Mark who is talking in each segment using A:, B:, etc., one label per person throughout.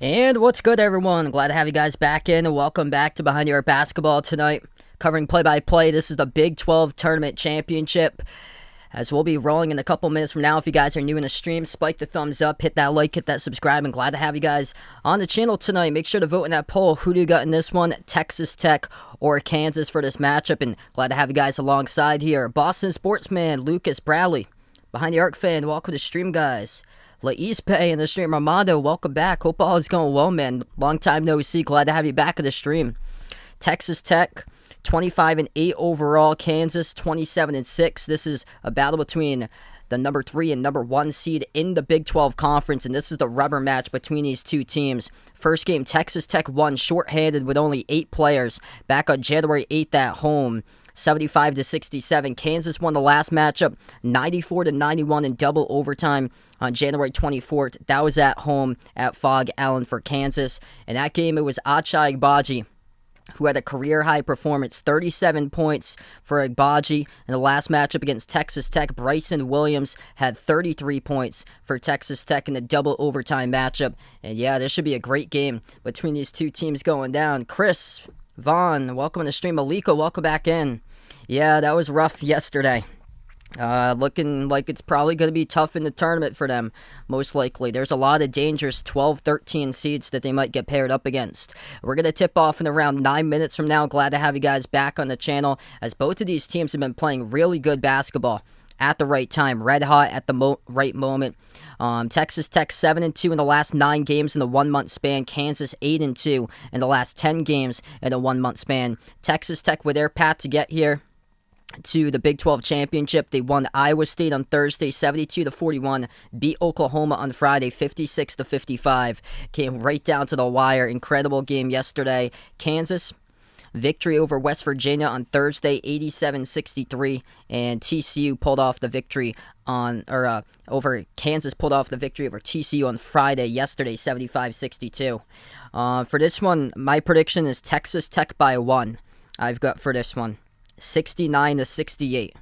A: And what's good, everyone? Glad to have you guys back in, and welcome back to Behind Your Basketball tonight. Covering play-by-play, this is the Big 12 Tournament Championship, as we'll be rolling in a couple minutes from now. If you guys are new in the stream, spike the thumbs up, hit that like, hit that subscribe, and glad to have you guys on the channel tonight. Make sure to vote in that poll. Who do you got in this one? Texas Tech or Kansas for this matchup? And glad to have you guys alongside here. Boston sportsman Lucas Bradley, Behind the Arc fan, welcome to stream, guys. La East Bay in the stream. Armando, welcome back. Hope all is going well, man. Long time no see. Glad to have you back in the stream. Texas Tech, 25-8 overall. Kansas, 27-6. This is a battle between the number 3 and number 1 seed in the Big 12 Conference, and this is the rubber match between these two teams. First game, Texas Tech won shorthanded with only 8 players back on January 8th at home. 75-67. Kansas won the last matchup 94-91 in double overtime on January 24th. That was at home at Fog Allen for Kansas. In that game, it was Ochai Agbaji who had a career-high performance, 37 points for Agbaji. In the last matchup against Texas Tech, Bryson Williams had 33 points for Texas Tech in the double overtime matchup. And yeah, this should be a great game between these two teams going down. Chris Vaughn, welcome to the stream. Aliko, welcome back in. Yeah, that was rough yesterday. Looking like it's probably going to be tough in the tournament for them, most likely. There's a lot of dangerous 12-13 seeds that they might get paired up against. We're going to tip off in around 9 minutes from now. Glad to have you guys back on the channel, as both of these teams have been playing really good basketball at the right time, red hot at the right moment. Texas Tech 7-2 in the last 9 games in the 1 month span. Kansas 8-2 in the last 10 games in a 1 month span. Texas Tech with their path to get here to the Big 12 Championship. They won Iowa State on Thursday 72-41, beat Oklahoma on Friday 56-55. Came right down to the wire. Incredible game yesterday. Kansas victory over West Virginia on Thursday, 87-63, and TCU pulled off the victory over Kansas pulled off the victory over TCU on Friday, yesterday, 75-62. For this one, my prediction is Texas Tech by 1. I've got for this one 69-68.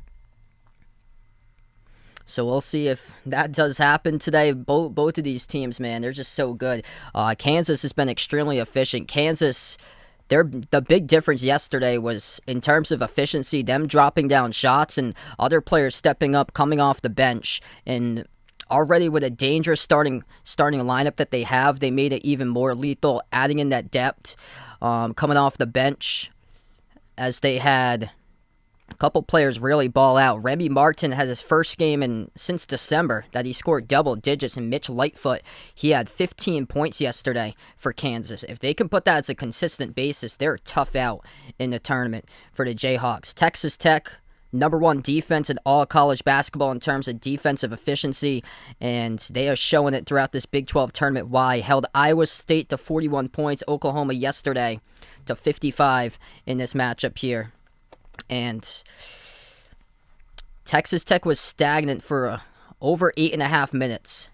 A: So we'll see if that does happen today. Both of these teams, man, they're just so good. Kansas has been extremely efficient. Kansas, the big difference yesterday was in terms of efficiency, them dropping down shots and other players stepping up, coming off the bench. And already with a dangerous starting lineup that they have, they made it even more lethal, adding in that depth, coming off the bench, as they had a couple players really ball out. Remy Martin had his first game since December that he scored double digits, and Mitch Lightfoot, he had 15 points yesterday for Kansas. If they can put that as a consistent basis, they're tough out in the tournament for the Jayhawks. Texas Tech, number 1 defense in all college basketball in terms of defensive efficiency, and they are showing it throughout this Big 12 tournament. Why? Held Iowa State to 41 points, Oklahoma yesterday to 55 in this matchup here. And Texas Tech was stagnant for over 8.5 minutes.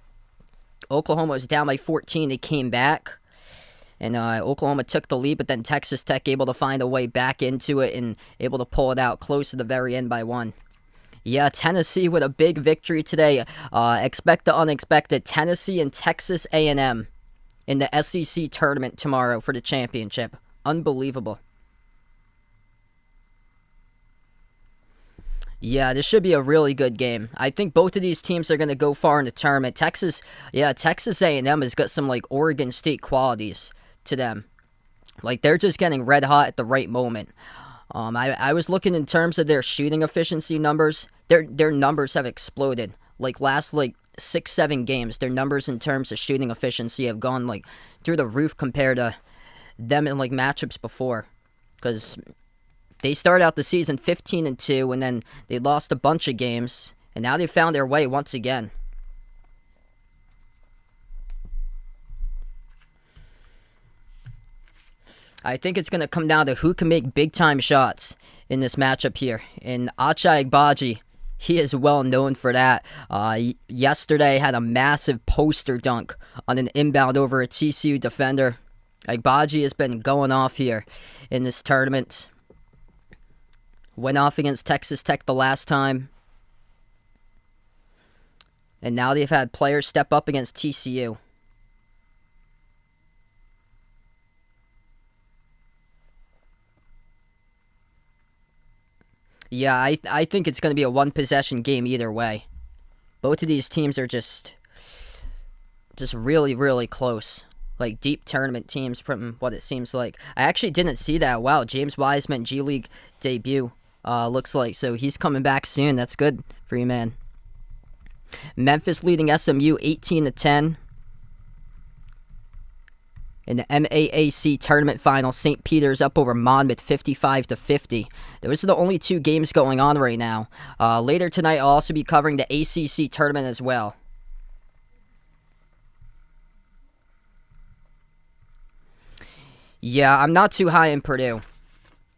A: Oklahoma was down by 14. They came back, and Oklahoma took the lead, but then Texas Tech able to find a way back into it and able to pull it out close to the very end by 1. Yeah, Tennessee with a big victory today. Expect the unexpected. Tennessee and Texas A&M in the SEC tournament tomorrow for the championship. Unbelievable. Yeah, this should be a really good game. I think both of these teams are going to go far in the tournament. Texas A&M has got some, like, Oregon State qualities to them. Like, they're just getting red hot at the right moment. I was looking in terms of their shooting efficiency numbers. Their numbers have exploded. Like, last, 6-7 games, their numbers in terms of shooting efficiency have gone, through the roof compared to them in, matchups before. Because they started out the season 15-2, and then they lost a bunch of games, and now they found their way once again. I think it's going to come down to who can make big-time shots in this matchup here. And Ochai Agbaji, he is well known for that. Yesterday had a massive poster dunk on an inbound over a TCU defender. Agbaji has been going off here in this tournament. Went off against Texas Tech the last time. And now they've had players step up against TCU. Yeah, I think it's going to be a one-possession game either way. Both of these teams are just really, really close. Like deep tournament teams from what it seems like. I actually didn't see that. Wow, James Wiseman, G League debut, looks like. So he's coming back soon. That's good for you, man. Memphis leading SMU 18-10. In the MAAC tournament final, St. Peter's up over Monmouth 55-50. Those are the only two games going on right now. Later tonight, I'll also be covering the ACC tournament as well. Yeah, I'm not too high in Purdue.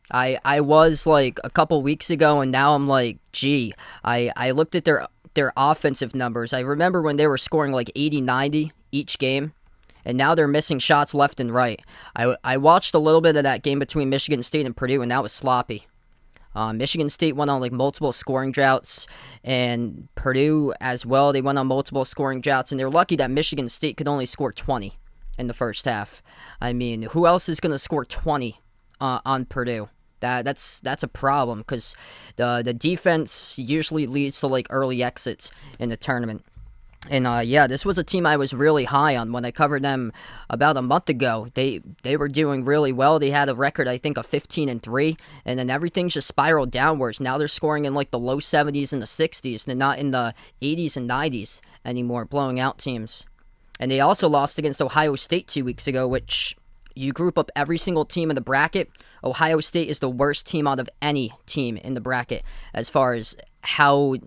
A: I was like a couple weeks ago, and now I'm like, gee. I looked at their offensive numbers. I remember when they were scoring like 80, 90 each game. And now they're missing shots left and right. I watched a little bit of that game between Michigan State and Purdue, and that was sloppy. Michigan State went on like multiple scoring droughts, and Purdue as well. They went on multiple scoring droughts, and they're lucky that Michigan State could only score 20 in the first half. I mean, who else is going to score 20 on Purdue? That's a problem because the defense usually leads to like early exits in the tournament. And yeah, this was a team I was really high on when I covered them about a month ago. They were doing really well. They had a record, I think, of 15-3, and then everything just spiraled downwards. Now they're scoring in like the low 70s and the 60s. They're not in the 80s and 90s anymore, blowing out teams. And they also lost against Ohio State 2 weeks ago, which you group up every single team in the bracket. Ohio State is the worst team out of any team in the bracket as far as how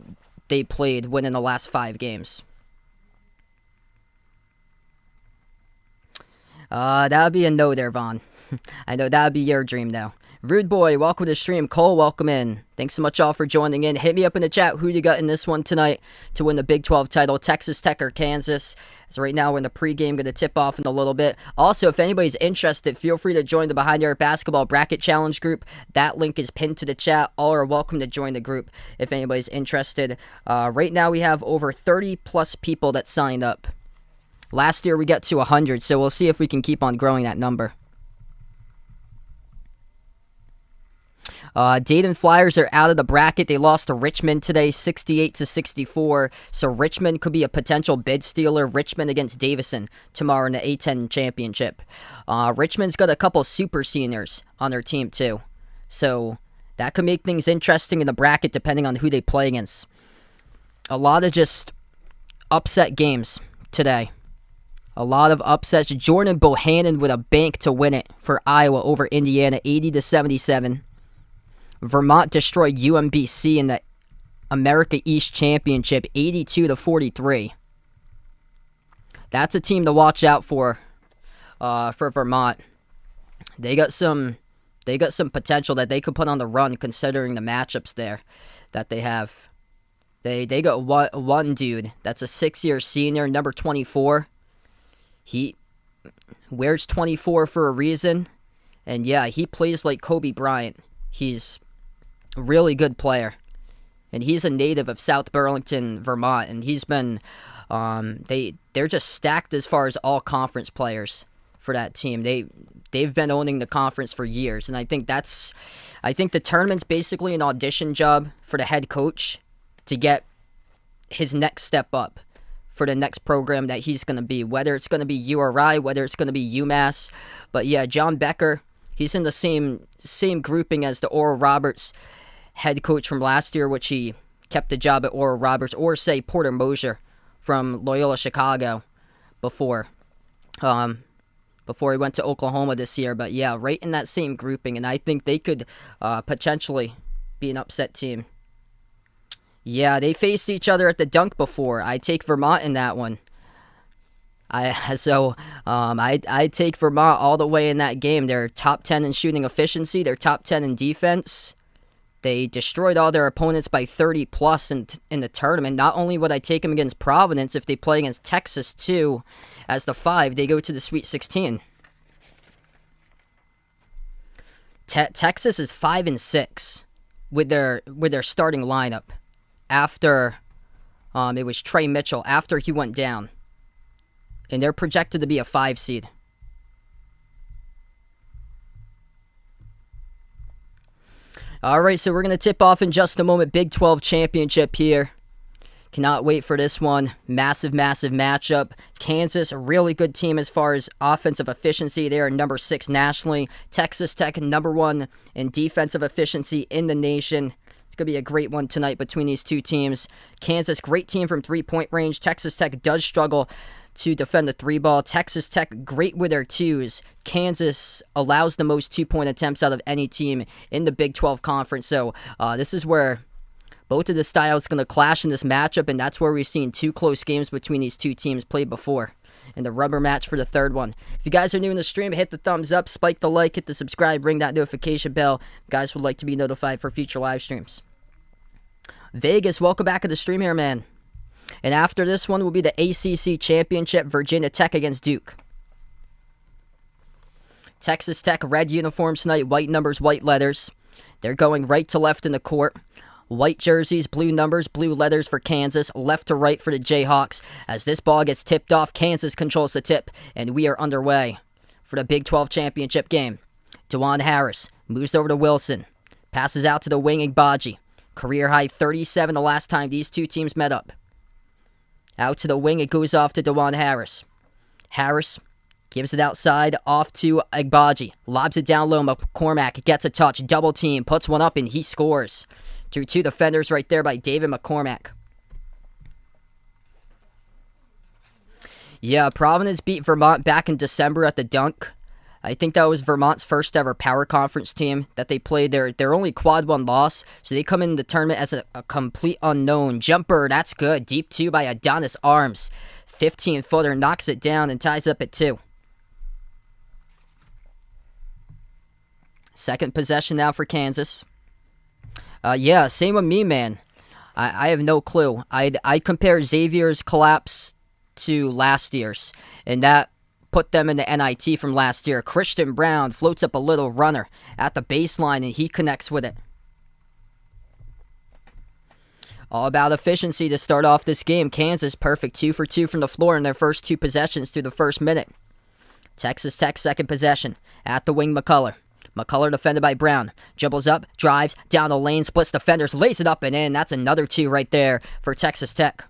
A: they played winning the last 5 games. That would be a no there, Vaughn. I know that would be your dream, though. Rude Boy, welcome to the stream. Cole, welcome in. Thanks so much, all, for joining in. Hit me up in the chat who you got in this one tonight to win the Big 12 title, Texas Tech or Kansas. So right now we're in the pregame, going to tip off in a little bit. Also, if anybody's interested, feel free to join the Behind Your Basketball Bracket Challenge group. That link is pinned to the chat. All are welcome to join the group if anybody's interested. Right now we have over 30-plus people that signed up. Last year we got to 100, so we'll see if we can keep on growing that number. Dayton Flyers are out of the bracket. They lost to Richmond today, 68-64. So Richmond could be a potential bid stealer. Richmond against Davison tomorrow in the A10 championship. Richmond's got a couple super seniors on their team too. So that could make things interesting in the bracket depending on who they play against. A lot of just upset games today. A lot of upsets. Jordan Bohannon with a bank to win it for Iowa over Indiana, 80-77. Vermont destroyed UMBC in the America East Championship, 82-43. That's a team to watch out for Vermont. They got some potential that they could put on the run considering the matchups there that they have. They got one dude that's a 6-year senior, number 24. He wears 24 for a reason, and yeah, he plays like Kobe Bryant. He's a really good player, and he's a native of South Burlington, Vermont, and he's been, they're just stacked as far as all conference players for that team. They've been owning the conference for years, and I think the tournament's basically an audition job for the head coach to get his next step up for the next program that he's going to be, whether it's going to be URI, whether it's going to be UMass. But yeah, John Becker, he's in the same grouping as the Oral Roberts head coach from last year, which he kept the job at Oral Roberts, or say Porter Moser from Loyola Chicago before he went to Oklahoma this year. But yeah, right in that same grouping, and I think they could potentially be an upset team. Yeah, they faced each other at the dunk before. I take Vermont in that one. I take Vermont all the way in that game. They're top 10 in shooting efficiency. They're top 10 in defense. They destroyed all their opponents by 30-plus in the tournament. Not only would I take them against Providence, if they play against Texas, too, as the 5, they go to the Sweet 16. Texas is 5-6 with their starting lineup. After it was Trey Mitchell, after he went down. And they're projected to be a 5 seed. All right, so we're going to tip off in just a moment. Big 12 championship here. Cannot wait for this one. Massive, massive matchup. Kansas, a really good team as far as offensive efficiency. They are number 6 nationally. Texas Tech, number 1 in defensive efficiency in the nation. It's going to be a great one tonight between these two teams. Kansas, great team from three-point range. Texas Tech does struggle to defend the three ball. Texas Tech, great with their twos. Kansas allows the most two-point attempts out of any team in the Big 12 conference. So this is where both of the styles going to clash in this matchup, and that's where we've seen 2 close games between these two teams played before. And the rubber match for the third one. If you guys are new in the stream, hit the thumbs up, spike the like, hit the subscribe, ring that notification bell. If you guys would like to be notified for future live streams. Vegas, welcome back to the stream here, man. And after this one will be the ACC Championship, Virginia Tech against Duke. Texas Tech, red uniforms tonight, white numbers, white letters. They're going right to left in the court. White jerseys, blue numbers, blue letters for Kansas, left to right for the Jayhawks. As this ball gets tipped off, Kansas controls the tip, and we are underway for the Big 12 Championship game. DeJuan Harris moves over to Wilson, passes out to the wing Agbaji. Career high 37 the last time these two teams met up. Out to the wing, it goes off to DeJuan Harris. Harris gives it outside, off to Agbaji. Lobs it down low, McCormack gets a touch, double team, puts one up, and he scores. Through 2 defenders right there by David McCormack. Yeah, Providence beat Vermont back in December at the Dunk. I think that was Vermont's first ever power conference team that they played. Their only quad 1 loss, so they come in the tournament as a complete unknown. Jumper, that's good. Deep 2 by Adonis Arms. 15-footer, knocks it down and ties up at 2. Second possession now for Kansas. Yeah, same with me, man. I have no clue. I'd compare Xavier's collapse to last year's, and that put them in the NIT from last year. Christian Brown floats up a little runner at the baseline, and he connects with it. All about efficiency to start off this game. Kansas, perfect 2 for 2 from the floor in their first 2 possessions through the first minute. Texas Tech, second possession. At the wing, McCullough. McCullough defended by Brown. Dribbles up, drives, down the lane, splits defenders, lays it up and in. That's another 2 right there for Texas Tech.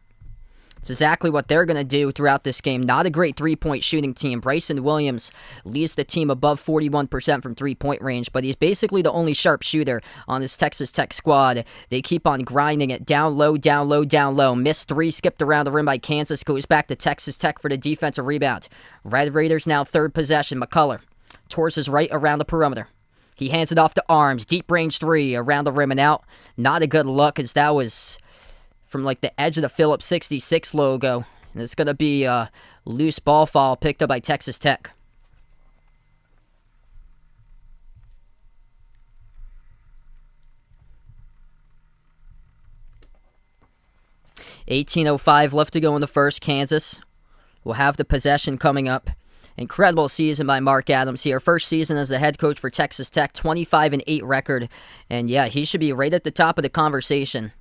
A: It's exactly what they're going to do throughout this game. Not a great three-point shooting team. Bryson Williams leads the team above 41% from three-point range, but he's basically the only sharp shooter on this Texas Tech squad. They keep on grinding it down low, down low, down low. Missed 3, skipped around the rim by Kansas, goes back to Texas Tech for the defensive rebound. Red Raiders now third possession. McCullough towards his right around the perimeter. He hands it off to Arms. Deep range 3 around the rim and out. Not a good look, as that was from like the edge of the Phillips 66 logo. And it's going to be a loose ball foul picked up by Texas Tech. .18:05 left to go in the first. Kansas will have the possession coming up. Incredible season by Mark Adams here. First season as the head coach for Texas Tech. 25-8 record. And yeah, he should be right at the top of the conversation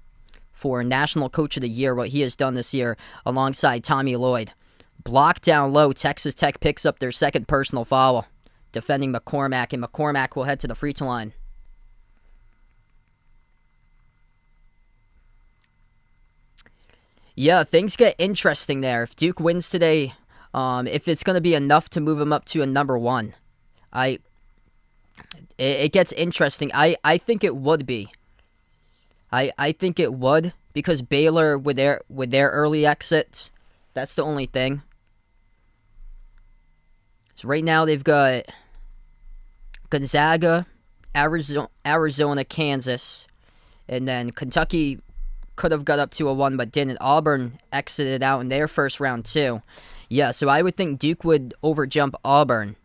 A: for National Coach of the Year, what he has done this year alongside Tommy Lloyd. Blocked down low, Texas Tech picks up their second personal foul, defending McCormack, and McCormack will head to the free throw line. Yeah, things get interesting there. If Duke wins today, if it's going to be enough to move him up to a number 1, it gets interesting. I think it would be. I think it would, because Baylor with their early exit, that's the only thing. So right now they've got Gonzaga, Arizona, Kansas, and then Kentucky could have got up to a 1 but didn't. Auburn exited out in their first round too. Yeah, so I would think Duke would overjump Auburn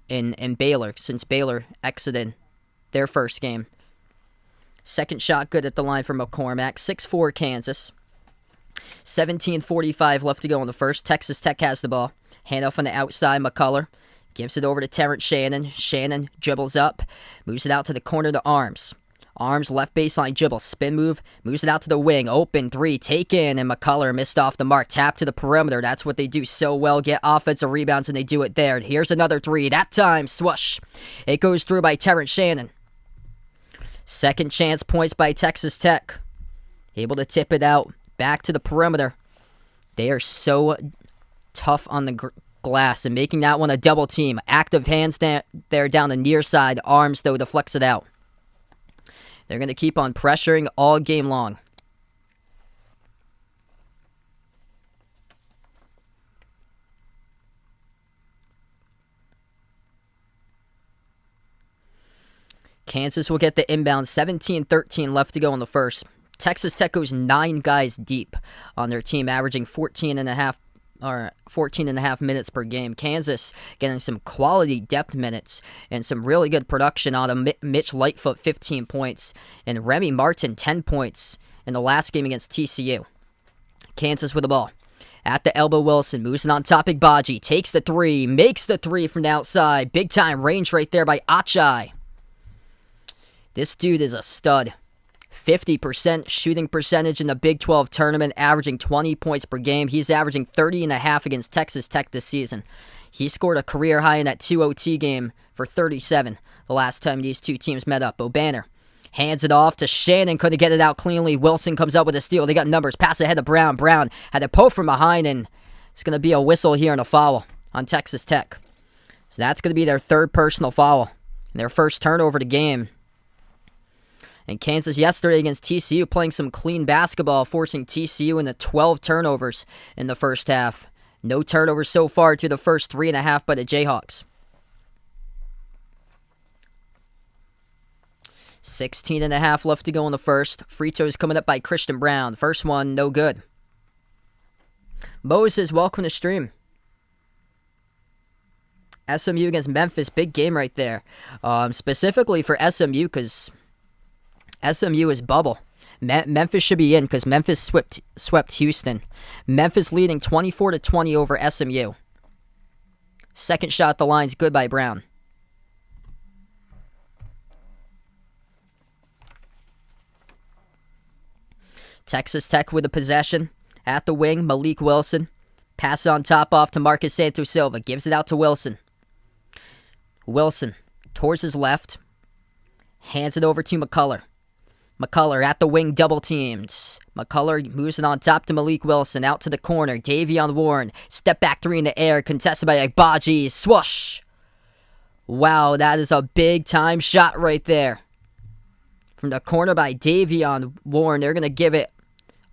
A: in Baylor, since Baylor exited their first game. Second shot good at the line for McCormack. 6-4 Kansas. 17:45 left to go in the first. Texas Tech has the ball. Handoff on the outside. McCullough gives it over to Terrence Shannon. Shannon dribbles up. Moves it out to the corner to Arms. Arms left baseline dribble. Spin move. Moves it out to the wing. Open 3. Take in. And McCullough missed off the mark. Tap to the perimeter. That's what they do so well. Get offensive rebounds, and they do it there. Here's another 3. That time, swoosh. It goes through by Terrence Shannon. Second chance points by Texas Tech. Able to tip it out back to the perimeter. They are so tough on the glass and making that one a double team. Active hands there down the near side. Arms, though, deflects it out. They're going to keep on pressuring all game long. Kansas will get the inbound. 17-13 left to go in the first. Texas Tech goes 9 guys deep on their team, averaging 14 and a half minutes per game. Kansas getting some quality depth minutes and some really good production out of Mitch Lightfoot, 15 points, and Remy Martin, 10 points in the last game against TCU. Kansas with the ball. At the elbow, Wilson moves it on top. Igbaji takes the three, makes the three from the outside. Big time range right there by Achai. This dude is a stud. 50% shooting percentage in the Big 12 tournament, averaging 20 points per game. He's averaging 30.5 against Texas Tech this season. He scored a career high in that 2OT game for 37 the last time these two teams met up. O'Banner hands it off to Shannon. Couldn't get it out cleanly. Wilson comes up with a steal. They got numbers. Pass ahead to Brown. Brown had to poke from behind, and it's going to be a whistle here and a foul on Texas Tech. So that's going to be their third personal foul and their first turnover of the game. And Kansas yesterday against TCU playing some clean basketball, forcing TCU into 12 turnovers in the first half. No turnovers so far to the first 3.5 by the Jayhawks. 16.5 left to go in the first. Free throws coming up by Christian Brown. First one, no good. Moses, welcome to stream. SMU against Memphis, big game right there. Specifically for SMU because SMU is bubble. Memphis should be in because Memphis swept Houston. Memphis leading 24-20 over SMU. Second shot at the line's good by Brown. Texas Tech with the possession. At the wing, Malik Wilson. Pass on top off to Marcus Santos Silva. Gives it out to Wilson. Wilson towards his left. Hands it over to McCullough. McCullough at the wing, double teams. McCullough moves it on top to Malik Wilson. Out to the corner. Davion Warren. Step back three in the air. Contested by Igbaji. Swoosh. Wow, that is a big time shot right there. From the corner by Davion Warren. They're going to give it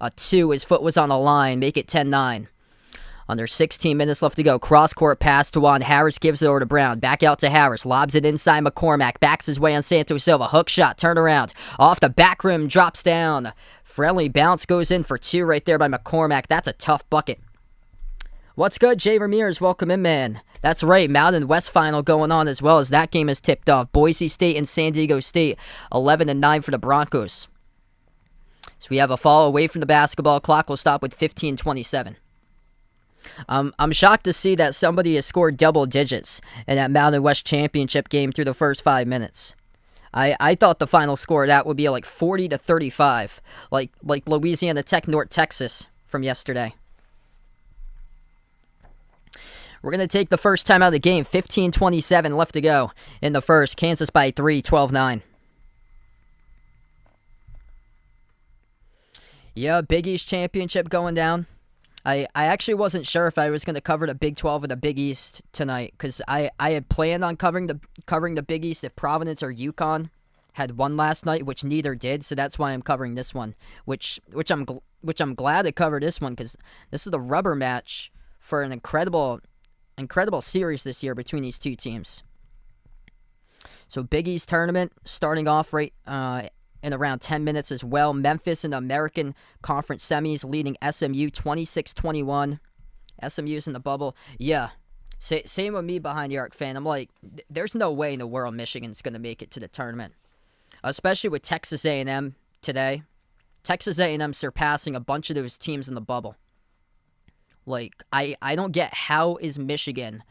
A: a 2. His foot was on the line. Make it 10-9. Under 16 minutes left to go. Cross-court pass to Juan. Harris gives it over to Brown. Back out to Harris. Lobs it inside McCormack. Backs his way on Santos Silva. Hook shot. Turn around. Off the back rim. Drops down. Friendly bounce goes in for 2 right there by McCormack. That's a tough bucket. What's good, Jay Ramirez? Welcome in, man. That's right. Mountain West final going on as well as that game is tipped off. Boise State and San Diego State. 11-9 for the Broncos. So we have a fall away from the basketball. Clock will stop with 15:27. I'm shocked to see that somebody has scored double digits in that Mountain West Championship game through the first 5 minutes. I thought the final score of that would be like 40-35, like Louisiana Tech, North Texas from yesterday. We're going to take the first time out of the game. 15:27 left to go in the first. Kansas by 3, 12-9. Yeah, Big East Championship going down. I actually wasn't sure if I was going to cover the Big 12 or the Big East tonight because I had planned on covering the Big East if Providence or UConn had won last night, which neither did. So that's why I'm covering this one, which I'm glad to cover this one because this is the rubber match for an incredible series this year between these two teams. So Big East tournament starting off right in around 10 minutes as well. Memphis in the American Conference semis leading SMU 26-21. SMU's in the bubble. Yeah, same with me behind the arc fan. I'm like, there's no way in the world Michigan's going to make it to the tournament. Especially with Texas A&M today. Texas A&M surpassing a bunch of those teams in the bubble. Like, I don't get how is Michigan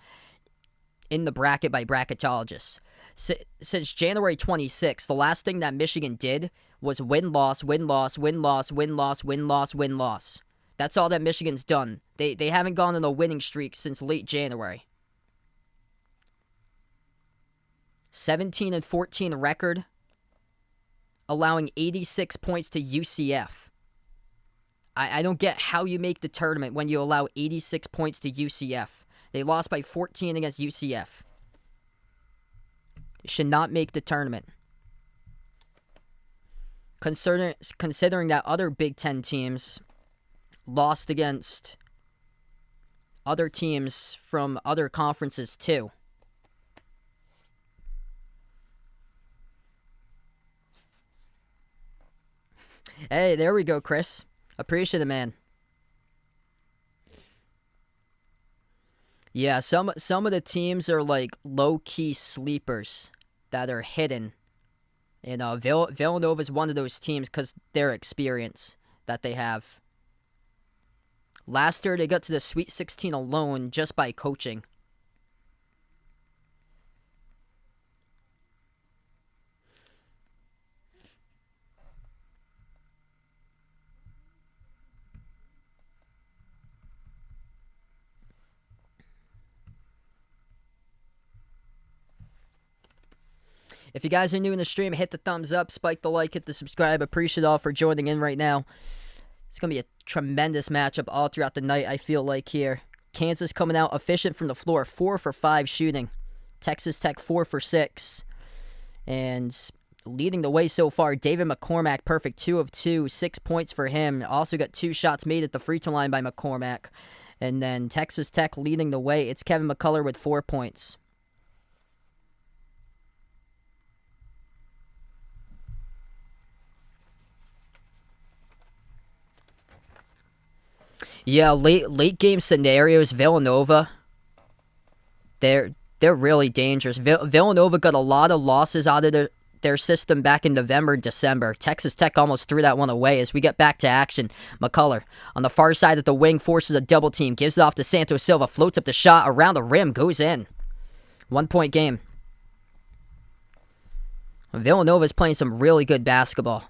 A: in the bracket by bracketologists. Since January 26th, the last thing that Michigan did was win-loss, win-loss, win-loss, win-loss, win-loss, win-loss. That's all that Michigan's done. They haven't gone on a winning streak since late January. 17-14 record allowing 86 points to UCF. I don't get how you make the tournament when you allow 86 points to UCF. They lost by 14 against UCF. They should not make the tournament. Considering that other Big Ten teams lost against other teams from other conferences too. Hey, there we go, Chris. Appreciate it, man. Yeah, some of the teams are like low-key sleepers that are hidden. And Villanova is one of those teams because their experience that they have. Last year, they got to the Sweet 16 alone just by coaching. If you guys are new in the stream, hit the thumbs up, spike the like, hit the subscribe. Appreciate all for joining in right now. It's going to be a tremendous matchup all throughout the night, I feel like here. Kansas coming out efficient from the floor, 4 for 5 shooting. Texas Tech 4 for 6. And leading the way so far, David McCormack, perfect, 2 of 2, 6 points for him. Also got 2 shots made at the free throw line by McCormack. And then Texas Tech leading the way, it's Kevin McCullough with 4 points. Yeah, late game scenarios, Villanova, they're really dangerous. Villanova got a lot of losses out of their system back in November and December. Texas Tech almost threw that one away as we get back to action. McCullough on the far side of the wing forces a double team, gives it off to Santos Silva, floats up the shot around the rim, goes in. 1 point game. Villanova is playing some really good basketball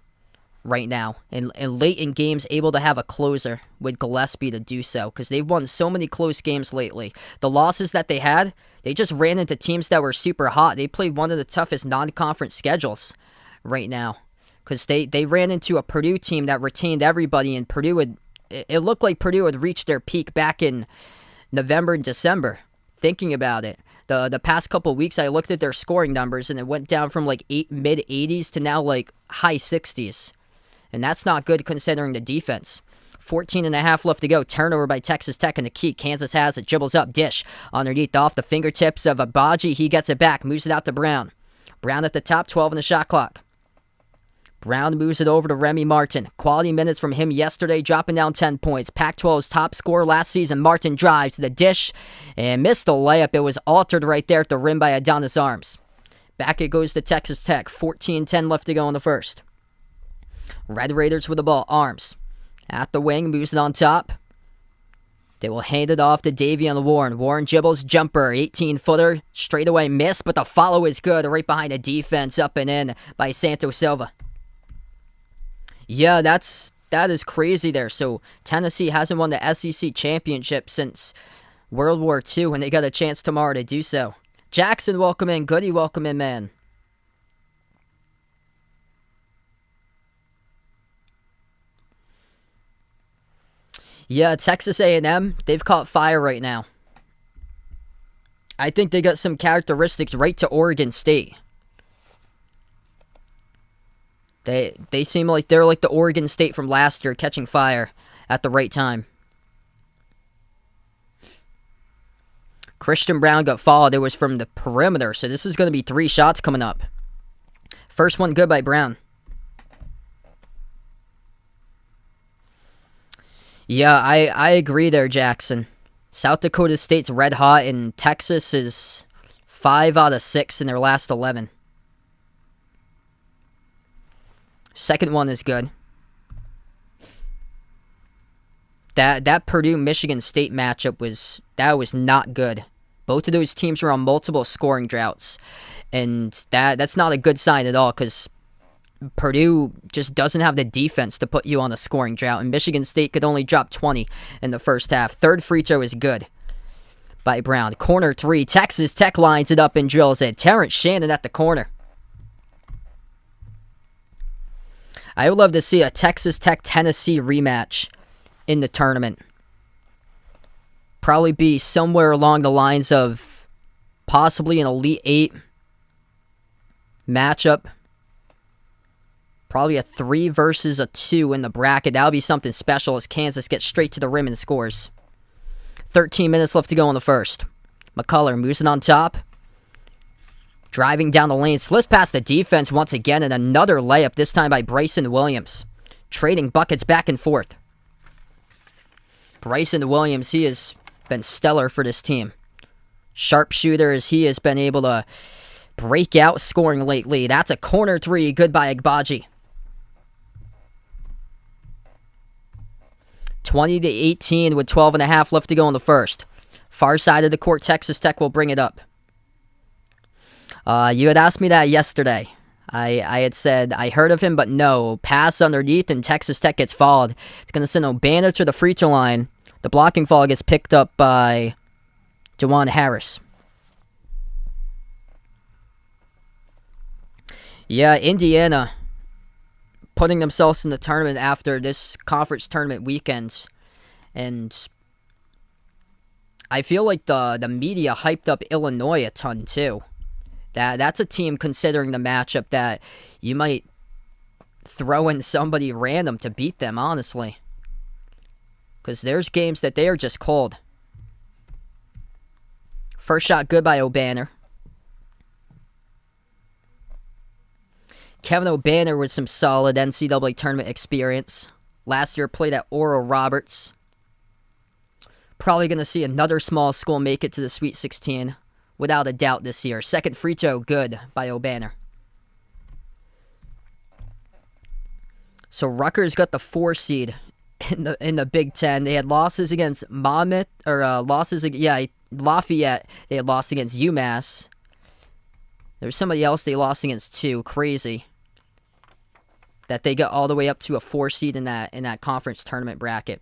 A: right now, and late in games able to have a closer with Gillespie to do so, because they've won so many close games lately. The losses that they had, they just ran into teams that were super hot. They played one of the toughest non-conference schedules right now, because they ran into a Purdue team that retained everybody, and it looked like Purdue had reached their peak back in November and December. Thinking about it, the past couple of weeks I looked at their scoring numbers, and it went down from like mid-80s to now like high 60s. And that's not good considering the defense. 14.5 left to go. Turnover by Texas Tech in the key. Kansas has it. Dribbles up. Dish underneath off the fingertips of Abaji. He gets it back. Moves it out to Brown. Brown at the top. 12 in the shot clock. Brown moves it over to Remy Martin. Quality minutes from him yesterday. Dropping down 10 points. Pac-12's top scorer last season. Martin drives to the dish. And missed the layup. It was altered right there at the rim by Adonis Arms. Back it goes to Texas Tech. 14-10 left to go in the first. Red Raiders with the ball. Arms at the wing, moves it on top. They will hand it off to Davion Warren. Warren dribbles, jumper, 18-footer, straightaway miss, but the follow is good. Right behind the defense, up and in by Santos Silva. Yeah, that is crazy there. So Tennessee hasn't won the SEC championship since World War II, and they got a chance tomorrow to do so. Jackson, welcome in. Goody, welcome in, man. Yeah, Texas A&M, they've caught fire right now. I think they got some characteristics right to Oregon State. They seem like they're like the Oregon State from last year, catching fire at the right time. Christian Brown got fouled. It was from the perimeter, so this is going to be 3 shots coming up. First one good by Brown. Yeah, I agree there, Jackson. South Dakota State's red hot, and Texas is 5 out of 6 in their last 11. Second one is good. That Purdue-Michigan State matchup was not good. Both of those teams were on multiple scoring droughts, and that's not a good sign at all, because Purdue just doesn't have the defense to put you on a scoring drought, and Michigan State could only drop 20 in the first half. Third free throw is good by Brown. Corner 3. Texas Tech lines it up and drills it. Terrence Shannon at the corner. I would love to see a Texas Tech-Tennessee rematch in the tournament. Probably be somewhere along the lines of possibly an Elite Eight matchup. Probably a 3 versus a 2 in the bracket. That would be something special as Kansas gets straight to the rim and scores. 13 minutes left to go in the first. McCullough moves it on top. Driving down the lane. Slips past the defense once again, and another layup, this time by Bryson Williams. Trading buckets back and forth. Bryson Williams, he has been stellar for this team. Sharpshooter as he has been able to break out scoring lately. That's a corner 3. Good by Agbaji. 20-18 with 12.5 left to go in the first. Far side of the court, Texas Tech will bring it up. You had asked me that yesterday. I had said I heard of him, but no. Pass underneath and Texas Tech gets fouled. It's going to send O'Banner to the free throw line. The blocking foul gets picked up by Jawan Harris. Yeah, Indiana putting themselves in the tournament after this conference tournament weekend. And I feel like the media hyped up Illinois a ton too. That's a team, considering the matchup, that you might throw in somebody random to beat them, honestly. Because there's games that they are just cold. First shot good by O'Banner. Kevin O'Banner with some solid NCAA tournament experience. Last year played at Oral Roberts. Probably going to see another small school make it to the Sweet 16. Without a doubt this year. Second free throw good by O'Banner. So Rutgers got the 4 seed in the Big Ten. They had losses against Lafayette. They had lost against UMass. There was somebody else they lost against too. Crazy that they got all the way up to a 4 seed in that conference tournament bracket.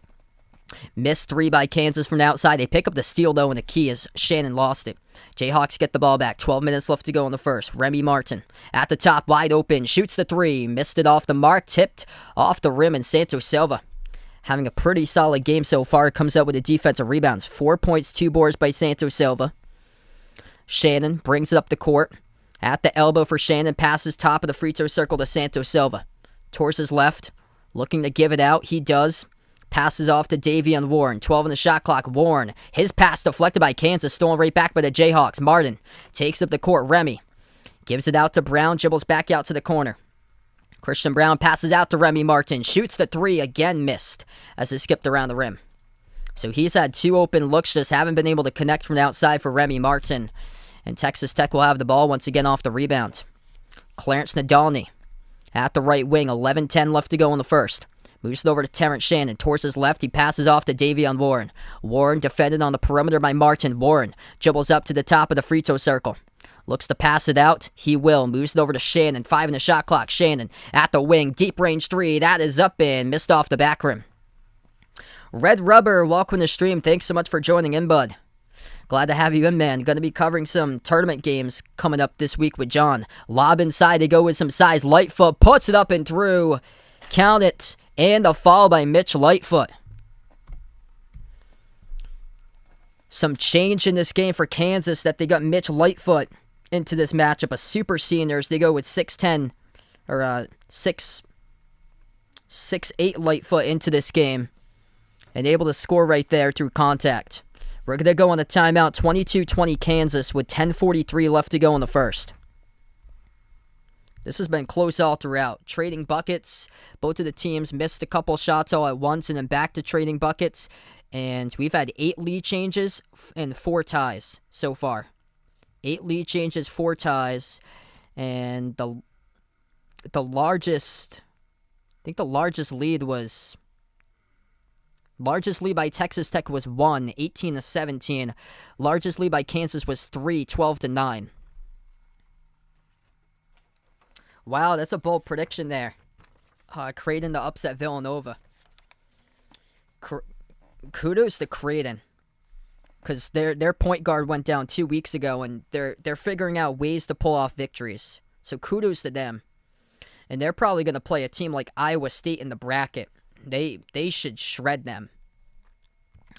A: Missed 3 by Kansas from the outside. They pick up the steal, though, and the key is Shannon lost it. Jayhawks get the ball back. 12 minutes left to go in the first. Remy Martin at the top, wide open. Shoots the 3. Missed it off the mark. Tipped off the rim, and Santos Silva having a pretty solid game so far. Comes up with the defensive rebounds. 4 points, 2 boards by Santos Silva. Shannon brings it up the court. At the elbow for Shannon. Passes top of the free throw circle to Santos Silva. Towards his left. Looking to give it out. He does. Passes off to Davion Warren. 12 on the shot clock. Warren. His pass deflected by Kansas. Stolen right back by the Jayhawks. Martin takes up the court. Remy gives it out to Brown. Dribbles back out to the corner. Christian Brown passes out to Remy Martin. Shoots the 3. Again missed as it skipped around the rim. So he's had 2 open looks. Just haven't been able to connect from the outside for Remy Martin. And Texas Tech will have the ball once again off the rebound. Clarence Nadolny at the right wing. 11-10 left to go in the first. Moves it over to Terrence Shannon. Towards his left, he passes off to Davion Warren. Warren defended on the perimeter by Martin. Warren dribbles up to the top of the free throw circle. Looks to pass it out. He will. Moves it over to Shannon. 5 in the shot clock. Shannon at the wing. Deep range 3. That is up and missed off the back rim. Red Rubber, welcome to the stream. Thanks so much for joining in, bud. Glad to have you in, man. Going to be covering some tournament games coming up this week with John. Lob inside. They go with some size. Lightfoot puts it up and through. Count it. And a foul by Mitch Lightfoot. Some change in this game for Kansas that they got Mitch Lightfoot into this matchup. A super seniors. They go with 6'10", or 6'8" Lightfoot into this game. And able to score right there through contact. We're going to go on a timeout. 22-20 Kansas with 10:43 left to go in the first. This has been close all throughout. Trading buckets. Both of the teams missed a couple shots all at once and then back to trading buckets. And we've had 8 lead changes and 4 ties so far. 8 lead changes, 4 ties. And the largest, I think the largest lead by Texas Tech was 1, 18-17. Largest lead by Kansas was 3, 12-9. Wow, that's a bold prediction there. Creighton to upset Villanova. Kudos to Creighton. Because their point guard went down 2 weeks ago, and they're figuring out ways to pull off victories. So kudos to them. And they're probably going to play a team like Iowa State in the bracket. They should shred them.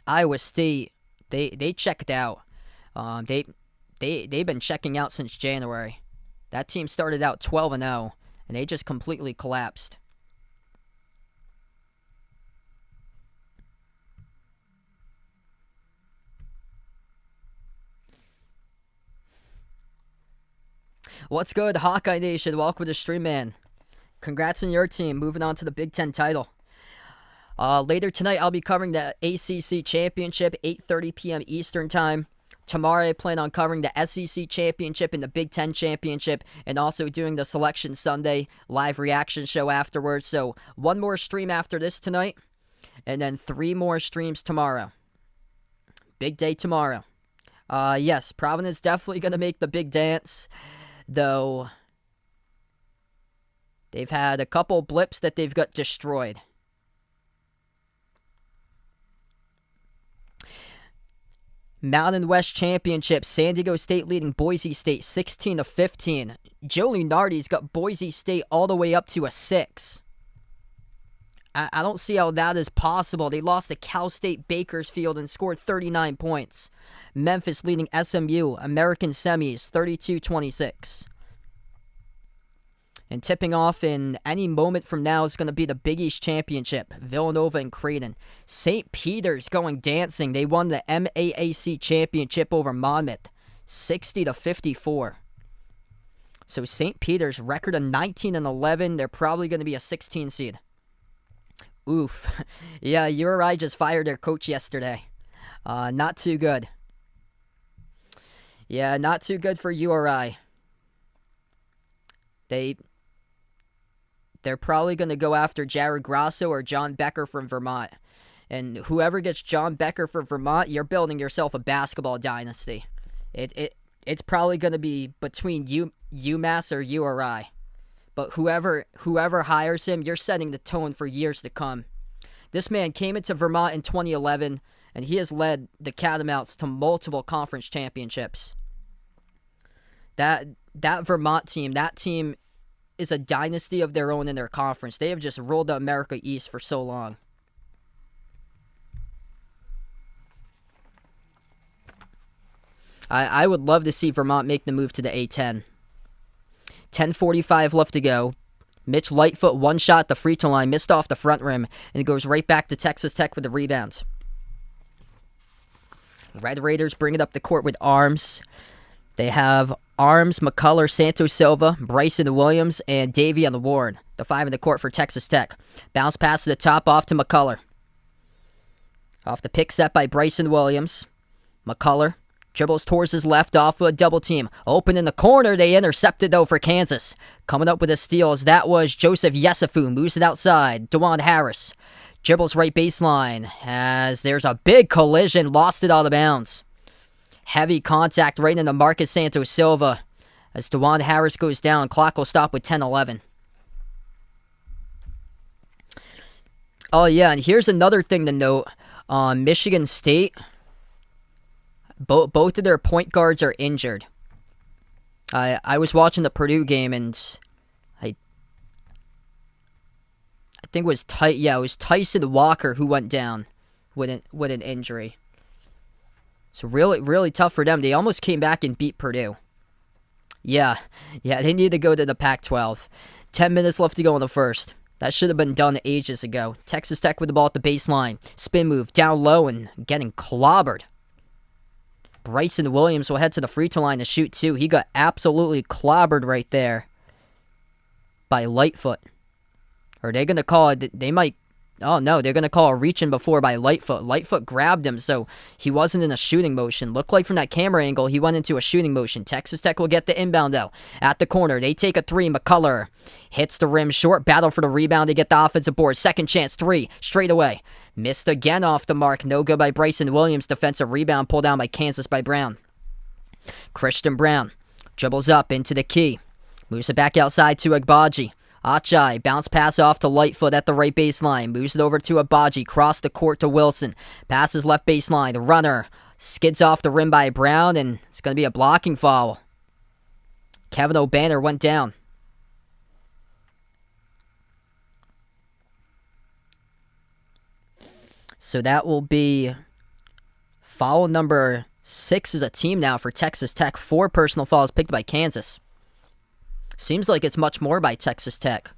A: Iowa State, they checked out. They've been checking out since January. That team started out 12-0, and they just completely collapsed. What's good, Hawkeye Nation? Welcome to the stream, man. Congrats on your team, moving on to the Big Ten title. Later tonight, I'll be covering the ACC Championship, 8:30 p.m. Eastern Time. Tomorrow, I plan on covering the SEC Championship and the Big Ten Championship, and also doing the Selection Sunday live reaction show afterwards. So, one more stream after this tonight, and then 3 more streams tomorrow. Big day tomorrow. Yes, Providence definitely going to make the big dance, though they've had a couple blips that they've got destroyed. Mountain West Championship, San Diego State leading Boise State 16-15. Joe Lunardi's got Boise State all the way up to a 6. I don't see how that is possible. They lost to Cal State Bakersfield and scored 39 points. Memphis leading SMU, American Semis, 32-26. And tipping off in any moment from now is going to be the Big East Championship, Villanova and Creighton. St. Peter's going dancing. They won the MAAC Championship over Monmouth, 60-54. So St. Peter's record of 19-11. They're probably going to be a 16 seed. Oof. Yeah, URI just fired their coach yesterday. Not too good. Yeah, not too good for URI. They're probably going to go after Jared Grasso or John Becker from Vermont. And whoever gets John Becker from Vermont, you're building yourself a basketball dynasty. It's probably going to be between UMass or URI. But whoever hires him, you're setting the tone for years to come. This man came into Vermont in 2011, and he has led the Catamounts to multiple conference championships. That Vermont team, that team is a dynasty of their own in their conference. They have just rolled the America East for so long. I would love to see Vermont make the move to the A10. 10:45 left to go. Mitch Lightfoot, one shot at the free throw line, missed off the front rim, and it goes right back to Texas Tech with the rebounds. Red Raiders bring it up the court with Arms. They have Arms, McCullough, Santos Silva, Bryson Williams, and Davey on the ward. The 5 in the court for Texas Tech. Bounce pass to the top off to McCullough. Off the pick set by Bryson Williams. McCullough dribbles towards his left off of a double team. Open in the corner. They intercepted, though, for Kansas. Coming up with a steal as that was Joseph Yesufu. Moves it outside. DeJuan Harris dribbles right baseline as there's a big collision. Lost it out of bounds. Heavy contact right into Marcus Santos Silva. As DeJuan Harris goes down, clock will stop with 10-11. Oh, yeah, and here's another thing to note. Michigan State, both of their point guards are injured. I was watching the Purdue game, and I think it was Tyson Walker who went down with an injury. So really, really tough for them. They almost came back and beat Purdue. Yeah, they need to go to the Pac-12. 10 minutes left to go in the first. That should have been done ages ago. Texas Tech with the ball at the baseline. Spin move down low and getting clobbered. Bryson Williams will head to the free throw line to shoot too. He got absolutely clobbered right there by Lightfoot. Are they going to call it? They might. Oh, no, they're going to call a reach-in before by Lightfoot. Lightfoot grabbed him, so he wasn't in a shooting motion. Looked like from that camera angle, he went into a shooting motion. Texas Tech will get the inbound, though. At the corner, they take a 3. McCullough hits the rim short. Battle for the rebound to get the offensive board. Second chance, 3, straight away. Missed again off the mark. No good by Bryson Williams. Defensive rebound pulled down by Kansas by Brown. Christian Brown dribbles up into the key. Moves it back outside to Agbaji. Achai, bounce pass off to Lightfoot at the right baseline. Moves it over to Agbaji. Cross the court to Wilson. Passes left baseline. The runner skids off the rim by Brown, and it's going to be a blocking foul. Kevin O'Banner went down. So that will be foul number 6 is a team now for Texas Tech. 4 personal fouls picked by Kansas. Seems like it's much more by Texas Tech.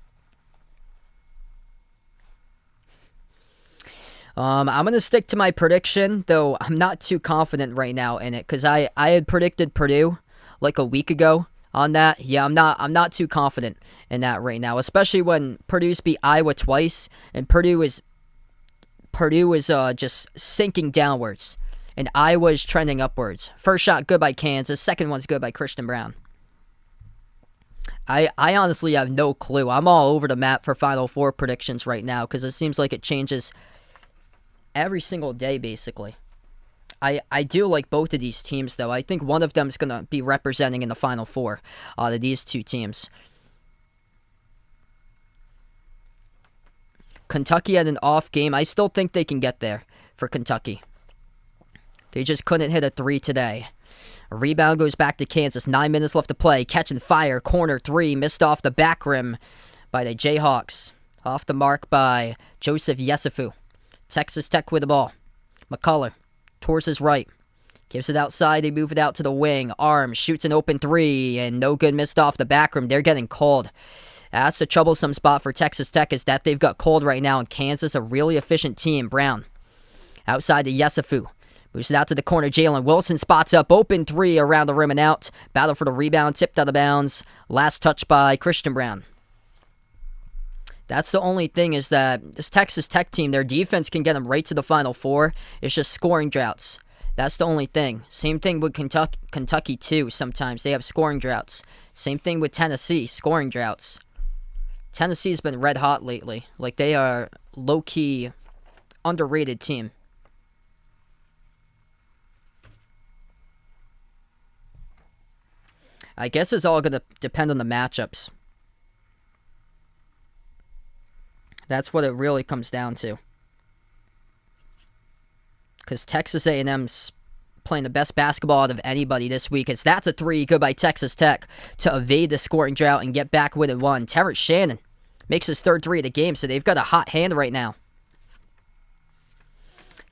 A: I'm going to stick to my prediction, though I'm not too confident right now in it, because I had predicted Purdue like a week ago on that. Yeah, I'm not too confident in that right now, especially when Purdue's beat Iowa twice, and Purdue is just sinking downwards, and Iowa is trending upwards. First shot good by Kansas, second one's good by Christian Brown. I honestly have no clue. I'm all over the map for Final Four predictions right now because it seems like it changes every single day, basically. I do like both of these teams, though. I think one of them is going to be representing in the Final Four out of these two teams. Kentucky had an off game. I still think they can get there for Kentucky. They just couldn't hit a 3 today. A rebound goes back to Kansas. 9 minutes left to play. Catching fire. Corner 3. Missed off the back rim by the Jayhawks. Off the mark by Joseph Yesufu. Texas Tech with the ball. McCullough towards his right. Gives it outside. They move it out to the wing. Arms. Shoots an open 3. And no good. Missed off the back rim. They're getting called. That's the troublesome spot for Texas Tech is that they've got cold right now. And Kansas, a really efficient team. Brown. Outside to Yesufu. Moves it out to the corner. Jalen Wilson spots up. Open 3 around the rim and out. Battle for the rebound. Tipped out of bounds. Last touch by Christian Brown. That's the only thing is that this Texas Tech team, their defense can get them right to the Final Four. It's just scoring droughts. That's the only thing. Same thing with Kentucky too, sometimes. They have scoring droughts. Same thing with Tennessee, scoring droughts. Tennessee's been red hot lately. Like, they are low-key underrated team. I guess it's all going to depend on the matchups. That's what it really comes down to. Because Texas A&M's playing the best basketball out of anybody this week. That's a 3 good by Texas Tech to evade the scoring drought and get back within 1. Terrence Shannon makes his third 3 of the game, so they've got a hot hand right now.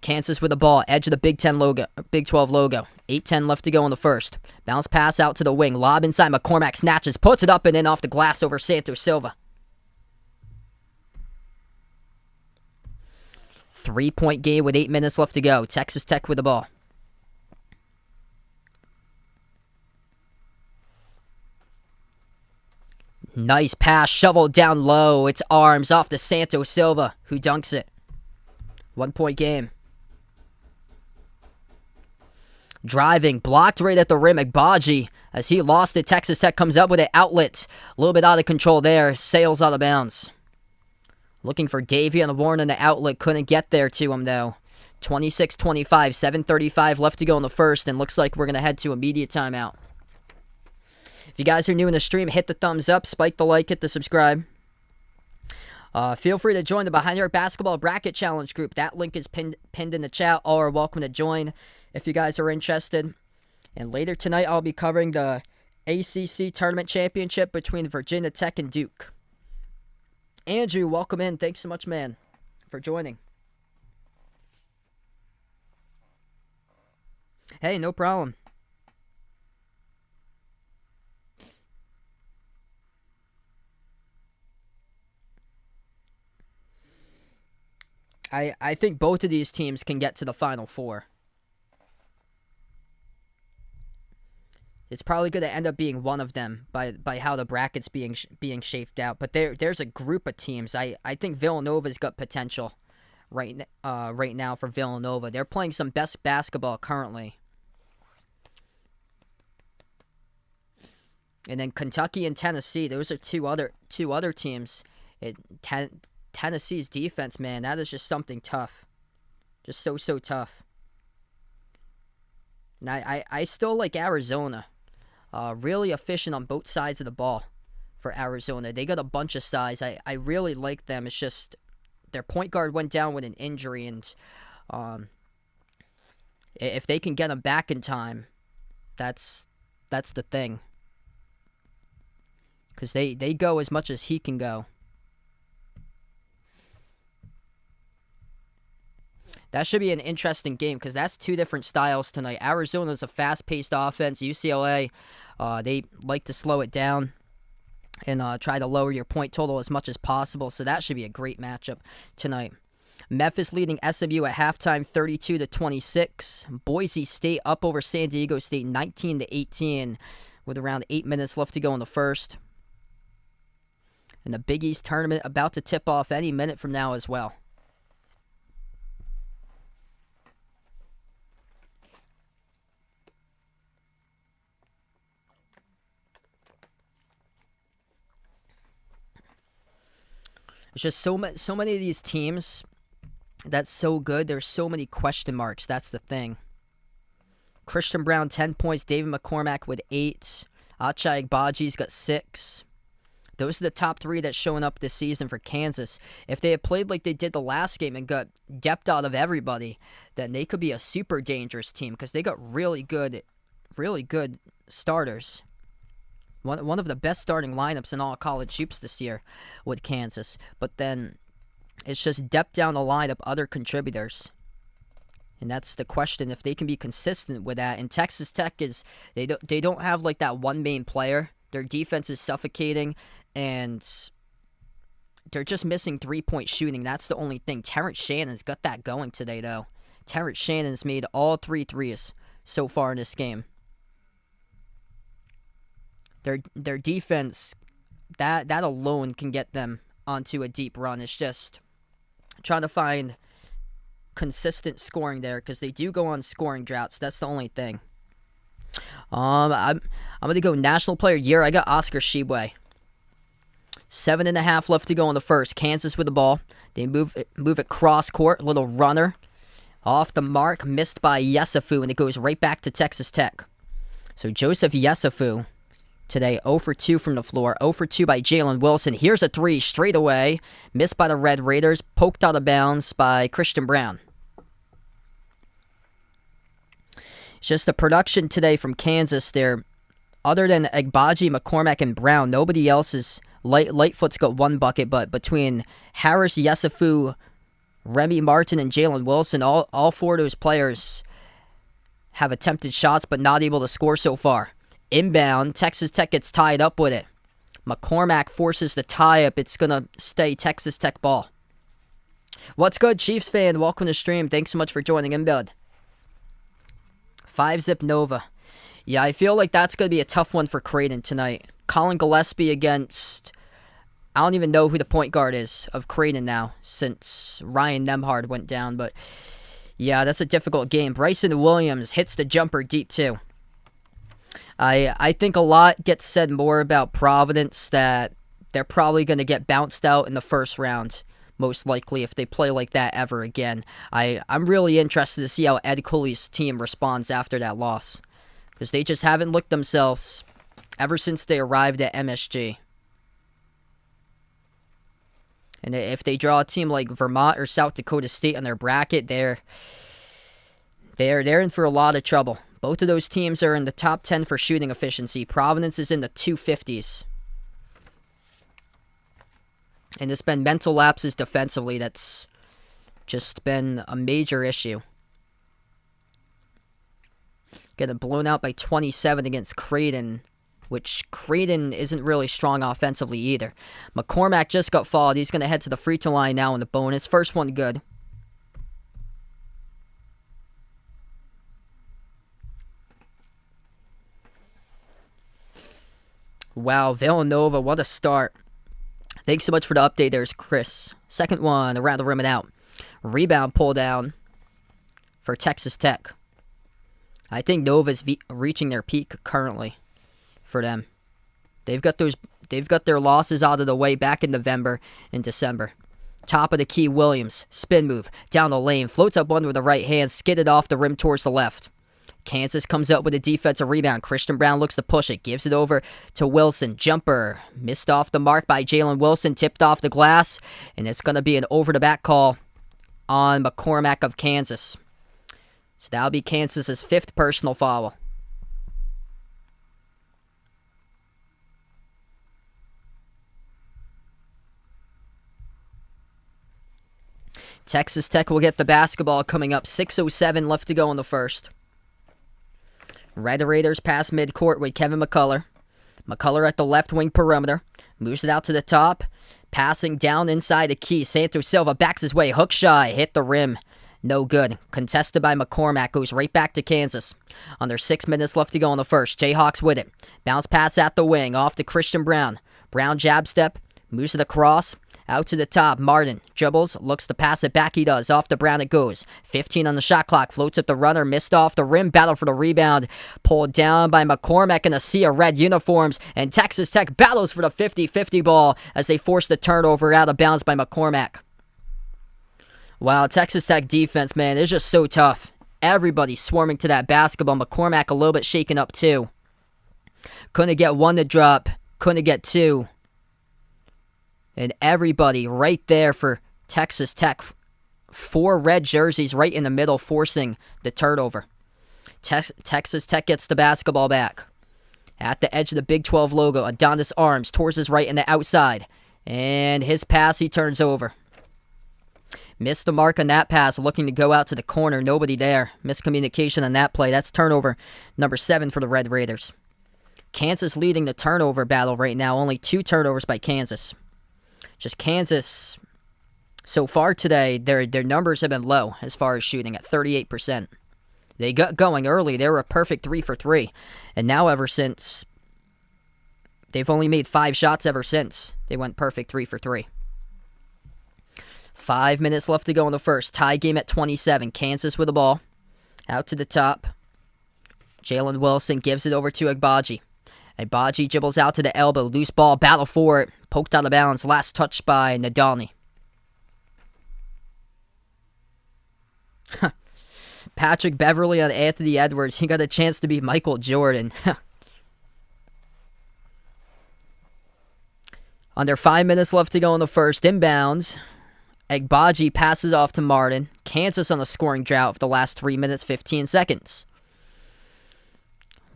A: Kansas with the ball, edge of the Big 12 logo. 8:10 left to go in the first. Bounce pass out to the wing. Lob inside. McCormack snatches, puts it up and in off the glass over Santos Silva. 3-point game with 8 minutes left to go. Texas Tech with the ball. Nice pass, shoveled down low. It's Arms off to Santos Silva, who dunks it. 1-point game. Driving, blocked right at the rim. Agbaji, as he lost it. Texas Tech comes up with an outlet. A little bit out of control there. Sails out of bounds. Looking for Davey on the Warren on the outlet. Couldn't get there to him, though. 26-25, 7:35 left to go in the first, and looks like we're going to head to immediate timeout. If you guys are new in the stream, hit the thumbs up, spike the like, hit the subscribe. Feel free to join the Behind Your Basketball Bracket Challenge group. That link is pinned in the chat. All are welcome to join if you guys are interested. And later tonight, I'll be covering the ACC Tournament Championship between Virginia Tech and Duke. Andrew, welcome in. Thanks so much, man, for joining. Hey, no problem. I think both of these teams can get to the Final Four. It's probably going to end up being one of them by how the bracket's being shaped out. But there's a group of teams. I think Villanova's got potential right now for Villanova. They're playing some best basketball currently. And then Kentucky and Tennessee, those are two other teams. Tennessee's defense, man, that is just something tough. Just so tough. And I still like Arizona. Really efficient on both sides of the ball for Arizona. They got a bunch of size. I really like them. It's just their point guard went down with an injury, and if they can get him back in time, that's the thing. Because they go as much as he can go. That should be an interesting game because that's two different styles tonight. Arizona's a fast-paced offense. UCLA, they like to slow it down and try to lower your point total as much as possible. So that should be a great matchup tonight. Memphis leading SMU at halftime 32-26. Boise State up over San Diego State 19-18 with around 8 minutes left to go in the first. And the Big East tournament about to tip off any minute from now as well. It's just so many of these teams that's so good. There's so many question marks. That's the thing. Christian Brown 10 points. David McCormack with 8. Achai Agbaji's got 6. Those are the top 3 that's showing up this season for Kansas. If they had played like they did the last game and got depth out of everybody, then they could be a super dangerous team because they got really good starters. One of the best starting lineups in all college hoops this year with Kansas. But then it's just depth down the lineup, other contributors. And that's the question, if they can be consistent with that. And Texas Tech they don't have like that one main player. Their defense is suffocating, and they're just missing 3-point shooting. That's the only thing. Terrence Shannon's got that going today, though. Terrence Shannon's made all 3 threes so far in this game. Their defense, that alone can get them onto a deep run. It's just trying to find consistent scoring there because they do go on scoring droughts. That's the only thing. I'm gonna go National Player of the Year. I got Oscar Tshiebwe. 7.5 left to go in the first. Kansas with the ball. They move it cross court. Little runner off the mark, missed by Yesufu, and it goes right back to Texas Tech. So Joseph Yesufu today 0 for 2 from the floor. 0 for 2 by Jalen Wilson. Here's a 3 straight away. Missed by the Red Raiders. Poked out of bounds by Christian Brown. It's just the production today from Kansas there. Other than Agbaji, McCormack, and Brown, nobody else is... Lightfoot's got 1 bucket, but between Harris, Yesufu, Remy Martin, and Jalen Wilson, all 4 of those players have attempted shots but not able to score so far. Inbound, Texas Tech gets tied up with it. McCormack forces the tie-up. It's going to stay Texas Tech ball. What's good, Chiefs fan? Welcome to the stream. Thanks so much for joining in, bud. 5-zip Nova. Yeah, I feel like that's going to be a tough one for Creighton tonight. Colin Gillespie against... I don't even know who the point guard is of Creighton now since Ryan Nembhard went down. But, yeah, that's a difficult game. Bryson Williams hits the jumper deep, too. I think a lot gets said more about Providence, that they're probably going to get bounced out in the first round, most likely, if they play like that ever again. I'm really interested to see how Ed Cooley's team responds after that loss, because they just haven't looked themselves ever since they arrived at MSG. And if they draw a team like Vermont or South Dakota State on their bracket, they're in for a lot of trouble. Both of those teams are in the top 10 for shooting efficiency. Providence is in the 250s. And there's been mental lapses defensively that's just been a major issue. Getting blown out by 27 against Creighton, which Creighton isn't really strong offensively either. McCormack just got fouled. He's going to head to the free throw line now in the bonus. First one good. Wow, Villanova, what a start. Thanks so much for the update. There's Chris. Second one, around the rim and out. Rebound pull down for Texas Tech. I think Nova's reaching their peak currently for them. They've got their losses out of the way back in November and December. Top of the key, Williams. Spin move. Down the lane. Floats up one with the right hand. Skidded off the rim towards the left. Kansas comes up with a defensive rebound. Christian Brown looks to push it. Gives it over to Wilson. Jumper. Missed off the mark by Jalen Wilson. Tipped off the glass. And it's going to be an over-the-back call on McCormack of Kansas. So that'll be Kansas's 5th personal foul. Texas Tech will get the basketball coming up. 6:07 left to go in the first. Red Raiders pass midcourt with Kevin McCullough. McCullough at the left wing perimeter. Moves it out to the top. Passing down inside the key. Santos Silva backs his way. Hook shy. Hit the rim. No good. Contested by McCormack. Goes right back to Kansas. Under 6 minutes left to go in the first. Jayhawks with it. Bounce pass at the wing. Off to Christian Brown. Brown jab step. Moves to the cross. Out to the top. Martin dribbles. Looks to pass it back. He does. Off to Brown it goes. 15 on the shot clock. Floats at the runner. Missed off the rim. Battle for the rebound. Pulled down by McCormack in a sea of red uniforms. And Texas Tech battles for the 50-50 ball as they force the turnover out of bounds by McCormack. Wow, Texas Tech defense, man, is just so tough. Everybody swarming to that basketball. McCormack a little bit shaken up too. Couldn't get one to drop. Couldn't get two. And everybody right there for Texas Tech. 4 red jerseys right in the middle forcing the turnover. Texas Tech gets the basketball back. At the edge of the Big 12 logo, Adonis Arms towards his right in the outside. And his pass he turns over. Missed the mark on that pass, looking to go out to the corner. Nobody there. Miscommunication on that play. That's turnover number 7 for the Red Raiders. Kansas leading the turnover battle right now. Only 2 turnovers by Kansas. Just Kansas, so far today, their numbers have been low as far as shooting at 38%. They got going early. They were a perfect 3 for 3. And now ever since, they've only made 5 shots ever since they went perfect 3 for 3. 5 minutes left to go in the first. Tie game at 27. Kansas with the ball. Out to the top. Jalen Wilson gives it over to Agbaji. Agbaji dribbles out to the elbow. Loose ball. Battle for it. Poked out of bounds. Last touch by Nadalny. Patrick Beverly on Anthony Edwards. He got a chance to be Michael Jordan. Under 5 minutes left to go in the first. Inbounds. Agbaji passes off to Martin. Kansas on the scoring drought for the last 3 minutes, 15 seconds.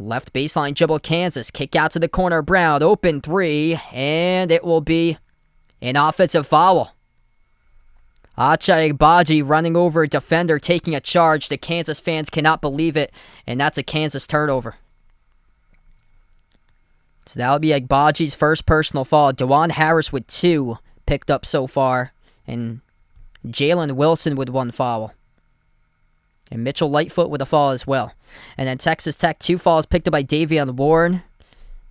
A: Left baseline dribble Kansas. Kick out to the corner. Brown. Open 3. And it will be an offensive foul. Acha Agbaji running over a defender, taking a charge. The Kansas fans cannot believe it. And that's a Kansas turnover. So that will be Agbaji's first personal foul. DeJuan Harris with 2 picked up so far. And Jalen Wilson with 1 foul. And Mitchell Lightfoot with a foul as well. And then Texas Tech, 2 fouls picked up by Davion Warren.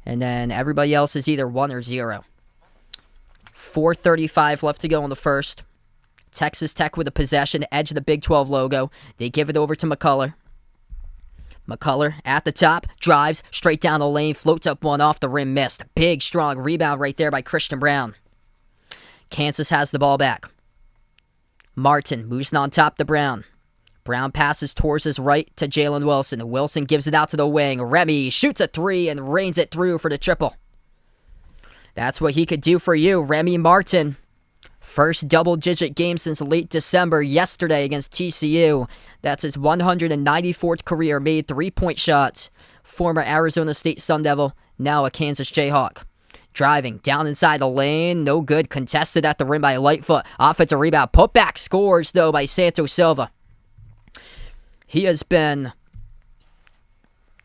A: And then everybody else is either 1 or 0. 4:35 left to go in the first. Texas Tech with a possession, edge of the Big 12 logo. They give it over to McCullough. McCullough at the top, drives straight down the lane, floats up one off the rim, missed. Big, strong rebound right there by Christian Brown. Kansas has the ball back. Martin moves on top to Brown. Brown passes towards his right to Jalen Wilson. Wilson gives it out to the wing. Remy shoots a 3 and rains it through for the triple. That's what he could do for you, Remy Martin. First double-digit game since late December yesterday against TCU. That's his 194th career, made 3-point shots. Former Arizona State Sun Devil, now a Kansas Jayhawk. Driving down inside the lane, no good. Contested at the rim by Lightfoot. Offensive rebound. Putback scores, though, by Santos Silva. He has been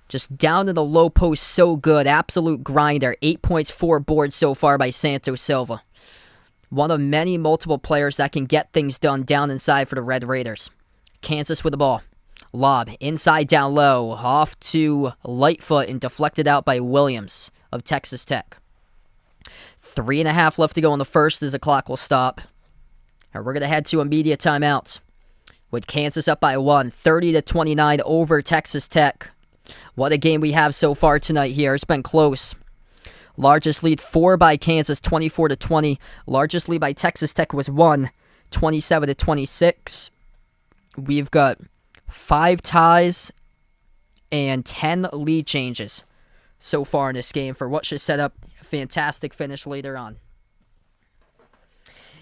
A: just down in the low post so good. Absolute grinder. 8 points, 4 boards so far by Santos Silva. One of many multiple players that can get things done down inside for the Red Raiders. Kansas with the ball. Lob inside down low. Off to Lightfoot and deflected out by Williams of Texas Tech. 3.5 left to go in the first as the clock will stop. And we're going to head to immediate timeouts. With Kansas up by 1, 30-29 over Texas Tech. What a game we have so far tonight here. It's been close. Largest lead 4 by Kansas, 24-20. Largest lead by Texas Tech was 1, 27-26. We've got 5 ties and 10 lead changes so far in this game for what should set up a fantastic finish later on.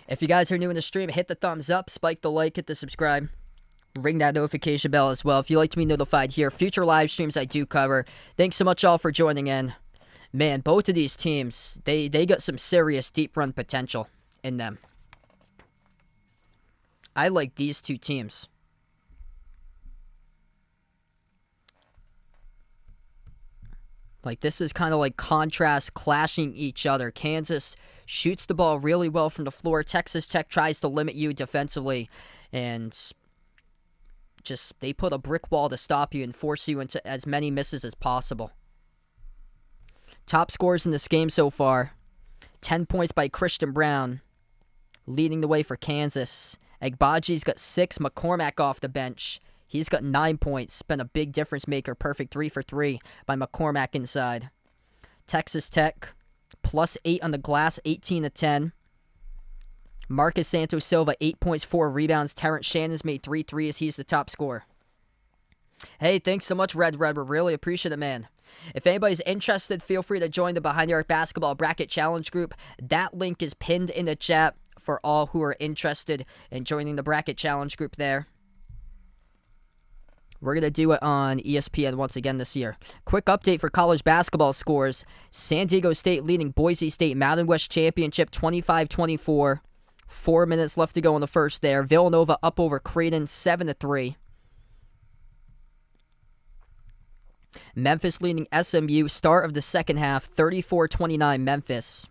A: If you guys are new in the stream, hit the thumbs up, spike the like, hit the subscribe. Ring that notification bell as well if you'd like to be notified here. Future live streams I do cover. Thanks so much all for joining in. Man, both of these teams, they got some serious deep run potential in them. I like these two teams. Like, this is kind of like contrast clashing each other. Kansas shoots the ball really well from the floor. Texas Tech tries to limit you defensively, and just they put a brick wall to stop you and force you into as many misses as possible. Top scores in this game so far. 10 points by Christian Brown, leading the way for Kansas. Agbaji's got 6. McCormack off the bench. He's got 9 points. Been a big difference maker. Perfect 3 for 3 by McCormack inside. Texas Tech, plus 8 on the glass, 18 to 10. Marcus Santos Silva, 8 points, 4 rebounds. Terrence Shannon's made 3 threes. He's the top scorer. Hey, thanks so much, Red Red. We really appreciate it, man. If anybody's interested, feel free to join the Behind the Arc Basketball Bracket Challenge group. That link is pinned in the chat for all who are interested in joining the Bracket Challenge group there. We're going to do it on ESPN once again this year. Quick update for college basketball scores. San Diego State leading Boise State Mountain West Championship 25-24. 4 minutes left to go in the first there. Villanova up over Creighton 7-3. Memphis leading SMU, start of the second half, 34-29 Memphis.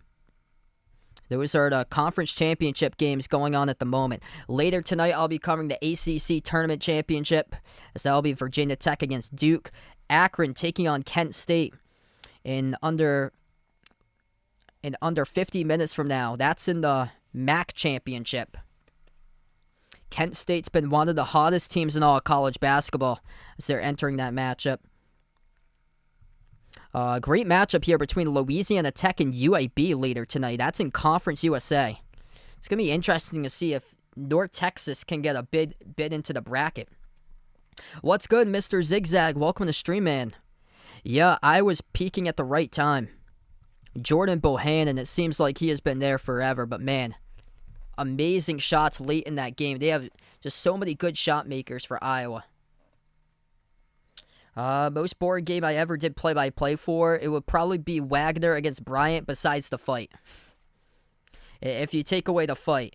A: Those are the conference championship games going on at the moment. Later tonight, I'll be covering the ACC Tournament Championship, as that'll be Virginia Tech against Duke. Akron taking on Kent State in under 50 minutes from now. That's in the MAC Championship. Kent State's been one of the hottest teams in all of college basketball as they're entering that matchup. Great matchup here between Louisiana Tech and UAB later tonight. That's in Conference USA. It's going to be interesting to see if North Texas can get a bid into the bracket. What's good, Mr. Zigzag? Welcome to stream, man. Yeah, I was peaking at the right time. Jordan Bohannon, it seems like he has been there forever, but man, amazing shots late in that game. They have just so many good shot makers for Iowa. Most boring game I ever did play-by-play for, it would probably be Wagner against Bryant besides the fight. If you take away the fight,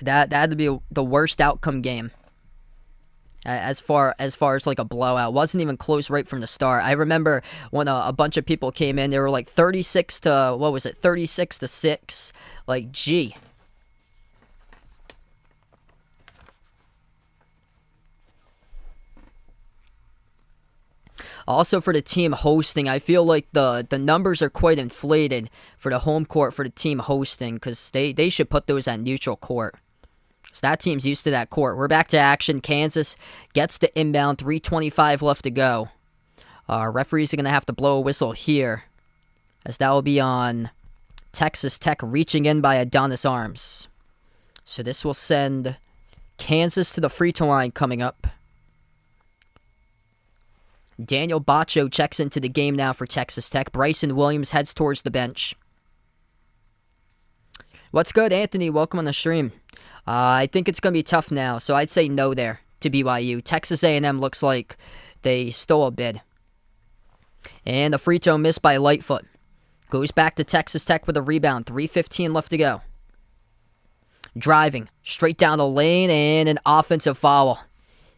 A: that'd be the worst outcome game. As far as like a blowout. Wasn't even close right from the start. I remember when a bunch of people came in, they were like 36 to 6. Like, gee. Also for the team hosting, I feel like the numbers are quite inflated for the home court for the team hosting, because they should put those at neutral court. So that team's used to that court. We're back to action. Kansas gets the inbound, 3:25 left to go. Referees are going to have to blow a whistle here, as that will be on Texas Tech reaching in by Adonis Arms. So this will send Kansas to the free throw line coming up. Daniel Baccio checks into the game now for Texas Tech. Bryson Williams heads towards the bench. What's good, Anthony? Welcome on the stream. I think it's going to be tough now, so I'd say no there to BYU. Texas A&M looks like they stole a bid. And the free throw missed by Lightfoot. Goes back to Texas Tech with a rebound. 3:15 left to go. Driving straight down the lane and an offensive foul.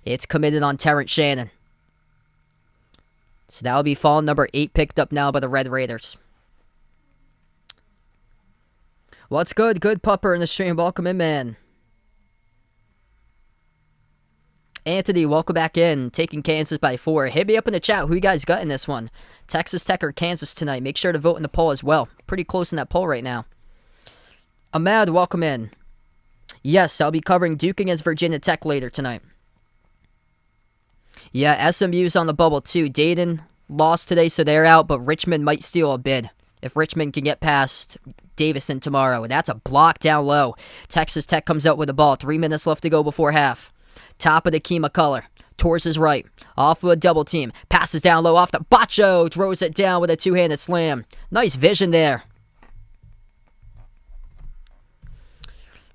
A: It's committed on Terrence Shannon. So that will be foul number 8 picked up now by the Red Raiders. What's good? Good pupper in the stream. Welcome in, man. Anthony, welcome back in. Taking Kansas by 4. Hit me up in the chat. Who you guys got in this one? Texas Tech or Kansas tonight? Make sure to vote in the poll as well. Pretty close in that poll right now. Ahmad, welcome in. Yes, I'll be covering Duke against Virginia Tech later tonight. Yeah, SMU's on the bubble too. Dayton lost today, so they're out, but Richmond might steal a bid if Richmond can get past Davison tomorrow. And that's a block down low. Texas Tech comes out with the ball. 3 minutes left to go before half. Top of the key, McCullough. Towards his right. Off of a double team. Passes down low off the Baccio. Throws it down with a two-handed slam. Nice vision there.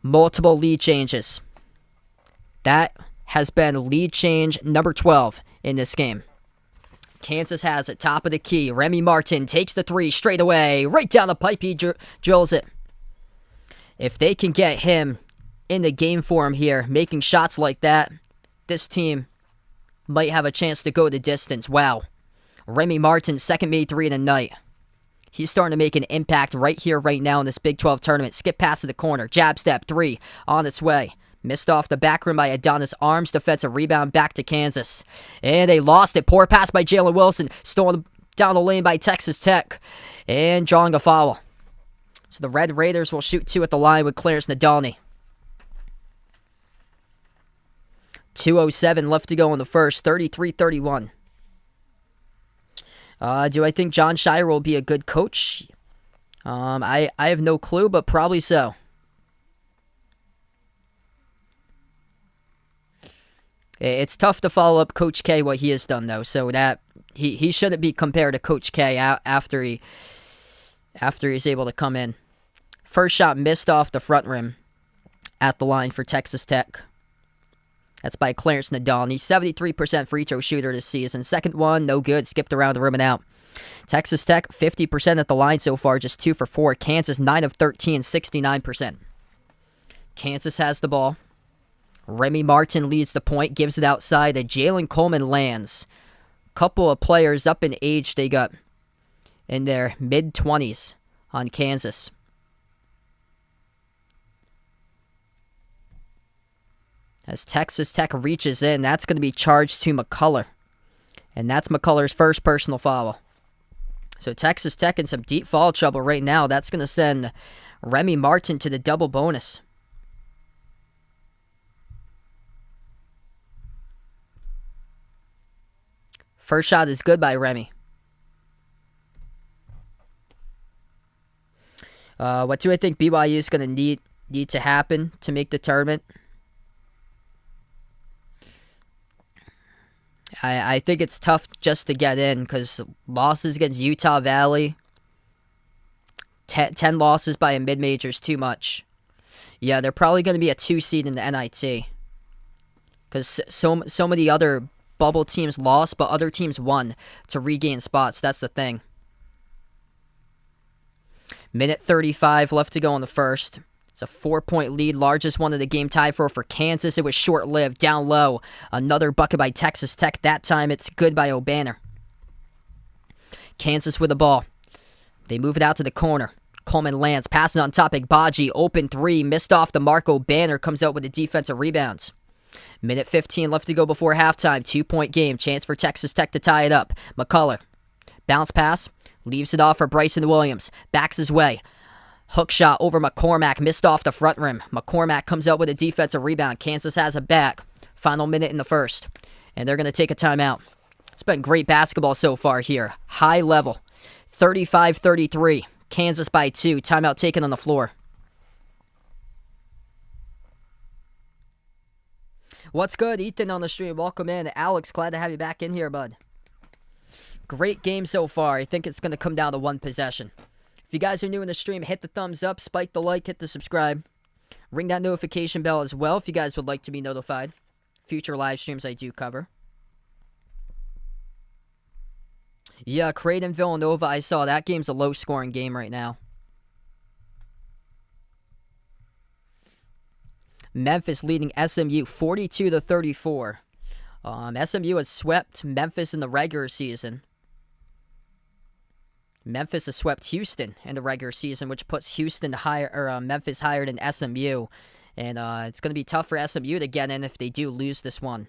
A: Multiple lead changes. That has been lead change number 12 in this game. Kansas has it, top of the key. Remy Martin takes the 3 straight away. Right down the pipe, he drills it. If they can get him in the game for him here. Making shots like that, this team might have a chance to go the distance. Wow. Remy Martin, second made three of the night. He's starting to make an impact right here, right now in this Big 12 tournament. Skip pass to the corner. Jab step, three on its way. Missed off the back rim by Adonis Arms. Defensive rebound back to Kansas. And they lost it. Poor pass by Jalen Wilson. Stolen down the lane by Texas Tech. And drawing a foul. So the Red Raiders will shoot two at the line with Clarence Nadolny. 2:07 left to go in the first. 33-31. Do I think John Shire will be a good coach? I have no clue, but probably so. It's tough to follow up Coach K, what he has done, though. So that he shouldn't be compared to Coach K after he's able to come in. First shot missed off the front rim at the line for Texas Tech. That's by Clarence Nadolny. 73% free throw shooter this season. Second one, no good. Skipped around the rim and out. Texas Tech, 50% at the line so far, just 2 for 4. Kansas, 9 of 13, 69%. Kansas has the ball. Remy Martin leads the point, gives it outside. Jalen Coleman lands. Couple of players up in age, they got in their mid-20s on Kansas. As Texas Tech reaches in, that's going to be charged to McCullough. And that's McCullough's first personal foul. So Texas Tech in some deep foul trouble right now. That's going to send Remy Martin to the double bonus. First shot is good by Remy. What do I think BYU is going to need to happen to make the tournament? I think it's tough just to get in because losses against Utah Valley, 10 losses by a mid-major is too much. Yeah, they're probably going to be a 2 seed in the NIT because so many other bubble teams lost, but other teams won to regain spots. That's the thing. Minute 35 left to go in the first. It's a 4-point lead, largest one of the game, tied for Kansas. It was short-lived, down low. Another bucket by Texas Tech. That time it's good by O'Banner. Kansas with the ball. They move it out to the corner. Coleman lands, passes on top. Agbaji, open three, missed off the mark. O'Banner comes out with the defensive rebounds. Minute 15 left to go before halftime. 2-point game, chance for Texas Tech to tie it up. McCullough, bounce pass, leaves it off for Bryson Williams. Backs his way. Hook shot over McCormack, missed off the front rim. McCormack comes out with a defensive rebound. Kansas has it back. Final minute in the first. And they're going to take a timeout. It's been great basketball so far here. High level. 35-33. Kansas by 2. Timeout taken on the floor. What's good? Ethan on the stream. Welcome in. Alex, glad to have you back in here, bud. Great game so far. I think it's going to come down to one possession. If you guys are new in the stream, hit the thumbs up, spike the like, hit the subscribe. Ring that notification bell as well if you guys would like to be notified. Future live streams I do cover. Yeah, Creighton Villanova, I saw that game's a low-scoring game right now. Memphis leading SMU 42-34. SMU has swept Memphis in the regular season. Memphis has swept Houston in the regular season, which puts Memphis higher than SMU. And it's going to be tough for SMU to get in if they do lose this one.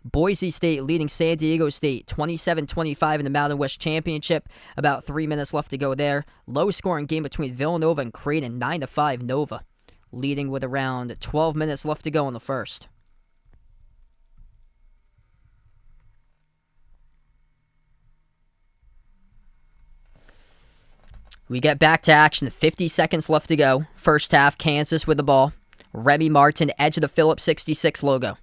A: Boise State leading San Diego State 27-25 in the Mountain West Championship. About 3 minutes left to go there. Low-scoring game between Villanova and Creighton, 9-5 Nova. Leading with around 12 minutes left to go in the first. We get back to action. 50 seconds left to go. First half, Kansas with the ball. Remy Martin, edge of the Phillips 66 logo.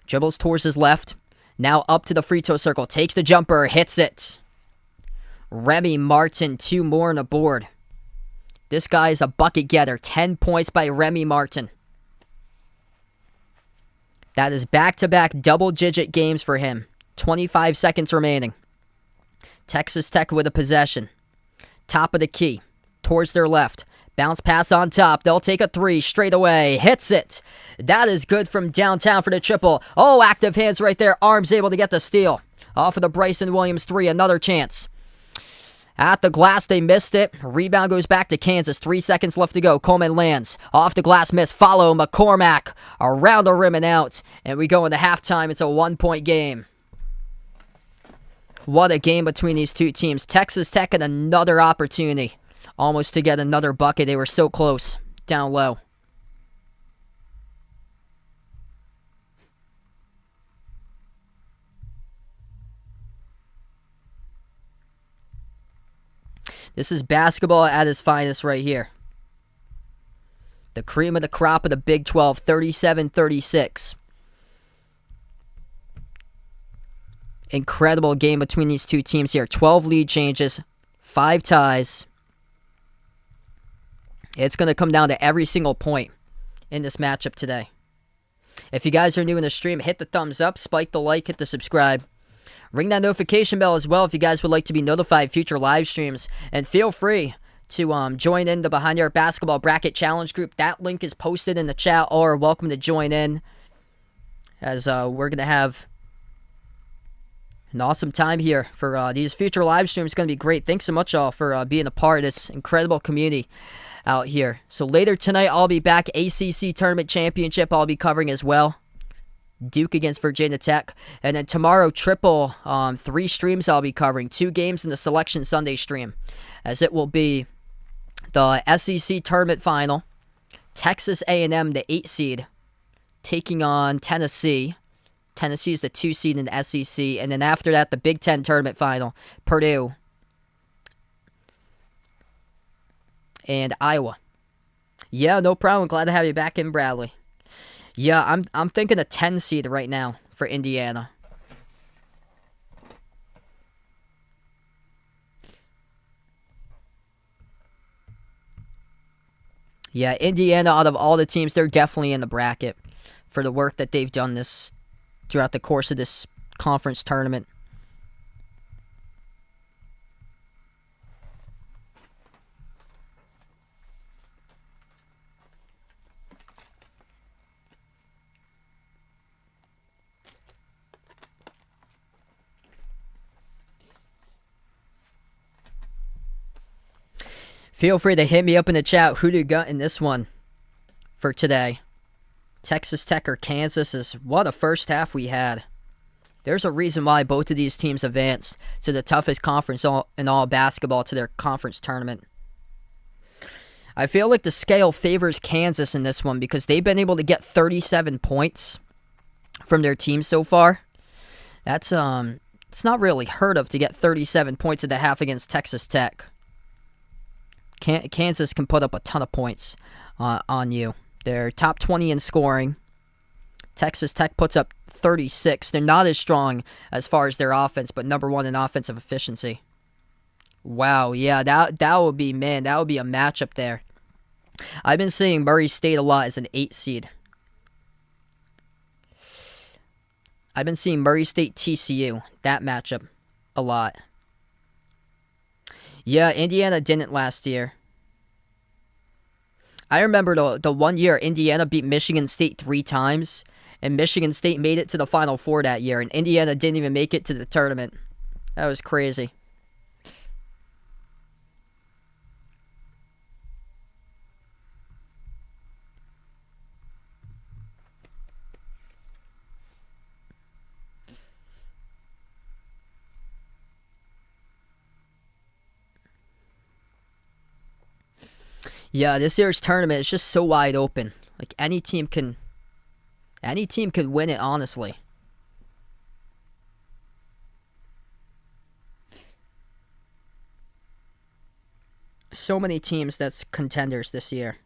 A: Dribbles towards his left. Now up to the free throw circle. Takes the jumper, hits it. Remy Martin, 2 more on the board. This guy is a bucket getter. 10 points by Remy Martin. That is back-to-back double-digit games for him. 25 seconds remaining. Texas Tech with a possession. Top of the key. Towards their left. Bounce pass on top. They'll take a three straight away. Hits it. That is good from downtown for the triple. Oh, active hands right there. Arms able to get the steal. Off of the Bryson Williams three. Another chance. At the glass, they missed it. Rebound goes back to Kansas. 3 seconds left to go. Coleman lands. Off the glass, miss. Follow McCormack. Around the rim and out. And we go into halftime. It's a 1-point game. What a game between these two teams. Texas Tech had another opportunity. Almost to get another bucket. They were so close. Down low. This is basketball at its finest right here. The cream of the crop of the Big 12, 37-36. Incredible game between these two teams here. 12 lead changes, 5 ties. It's going to come down to every single point in this matchup today. If you guys are new in the stream, hit the thumbs up, spike the like, hit the subscribe. Ring that notification bell as well if you guys would like to be notified of future live streams. And feel free to join in the Behind the Arc Basketball Bracket Challenge group. That link is posted in the chat, or welcome to join in, as we're going to have an awesome time here for these future live streams. It's going to be great. Thanks so much all for being a part of this incredible community out here. So later tonight, I'll be back. ACC Tournament Championship I'll be covering as well. Duke against Virginia Tech. And then tomorrow, triple 3 streams I'll be covering. 2 games in the Selection Sunday stream, as it will be the SEC Tournament Final. Texas A&M, the 8 seed, taking on Tennessee. Tennessee is the 2 seed in the SEC. And then after that, the Big Ten Tournament Final. Purdue and Iowa. Yeah, no problem. Glad to have you back in, Bradley. Yeah, I'm thinking a 10 seed right now for Indiana. Yeah, Indiana, out of all the teams, they're definitely in the bracket for the work that they've done this throughout the course of this conference tournament. Feel free to hit me up in the chat. Who do you got in this one for today? Texas Tech or Kansas? What a first half we had. There's a reason why both of these teams advanced to the toughest conference in all basketball, to their conference tournament. I feel like the scale favors Kansas in this one because they've been able to get 37 points from their team so far. That's it's not really heard of to get 37 points at the half against Texas Tech. Kansas can put up a ton of points on you. They're top 20 in scoring. Texas Tech puts up 36. They're not as strong as far as their offense, but number 1 in offensive efficiency. Wow, yeah, that would be, man, that would be a matchup there. I've been seeing Murray State a lot as an 8 seed. I've been seeing Murray State TCU, that matchup, a lot. Yeah, Indiana didn't last year. I remember the one year Indiana beat Michigan State 3 times, and Michigan State made it to the Final Four that year, and Indiana didn't even make it to the tournament. That was crazy. Yeah, this year's tournament is just so wide open. Like any team can win it, honestly. So many teams that's contenders this year.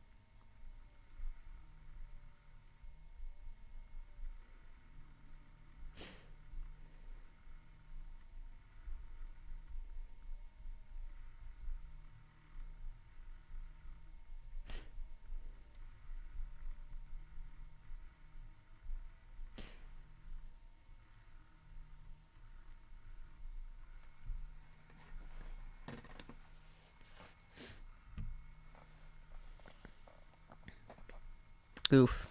A: Oof.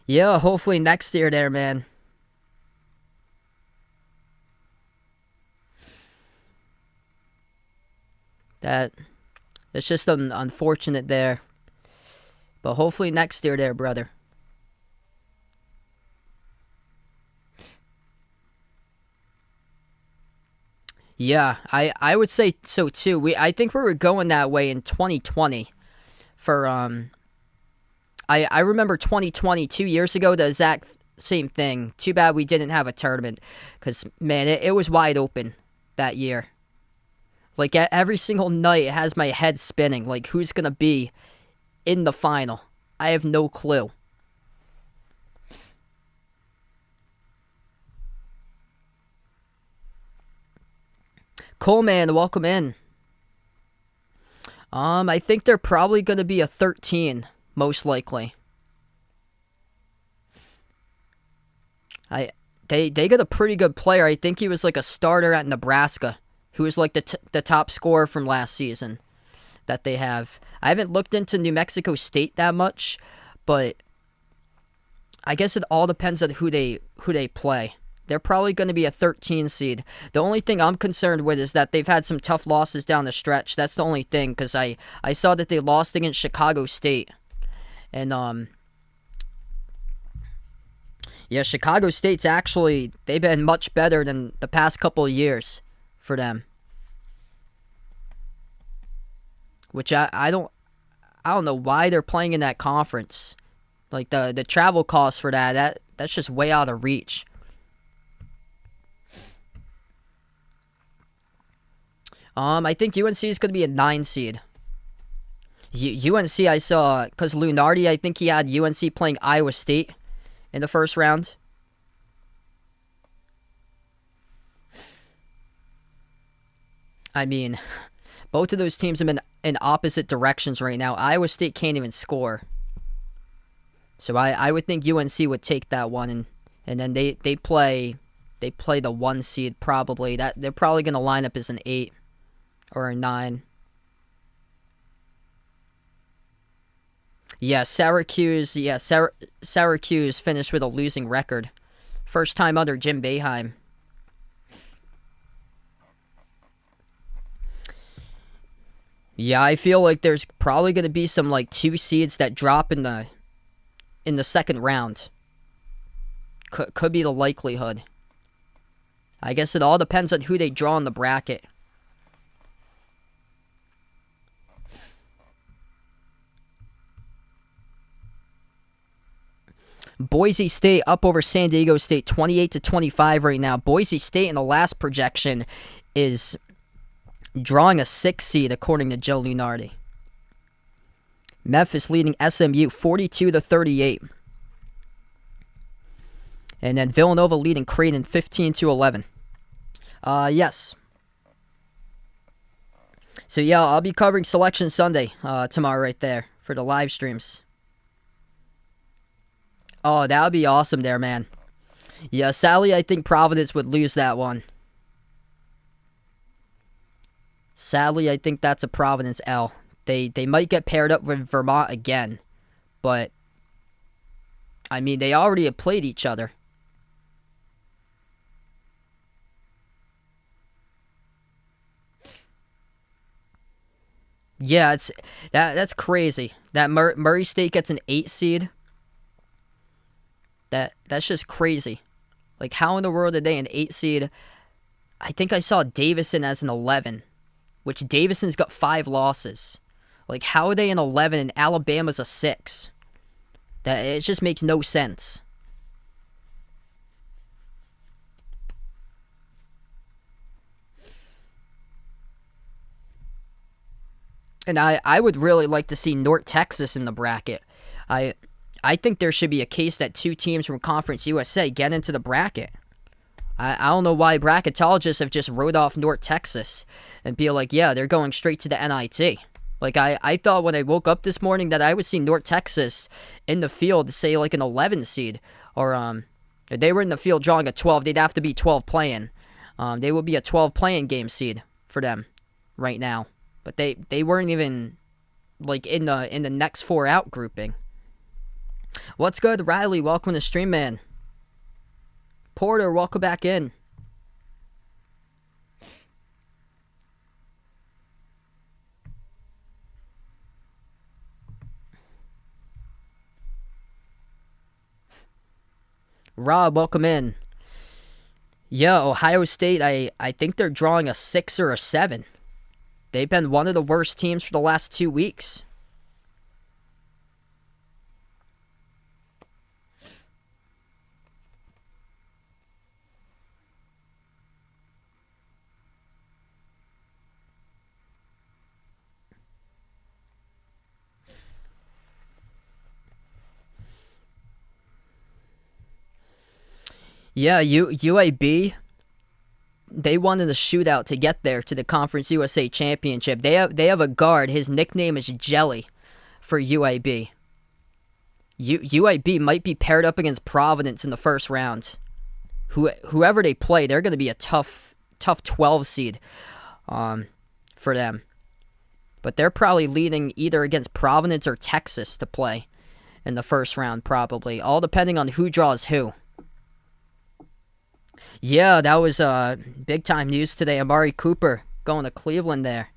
A: Yeah, hopefully next year there, man. It's just unfortunate there. But hopefully next year there, brother. Yeah, I would say so too. I think we were going that way in 2020 for I remember 2020 2 years ago, the exact same thing. Too bad we didn't have a tournament cuz man, it was wide open that year. Like every single night it has my head spinning like who's going to be in the final. I have no clue. Coleman, welcome in. I think they're probably going to be a 13, most likely. They got a pretty good player. I think he was like a starter at Nebraska, who was like the top scorer from last season that they have. I haven't looked into New Mexico State that much, but I guess it all depends on who they play. They're probably going to be a 13 seed. The only thing I'm concerned with is that they've had some tough losses down the stretch. That's the only thing, because I saw that they lost against Chicago State. And, yeah, Chicago State's actually, they've been much better than the past couple of years for them. Which I don't know why they're playing in that conference. Like, the travel costs for that's just way out of reach. I think UNC is going to be a 9 seed. UNC, I saw, because Lunardi, I think he had UNC playing Iowa State in the first round. I mean, both of those teams have been in opposite directions right now. Iowa State can't even score. So I would think UNC would take that one, and then they play the 1 seed probably. That they're probably going to line up as an 8 or a 9. Yeah, Syracuse. Yeah, Syracuse finished with a losing record. First time under Jim Boeheim. Yeah, I feel like there's probably going to be some like 2 seeds that drop in the second round. Could be the likelihood. I guess it all depends on who they draw in the bracket. Boise State up over San Diego State 28-25 right now. Boise State in the last projection is drawing a 6 seed according to Joe Lunardi. Memphis leading SMU 42-38. And then Villanova leading Creighton 15-11. Yes. So yeah, I'll be covering Selection Sunday tomorrow right there for the live streams. Oh, that would be awesome there, man. Yeah, sadly, I think Providence would lose that one. Sadly, I think that's a Providence L. They might get paired up with Vermont again. But, I mean, they already have played each other. Yeah, that's crazy. That Murray State gets an 8 seed. That's just crazy. Like, how in the world are they an 8 seed? I think I saw Davison as an 11, which Davison's got 5 losses. Like, how are they an 11 and Alabama's a 6? It just makes no sense. And I would really like to see North Texas in the bracket. I think there should be a case that 2 teams from Conference USA get into the bracket. I don't know why bracketologists have just wrote off North Texas and be like, yeah, they're going straight to the NIT. Like, I thought when I woke up this morning that I would see North Texas in the field, say, like an 11 seed. Or, if they were in the field drawing a 12, they'd have to be 12 playing. They would be a 12 playing game seed for them right now. but they weren't even like in the next 4 out grouping. What's good, Riley? Welcome to stream, man. Porter, welcome back in. Rob, welcome in. Yeah, Ohio State, I think they're drawing a 6 or a 7. They've been one of the worst teams for the last 2 weeks. Yeah, UAB, they won in the shootout to get there to the Conference USA Championship. They have a guard. His nickname is Jelly for UAB. UAB might be paired up against Providence in the first round. Whoever they play, they're going to be a tough 12 seed for them. But they're probably leading either against Providence or Texas to play in the first round, probably. All depending on who draws who. Yeah, that was big time news today. Amari Cooper going to Cleveland there.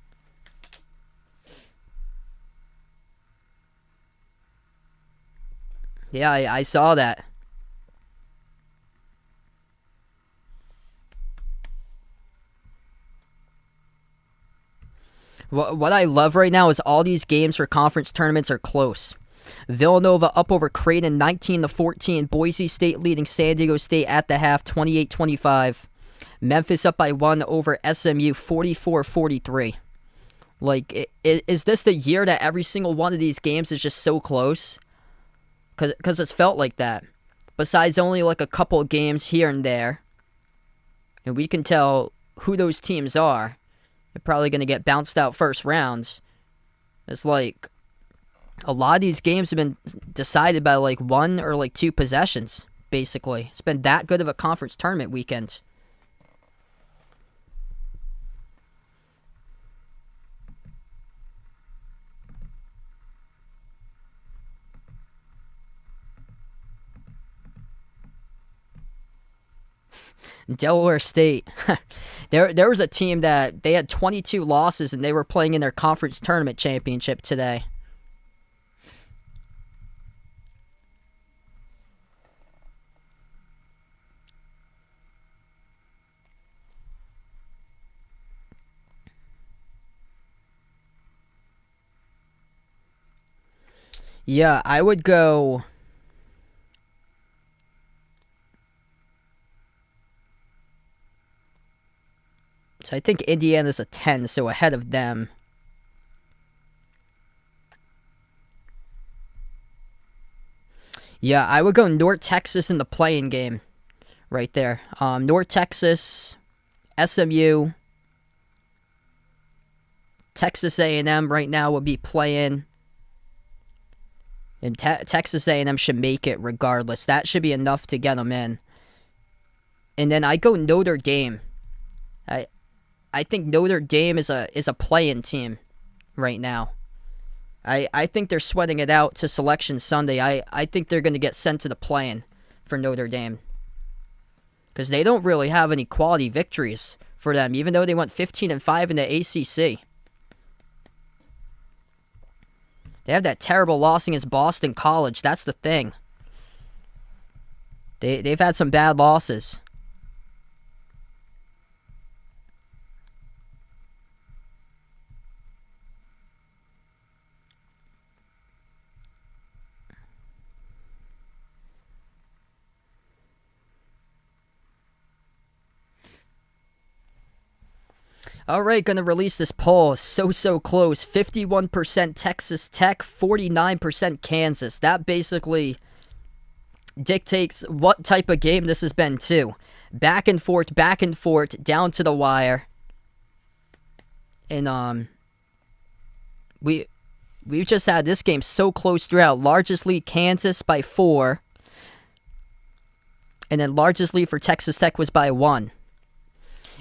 A: Yeah, I saw that. What I love right now is all these games for conference tournaments are close. Villanova up over Creighton 19-14. Boise State leading San Diego State at the half 28-25. Memphis up by 1 over SMU 44-43. Like, is this the year that every single one of these games is just so close? Because it's felt like that. Besides only like a couple of games here and there. And we can tell who those teams are. They're probably going to get bounced out first rounds. It's like a lot of these games have been decided by like 1 or like 2 possessions, basically. It's been that good of a conference tournament weekend. Delaware State. There was a team that they had 22 losses and they were playing in their conference tournament championship today. Yeah, I would go. So I think Indiana's a 10, so ahead of them. Yeah, I would go North Texas in the playing game right there. North Texas, SMU, Texas A&M right now would be playing. And Texas A&M should make it regardless. That should be enough to get them in. And then I go Notre Dame. I think Notre Dame is a play-in team right now. I think they're sweating it out to Selection Sunday. I think they're going to get sent to the play-in for Notre Dame. Because they don't really have any quality victories for them, even though they went 15-5 in the ACC. They have that terrible loss against Boston College. That's the thing. They've had some bad losses. All right, going to release this poll. So close. 51% Texas Tech, 49% Kansas. That basically dictates what type of game this has been, too. Back and forth, down to the wire. And, we've just had this game so close throughout. Largest lead, Kansas by 4. And then largest lead for Texas Tech was by 1.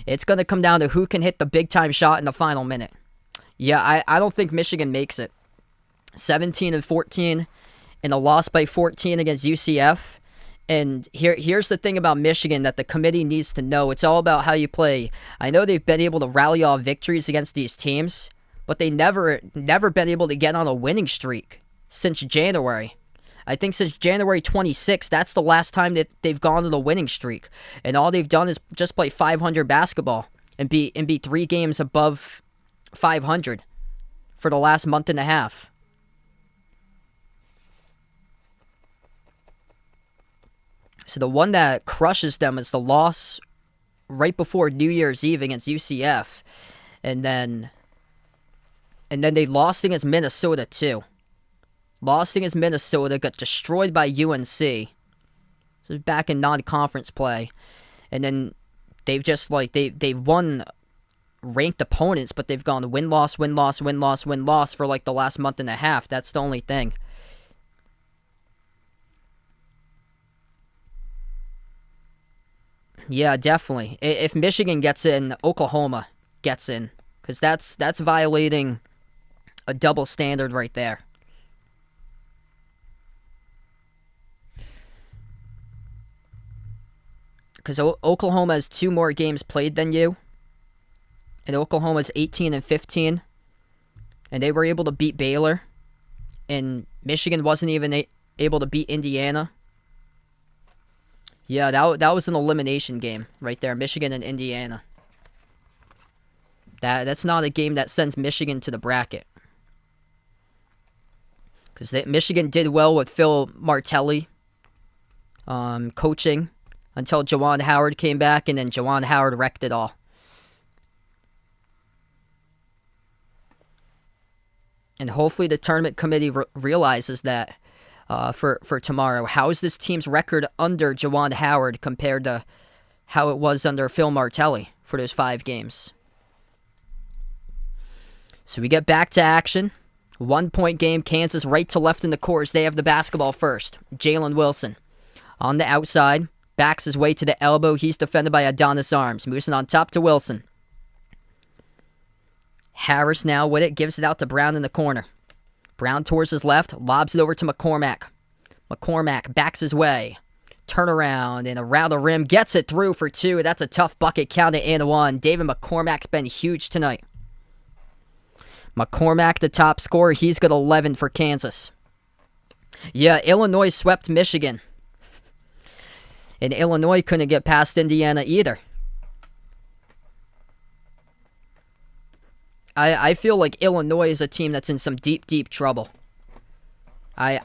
A: It's going to come down to who can hit the big-time shot in the final minute. Yeah, I don't think Michigan makes it. 17-14 and a loss by 14 against UCF. And here's the thing about Michigan that the committee needs to know. It's all about how you play. I know they've been able to rally off victories against these teams, but they never been able to get on a winning streak since January. I think since January 26th, that's the last time that they've gone on a winning streak. And all they've done is just play 500 basketball and be 3 games above 500 for the last month and a half. So the one that crushes them is the loss right before New Year's Eve against UCF. And then they lost against Minnesota too. Lost against Minnesota, got destroyed by UNC. So back in non-conference play. And then they've just they've won ranked opponents, but they've gone win-loss, win-loss, win-loss, win-loss for the last month and a half. That's the only thing. Yeah, definitely. If Michigan gets in, Oklahoma gets in. Because that's violating a double standard right there. Because Oklahoma has 2 more games played than you. And Oklahoma's 18-15. And they were able to beat Baylor. And Michigan wasn't even able to beat Indiana. Yeah, that was an elimination game right there, Michigan and Indiana. That's not a game that sends Michigan to the bracket. Because Michigan did well with Phil Martelli coaching until Juwan Howard came back, and then Juwan Howard wrecked it all. And hopefully the tournament committee realizes that. For tomorrow. How is this team's record under Juwan Howard compared to how it was under Phil Martelli for those 5 games? So we get back to action. 1-point game, Kansas right to left in the course. They have the basketball first. Jalen Wilson on the outside. Backs his way to the elbow. He's defended by Adonis Arms. Moves it on top to Wilson. Harris now with it. Gives it out to Brown in the corner. Brown towards his left, lobs it over to McCormack. McCormack backs his way. Turnaround and around the rim. Gets it through for 2. That's a tough bucket. Count it and 1. David McCormack's been huge tonight. McCormack, the top scorer. He's got 11 for Kansas. Yeah, Illinois swept Michigan. And Illinois couldn't get past Indiana either. I feel like Illinois is a team that's in some deep, deep trouble. I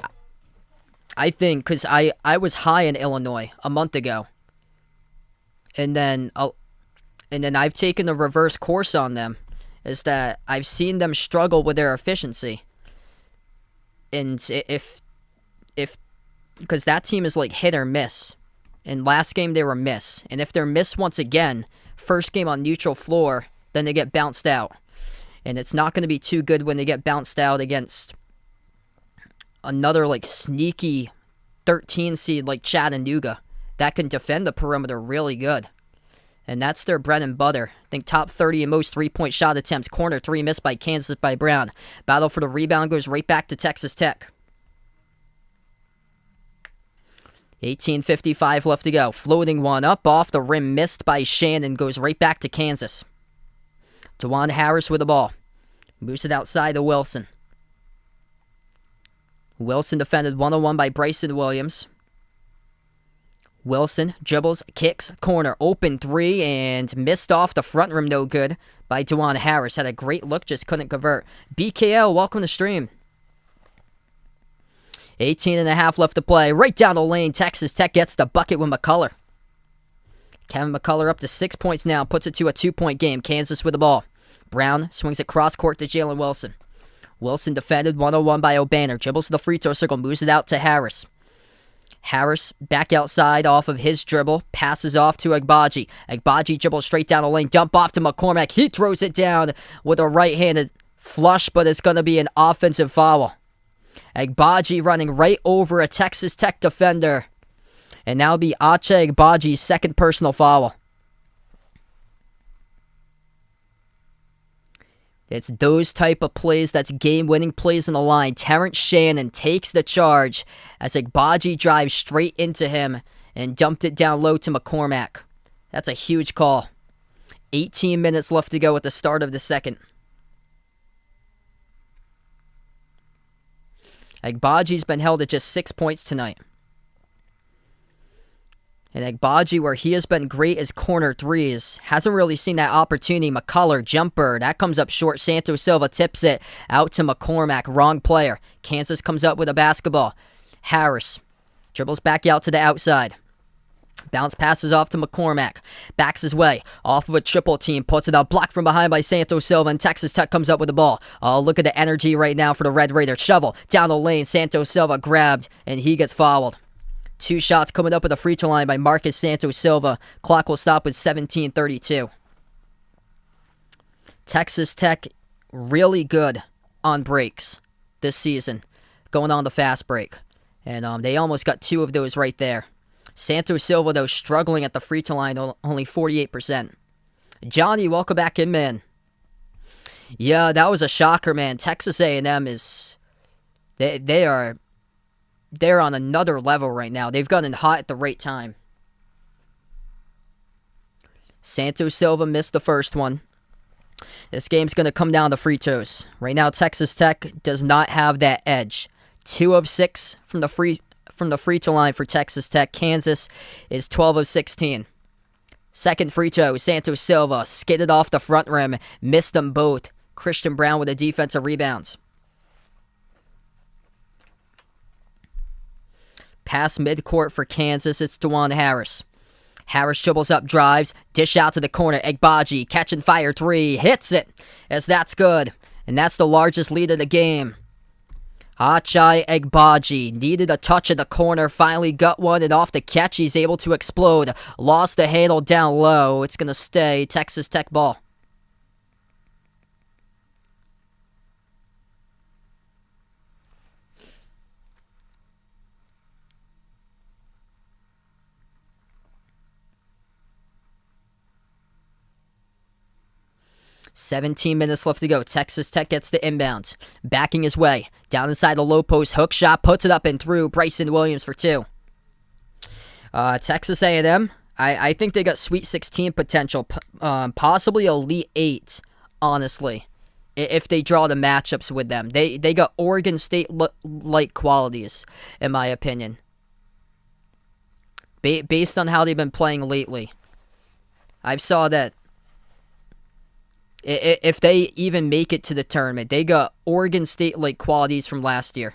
A: think, because I was high in Illinois a month ago. And then I've taken the reverse course on them. Is that I've seen them struggle with their efficiency. And because that team is like hit or miss. And last game they were miss. And if they're miss once again, first game on neutral floor, then they get bounced out. And it's not going to be too good when they get bounced out against another sneaky 13 seed like Chattanooga that can defend the perimeter really good. And that's their bread and butter. I think top 30 in most 3-point shot attempts. Corner 3 missed by Kansas by Brown. Battle for the rebound goes right back to Texas Tech. 18:55 left to go. Floating one up off the rim, missed by Shannon, goes right back to Kansas. Juwan Harris with the ball. Moves it outside to Wilson. Wilson defended 1-on-1 by Bryson Williams. Wilson dribbles, kicks, corner, open 3, and missed off the front rim, no good, by Juwan Harris. Had a great look, just couldn't convert. BKL, welcome to stream. 18.5 left to play. Right down the lane, Texas Tech gets the bucket with McCullough. Kevin McCullough up to 6 points now, puts it to a 2-point game. Kansas with the ball. Brown swings it cross court to Jalen Wilson. Wilson defended 1-on-1 by O'Banner. Dribbles to the free throw circle, moves it out to Harris. Harris back outside off of his dribble, passes off to Agbaji. Agbaji dribbles straight down the lane, dump off to McCormack. He throws it down with a right-handed flush, but it's going to be an offensive foul. Agbaji running right over a Texas Tech defender. And now be Ache Agbaji's second personal foul. It's those type of plays that's game-winning plays on the line. Terrence Shannon takes the charge as Agbaji drives straight into him and dumped it down low to McCormack. That's a huge call. 18 minutes left to go at the start of the second. Agbaji's been held at just 6 points tonight. And Agbaji, where he has been great as corner threes, hasn't really seen that opportunity. McCullough, jumper, that comes up short. Santos Silva tips it out to McCormack. Wrong player. Kansas comes up with a basketball. Harris dribbles back out to the outside. Bounce passes off to McCormack. Backs his way. Off of a triple team. Puts it out. Blocked from behind by Santos Silva. And Texas Tech comes up with the ball. Oh, look at the energy right now for the Red Raiders. Shovel down the lane. Santos Silva grabbed. And he gets fouled. 2 shots coming up at the free throw line by Marcus Santos Silva. Clock will stop with 17:32. Texas Tech really good on breaks this season. Going on the fast break. And they almost got 2 of those right there. Santos Silva, though, struggling at the free throw line, only 48%. Johnny, welcome back in, man. Yeah, that was a shocker, man. Texas A&M is... They're on another level right now. They've gotten hot at the right time. Santos Silva missed the first one. This game's going to come down to free throws. Right now, Texas Tech does not have that edge. 2 of 6 from the free throw line for Texas Tech. Kansas is 12 of 16. Second free throw, Santos Silva skidded off the front rim, missed them both. Christian Brown with a defensive rebound. Pass midcourt for Kansas, it's DeJuan Harris. Harris dribbles up, drives, dish out to the corner. Agbaji, catch and fire 3, hits it, as that's good. And that's the largest lead of the game. Achai Agbaji needed a touch in the corner, finally got one, and off the catch he's able to explode. Lost the handle down low. It's going to stay Texas Tech ball. "17 minutes left to go. Texas Tech gets the inbound. Backing his way. Down inside the low post. Hook shot. Puts it up and through. Bryson Williams for 2. Texas A&M, I think they got Sweet 16 potential. Possibly Elite 8, honestly. If they draw the matchups with them. They got Oregon State-like qualities, in my opinion. Based on how they've been playing lately. I've saw that if they even make it to the tournament, they got Oregon State-like qualities from last year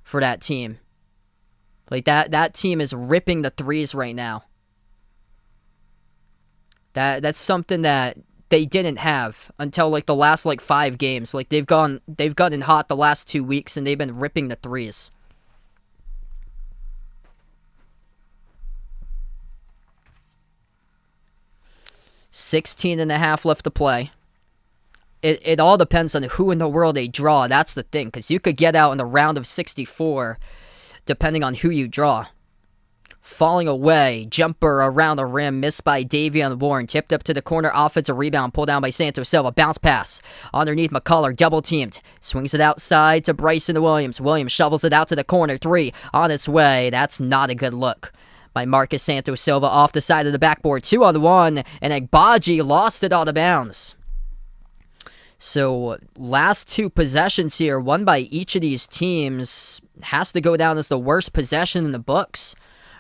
A: for that team. Like, that team is ripping the threes right now. That's something that they didn't have until, like, the last, 5 games. Like, they've gotten hot the last 2 weeks, and they've been ripping the threes. $16.5 left to play. It all depends on who in the world they draw. That's the thing, because you could get out in the round of 64, depending on who you draw. Falling away, jumper around the rim, missed by Davion Warren, tipped up to the corner, offensive rebound, pulled down by Santos Silva, bounce pass, underneath McCullough, double teamed, swings it outside to Bryson Williams. Williams shovels it out to the corner, 3, on its way. That's not a good look by Marcus Santos Silva, off the side of the backboard, 2-on-1, and Agbaji lost it out of bounds. So, last 2 possessions here, one by each of these teams, has to go down as the worst possession in the books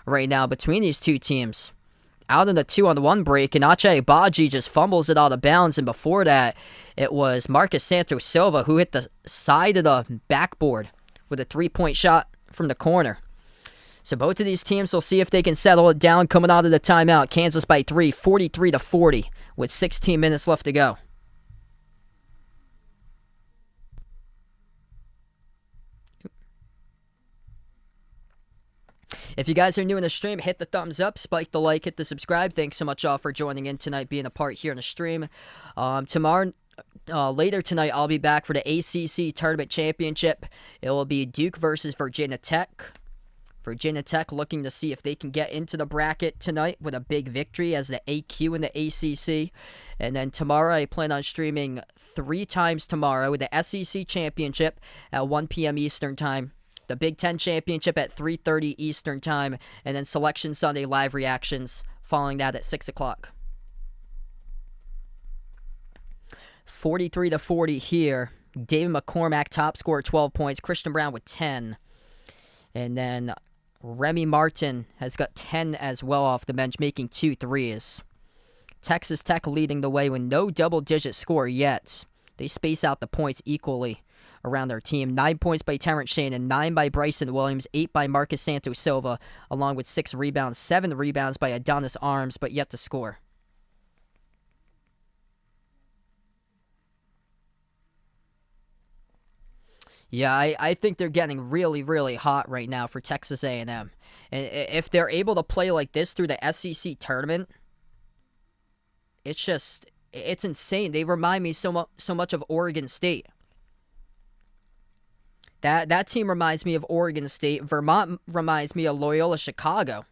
A: right now between these 2 teams. Out in the 2-on-1 break, and Achai Agbaji just fumbles it out of bounds, and before that, it was Marcus Santos Silva who hit the side of the backboard with a 3-point shot from the corner. So both of these teams will see if they can settle it down coming out of the timeout. Kansas by 3, 43-40, with 16 minutes left to go. If you guys are new in the stream, hit the thumbs up, spike the like, hit the subscribe. Thanks so much all for joining in tonight, being a part here in the stream. Later tonight, I'll be back for the ACC Tournament Championship. It will be Duke versus Virginia Tech. Virginia Tech looking to see if they can get into the bracket tonight with a big victory as the AQ in the ACC. And then tomorrow I plan on streaming 3 times tomorrow with the SEC Championship at 1 p.m. Eastern Time, the Big Ten Championship at 3:30 Eastern Time, and then Selection Sunday live reactions following that at 6 o'clock. 43-40 here. David McCormack, top scorer, 12 points. Christian Brown with 10. And then Remy Martin has got 10 as well off the bench, making 2 threes. Texas Tech leading the way with no double-digit score yet. They space out the points equally around their team. 9 points by Terrence Shannon, 9 by Bryson Williams, 8 by Marcus Santos Silva, along with 6 rebounds, 7 rebounds by Adonis Arms, but yet to score. Yeah, I think they're getting really, really hot right now for Texas A&M. And if they're able to play like this through the SEC tournament, it's insane. They remind me so much of Oregon State. That team reminds me of Oregon State. Vermont reminds me of Loyola Chicago.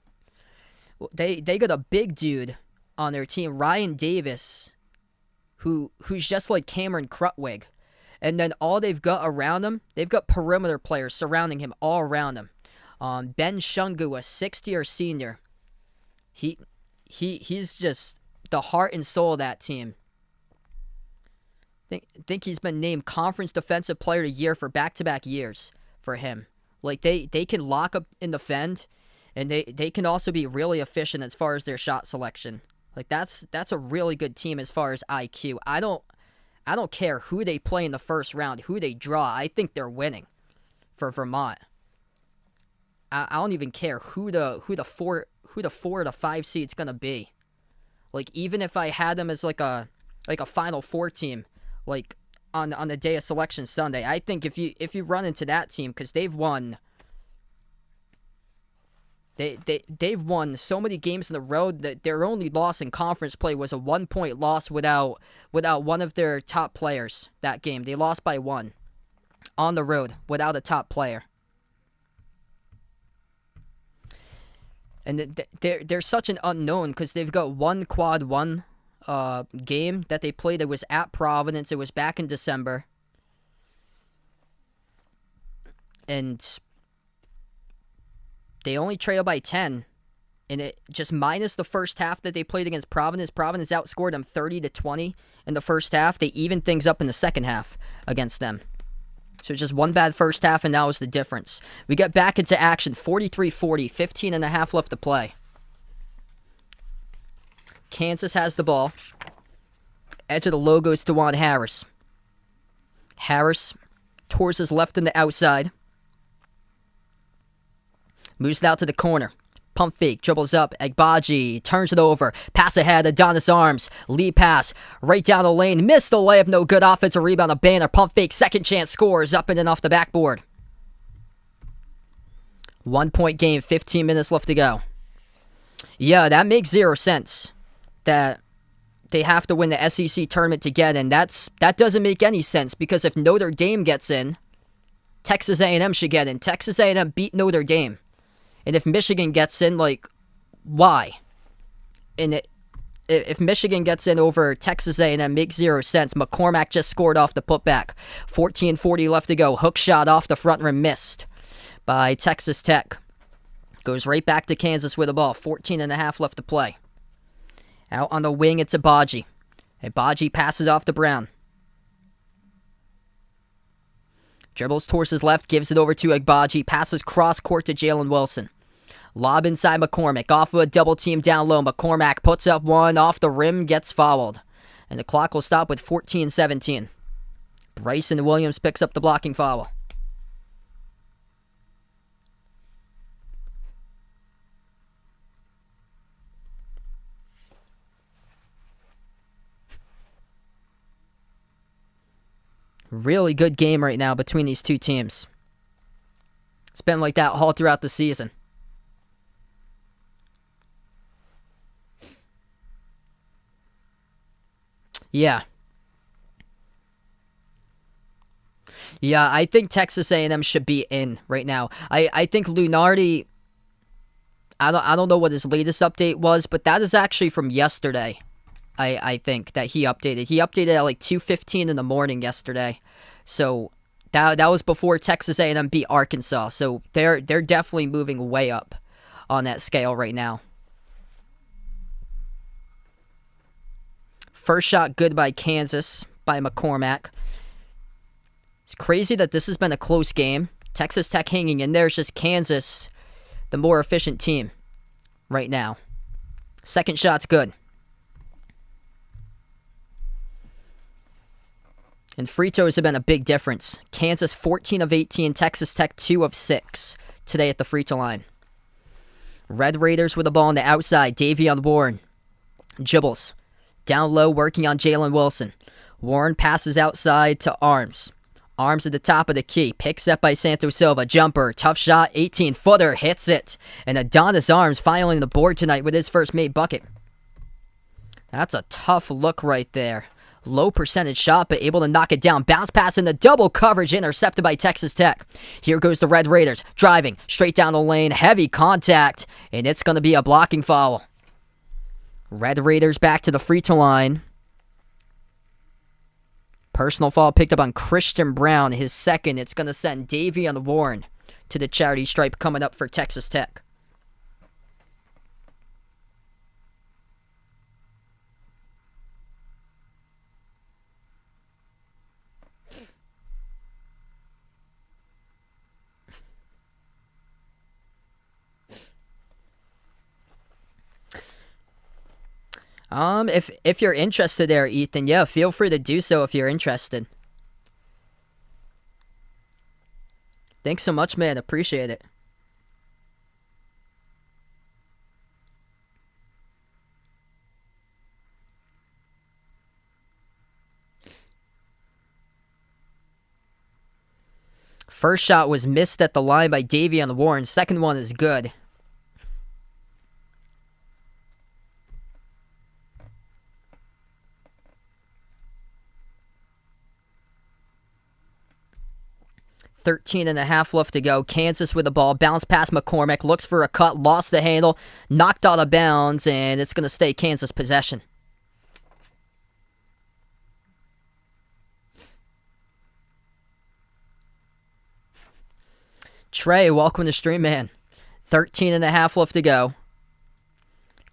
A: They got a big dude on their team, Ryan Davis, who's just like Cameron Krutwig. And then all they've got around him, they've got perimeter players surrounding him all around him. Ben Shungu, a sixth-year senior, he's just the heart and soul of that team. Think he's been named Conference Defensive Player of the Year for back-to-back years for him. Like, they can lock up in the fend, and they can also be really efficient as far as their shot selection. Like, that's a really good team as far as IQ. I don't care who they play in the first round, who they draw. I think they're winning for Vermont. I don't even care who the 4 or the 5 seed's gonna be. Like, even if I had them as like a Final Four team, like on the day of Selection Sunday, I think if you run into that team, because they've won. They've won so many games in the road that their only loss in conference play was a 1-point loss without one of their top players that game. They lost by 1 on the road without a top player. And they're such an unknown because they've got one quad 1 game that they played. It was at Providence. It was back in December. And they only trail by 10, and it just minus the first half that they played against Providence. Providence outscored them 30-20 in the first half. They evened things up in the second half against them. So just one bad first half, and that was the difference. We get back into action, 43-40, 15 and a half left to play. Kansas has the ball. Edge of the low goes to Juan Harris. Harris towards his left in the outside. Moves it out to the corner. Pump fake, dribbles up. Agbaji turns it over. Pass ahead, Adonis Arms. Lead pass, right down the lane. Missed the layup, no good. Offensive rebound, a banner. Pump fake, second chance, scores. Up and in off the backboard. 1-point game, 15 minutes left to go. Yeah, that makes 0 sense. That they have to win the SEC tournament to get in. That doesn't make any sense, because if Notre Dame gets in, Texas A&M should get in. Texas A&M beat Notre Dame. And if Michigan gets in, like, why? And if Michigan gets in over Texas A&M, makes 0 sense. McCormack just scored off the putback. 14:40 left to go. Hook shot off the front rim, missed by Texas Tech. Goes right back to Kansas with the ball. 14 and a half left to play. Out on the wing, it's Agbaji. Agbaji passes off to Brown. Dribbles towards his left, gives it over to Agbaji. Passes cross court to Jalen Wilson. Lob inside McCormack. Off of a double team down low. McCormack puts up one. Off the rim. Gets fouled. And the clock will stop with 14-17. Bryson Williams picks up the blocking foul. Really good game right now between these two teams. It's been like that all throughout the season. Yeah. Yeah, I think Texas A&M should be in right now. I think Lunardi I don't know what his latest update was, but that is actually from yesterday. I think that he updated. He updated at like 2:15 in the morning yesterday. So that was before Texas A&M beat Arkansas. So they're definitely moving way up on that scale right now. First shot good by Kansas, by McCormack. It's crazy that this has been a close game. Texas Tech hanging in there. It's just Kansas, the more efficient team right now. Second shot's good. And free throws have been a big difference. Kansas 14 of 18, Texas Tech 2 of 6 today at the free throw line. Red Raiders with the ball on the outside. Davion Warren. Jibbles. Down low working on Jalen Wilson. Warren passes outside to Arms. Arms at the top of the key. Picks up by Santos Silva. Jumper. Tough shot. 18-footer. Hits it. And Adonis Arms filing the board tonight with his first made bucket. That's a tough look right there. Low percentage shot, but able to knock it down. Bounce pass into double coverage, intercepted by Texas Tech. Here goes the Red Raiders, driving straight down the lane. Heavy contact, and it's going to be a blocking foul. Red Raiders back to the free throw line. Personal foul picked up on Christian Brown, his second. It's going to send Davion Warren to the charity stripe coming up for Texas Tech. If you're interested there, Ethan, yeah, feel free to do so if you're interested. Thanks so much, man. Appreciate it. First shot was missed at the line by Davion Warren. Second one is good. Thirteen and a half left to go. Kansas with the ball. Bounce past McCormack. Looks for a cut. Lost the handle. Knocked out of bounds. And it's going to stay Kansas possession. Trey, welcome to the stream, man. 13 and a half left to go.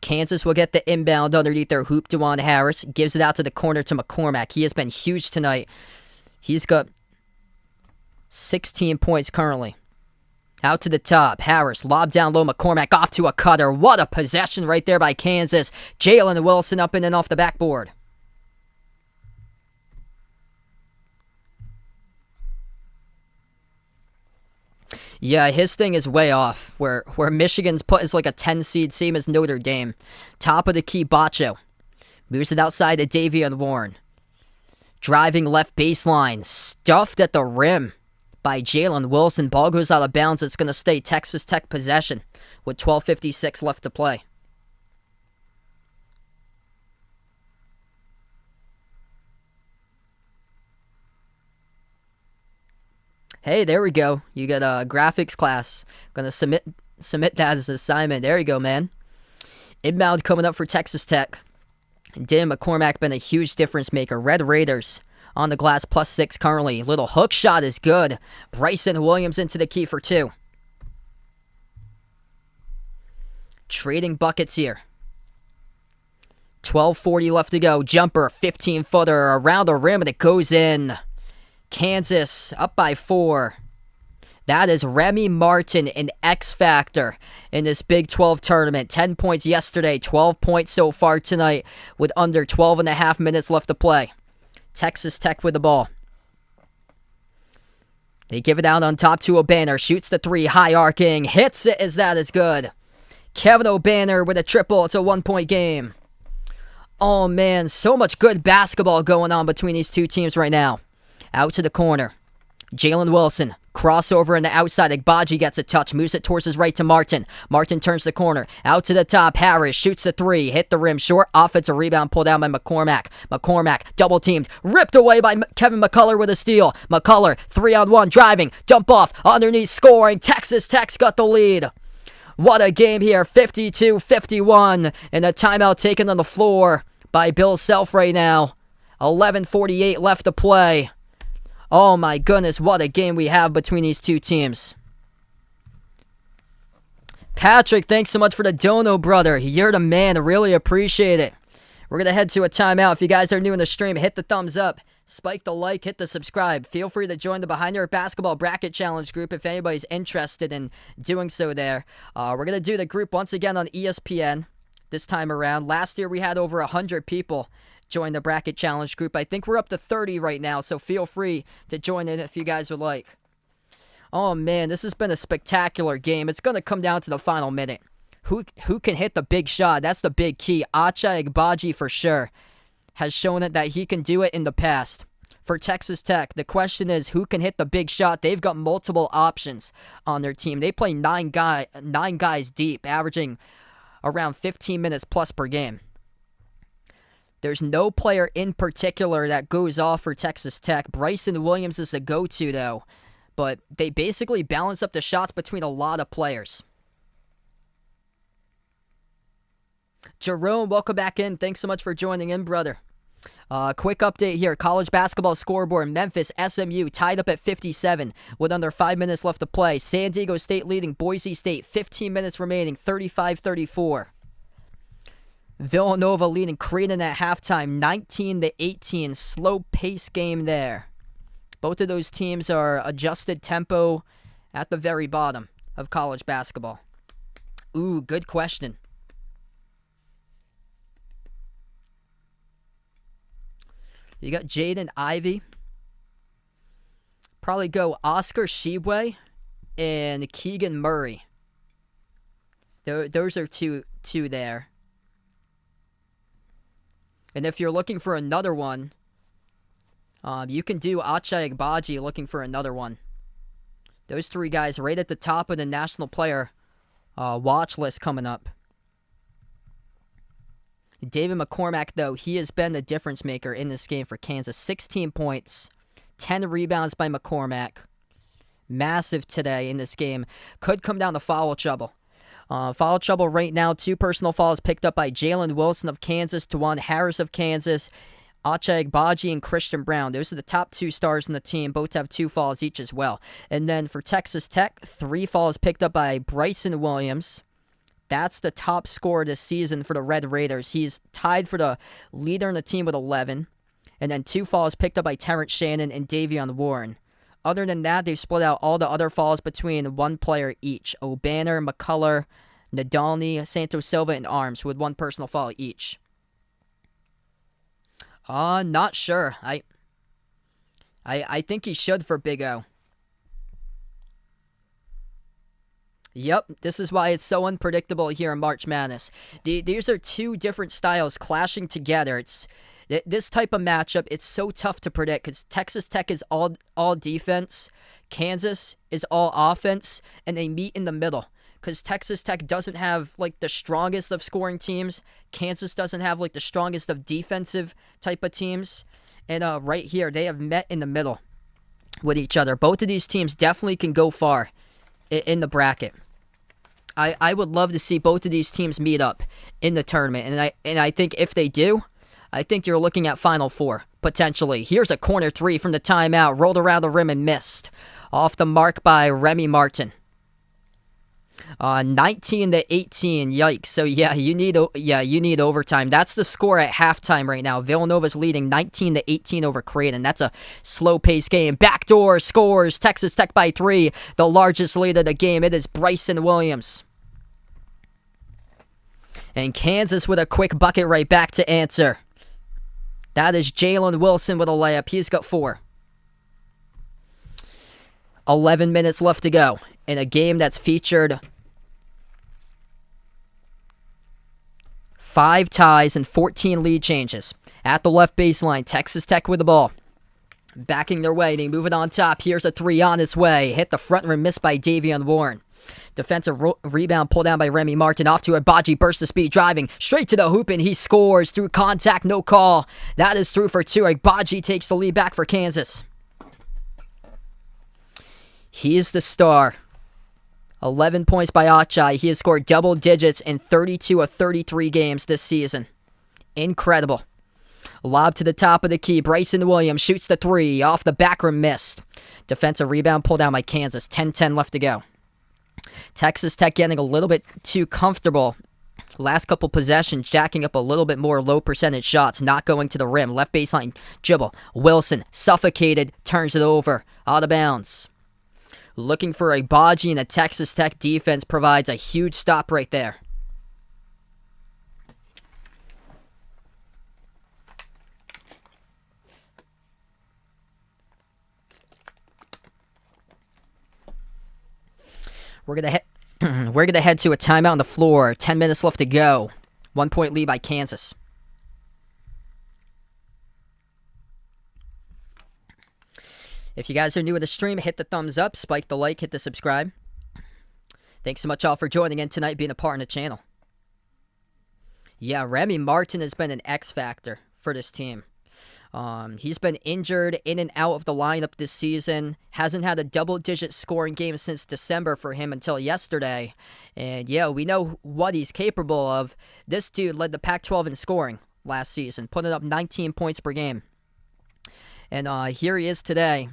A: Kansas will get the inbound underneath their hoop. DeJuan Harris gives it out to the corner to McCormack. He has been huge tonight. He's got 16 points currently. Out to the top. Harris, lob down low. McCormack off to a cutter. What a possession right there by Kansas. Jalen Wilson up in and off the backboard. Yeah, his thing is way off. Where Michigan's put is like a 10 seed, same as Notre Dame. Top of the key, Bacho. Moves it outside to Davion Warren. Driving left baseline. Stuffed at the rim by Jalen Wilson. Ball goes out of bounds. It's going to stay Texas Tech possession with 12:56 left to play. Hey, there we go. You got a graphics class. Going to submit that as an assignment. There you go, man. Inbound coming up for Texas Tech. Dan McCormack been a huge difference maker. Red Raiders on the glass, +6 currently. Little hook shot is good. Bryson Williams into the key for 2. Trading buckets here. 12:40 left to go. Jumper, 15-footer around the rim, and it goes in. Kansas up by 4. That is Remy Martin, an X factor in this Big 12 tournament. 10 points yesterday, 12 points so far tonight with under 12 and a half minutes left to play. Texas Tech with the ball. They give it out on top to O'Banner. Shoots the 3, high arcing. Hits it as that is good. Kevin O'Banner with a triple. It's a 1-point game. Oh man, so much good basketball going on between these two teams right now. Out to the corner. Jalen Wilson. Crossover on the outside. Agbaji gets a touch. Moves it towards his right to Martin. Martin turns the corner. Out to the top. Harris shoots the 3. Hit the rim short. Offensive rebound pulled down by McCormack. McCormack double teamed. Ripped away by Kevin McCullough with a steal. McCullough 3-on-1 driving. Dump off. Underneath scoring. Texas Tech's got the lead. What a game here. 52-51. And a timeout taken on the floor by Bill Self right now. 11:48 left to play. Oh my goodness, what a game we have between these two teams. Patrick, thanks so much for the dono, brother. You're the man. I really appreciate it. We're going to head to a timeout. If you guys are new in the stream, hit the thumbs up. Spike the like, hit the subscribe. Feel free to join the Behind Your Basketball Bracket Challenge group if anybody's interested in doing so there. We're going to do the group once again on ESPN this time around. Last year we had over 100 people join the Bracket Challenge group. I think we're up to 30 right now, so feel free to join in if you guys would like. Oh man, this has been a spectacular game. It's going to come down to the final minute. Who can hit the big shot? That's the big key. Acha Igbaji for sure has shown it that he can do it in the past. For Texas Tech, the question is who can hit the big shot? They've got multiple options on their team. They play nine guys deep, averaging around 15 minutes plus per game. There's no player in particular that goes off for Texas Tech. Bryson Williams is the go-to, though. But they basically balance up the shots between a lot of players. Jerome, welcome back in. Thanks so much for joining in, brother. Quick update here. College basketball scoreboard. Memphis, SMU tied up at 57 with under 5 minutes left to play. San Diego State leading Boise State. 15 minutes remaining. 35-34. Villanova leading Creighton at halftime. 19-18. Slow pace game there. Both of those teams are adjusted tempo at the very bottom of college basketball. Ooh, good question. You got Jaden Ivey. Probably go Oscar Tshiebwe and Keegan Murray. Those are two there. And if you're looking for another one, you can do Acha Igbaji looking for another one. Those three guys right at the top of the national player watch list coming up. David McCormack, though, he has been the difference maker in this game for Kansas. 16 points, 10 rebounds by McCormack. Massive today in this game. Could come down to foul trouble. Foul trouble right now. 2 personal fouls picked up by Jalen Wilson of Kansas, Tawan Harris of Kansas, Acha Igbaji and Christian Brown. Those are the top 2 stars in the team. Both have 2 fouls each as well. And then for Texas Tech, 3 fouls picked up by Bryson Williams. That's the top scorer this season for the Red Raiders. He's tied for the leader in the team with 11. And then 2 fouls picked up by Terrence Shannon and Davion Warren. Other than that, they've split out all the other fouls between 1 player each. O'Banner, McCullough, Nadalny, Santos Silva, and Arms with 1 personal foul each. Not sure. I think he should for Big O. Yep, this is why it's so unpredictable here in March Madness. These are 2 different styles clashing together. This type of matchup, it's so tough to predict because Texas Tech is all defense, Kansas is all offense, and they meet in the middle. Because Texas Tech doesn't have like the strongest of scoring teams, Kansas doesn't have like the strongest of defensive type of teams, and right here they have met in the middle with each other. Both of these teams definitely can go far in the bracket. I would love to see both of these teams meet up in the tournament, and I think if they do, I think you're looking at Final Four, potentially. Here's a corner 3 from the timeout, rolled around the rim and missed. Off the mark by Remy Martin. 19-18, yikes. So yeah, you need overtime. That's the score at halftime right now. Villanova's leading 19-18 over Creighton. That's a slow-paced game. Backdoor scores, Texas Tech by 3. The largest lead of the game. It is Bryson Williams. And Kansas with a quick bucket right back to answer. That is Jalen Wilson with a layup. He's got 4. 11 minutes left to go in a game that's featured 5 ties and 14 lead changes. At the left baseline, Texas Tech with the ball. Backing their way, they move it on top. Here's a 3 on its way. Hit the front rim, missed by Davion Warren. Defensive rebound pulled down by Remy Martin. Off to Igbaji, burst the speed, driving straight to the hoop, and he scores through contact, no call. That is through for 2. Igbaji takes the lead back for Kansas. He is the star 11 points by Achai. He has scored double digits in 32 of 33 games this season. Incredible. Lob to the top of the key. Bryson Williams shoots the three. Off the back rim, missed. Defensive rebound pulled down by Kansas. 10-10 left to go. Texas Tech getting a little bit too comfortable. Last couple possessions, jacking up a little bit more low percentage shots, not going to the rim. Left baseline dribble. Wilson, suffocated, turns it over. Out of bounds. Looking for a Baji, and the Texas Tech defense provides a huge stop right there. We're gonna head to a timeout on the floor. 10 minutes left to go. 1 point lead by Kansas. If you guys are new to the stream, hit the thumbs up, spike the like, hit the subscribe. Thanks so much all for joining in tonight, being a part of the channel. Yeah, Remy Martin has been an X factor for this team. He's been injured in and out of the lineup this season. Hasn't had a double-digit scoring game since December for him until yesterday. And yeah, we know what he's capable of. This dude led the Pac-12 in scoring last season, putting up 19 points per game. And here he is today,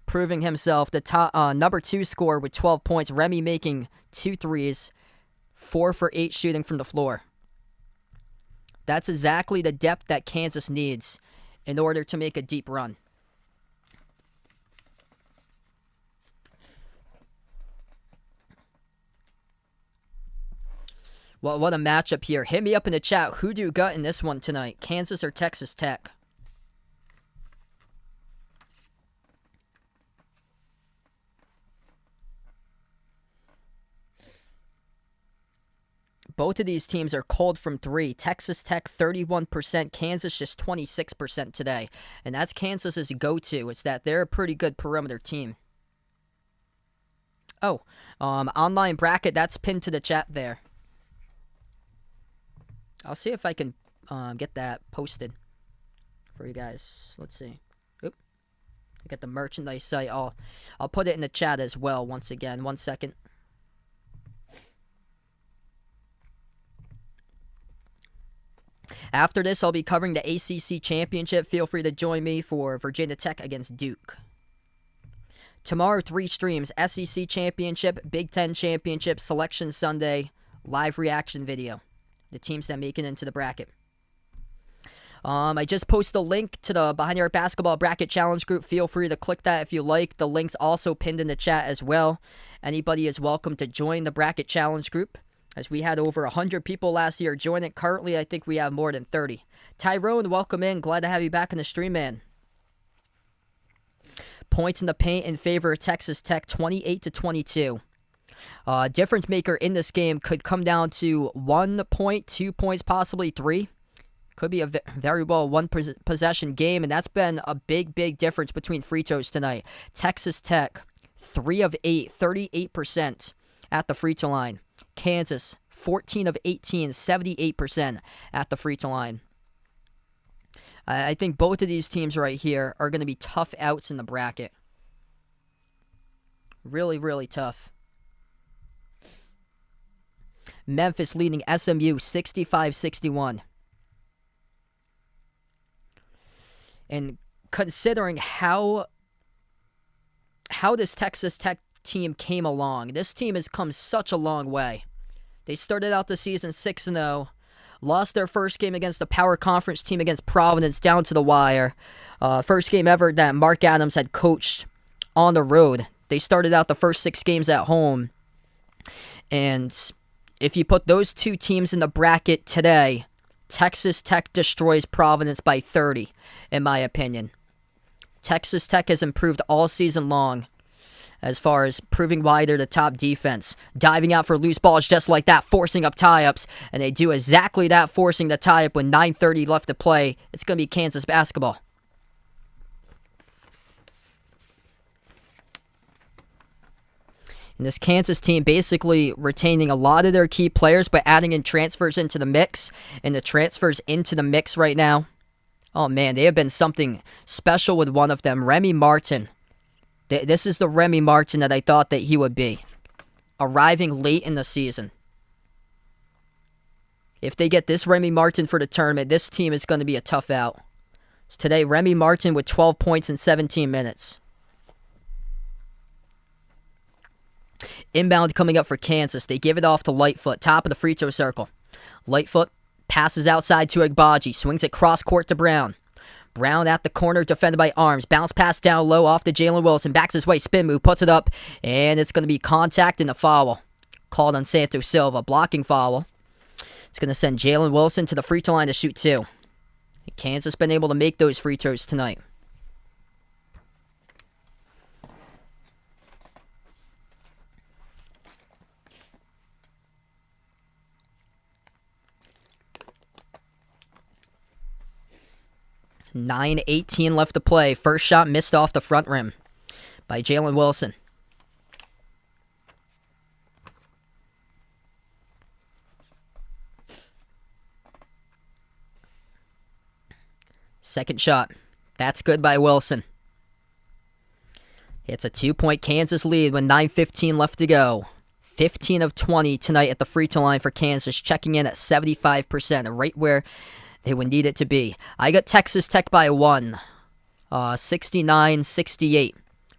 A: proving himself the top number 2 scorer with 12 points. Remy making 2 threes, 4 for 8 shooting from the floor. That's exactly the depth that Kansas needs in order to make a deep run. Well, what a matchup here. Hit me up in the chat. Who do you got in this one tonight? Kansas or Texas Tech? Both of these teams are cold from 3. Texas Tech 31%, Kansas just 26% today. And that's Kansas's go-to. It's that they're a pretty good perimeter team. Oh, online bracket, that's pinned to the chat there. I'll see if I can get that posted for you guys. Let's see. Oop. I got the merchandise site. I'll put it in the chat as well once again. 1 second. After this, I'll be covering the ACC Championship. Feel free to join me for Virginia Tech against Duke. Tomorrow, 3 streams. SEC Championship, Big Ten Championship, Selection Sunday, live reaction video. The teams that make it into the bracket. I just posted a link to the Behind the Arc Basketball Bracket Challenge group. Feel free to click that if you like. The link's also pinned in the chat as well. Anybody is welcome to join the Bracket Challenge group, as we had over 100 people last year join it. Currently, I think we have more than 30. Tyrone, welcome in. Glad to have you back in the stream, man. Points in the paint in favor of Texas Tech, 28-22. Difference maker in this game could come down to 1 point, 2 points, possibly 3. Could be a very well one possession game, and that's been a big difference between free throws tonight. Texas Tech, 3 of 8, 38% at the free throw line. Kansas, 14 of 18, 78% at the free throw line. I think both of these teams right here are going to be tough outs in the bracket. Really tough. Memphis leading SMU 65-61. And considering how this Texas Tech team came along, this team has come such a long way. They started out the season 6-0, lost their first game against the Power Conference team against Providence down to the wire. First game ever that Mark Adams had coached on the road. They started out the first 6 games at home. And if you put those 2 teams in the bracket today, Texas Tech destroys Providence by 30, in my opinion. Texas Tech has improved all season long as far as proving why they're the top defense. Diving out for loose balls just like that, forcing up tie-ups. And they do exactly that, forcing the tie-up with 9:30 left to play. It's going to be Kansas basketball. And this Kansas team basically retaining a lot of their key players, but adding in transfers into the mix. And the transfers into the mix right now, oh man, they have been something special with one of them, Remy Martin. This is the Remy Martin that I thought that he would be. arriving late in the season. If they get this Remy Martin for the tournament, this team is going to be a tough out. So today, Remy Martin with 12 points in 17 minutes. Inbound coming up for Kansas. They give it off to Lightfoot, top of the free throw circle. Lightfoot passes outside to Agbaji, swings it cross court to Brown. Brown at the corner, defended by Arms. Bounce pass down low off to Jalen Wilson. Backs his way, spin move, puts it up, and it's going to be contact and a foul. Called on Santos Silva. Blocking foul. It's going to send Jalen Wilson to the free throw line to shoot 2. Kansas been able to make those free throws tonight. .9:18 left to play. First shot missed off the front rim by Jalen Wilson. Second shot. That's good by Wilson. It's a 2-point Kansas lead with 9:15 left to go. 15 of 20 tonight at the free throw line for Kansas, checking in at 75%, right where they would need it to be. I got Texas Tech by 1. 69-68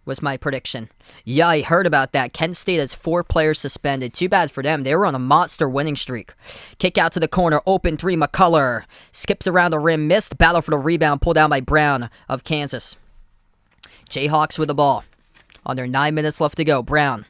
A: was my prediction. Yeah, I heard about that. Kent State has 4 players suspended. Too bad for them. They were on a monster winning streak. Kick out to the corner. Open 3, McCullough. Skips around the rim. Missed. Battle for the rebound. Pulled down by Brown of Kansas. Jayhawks with the ball. Under 9 minutes left to go. Brown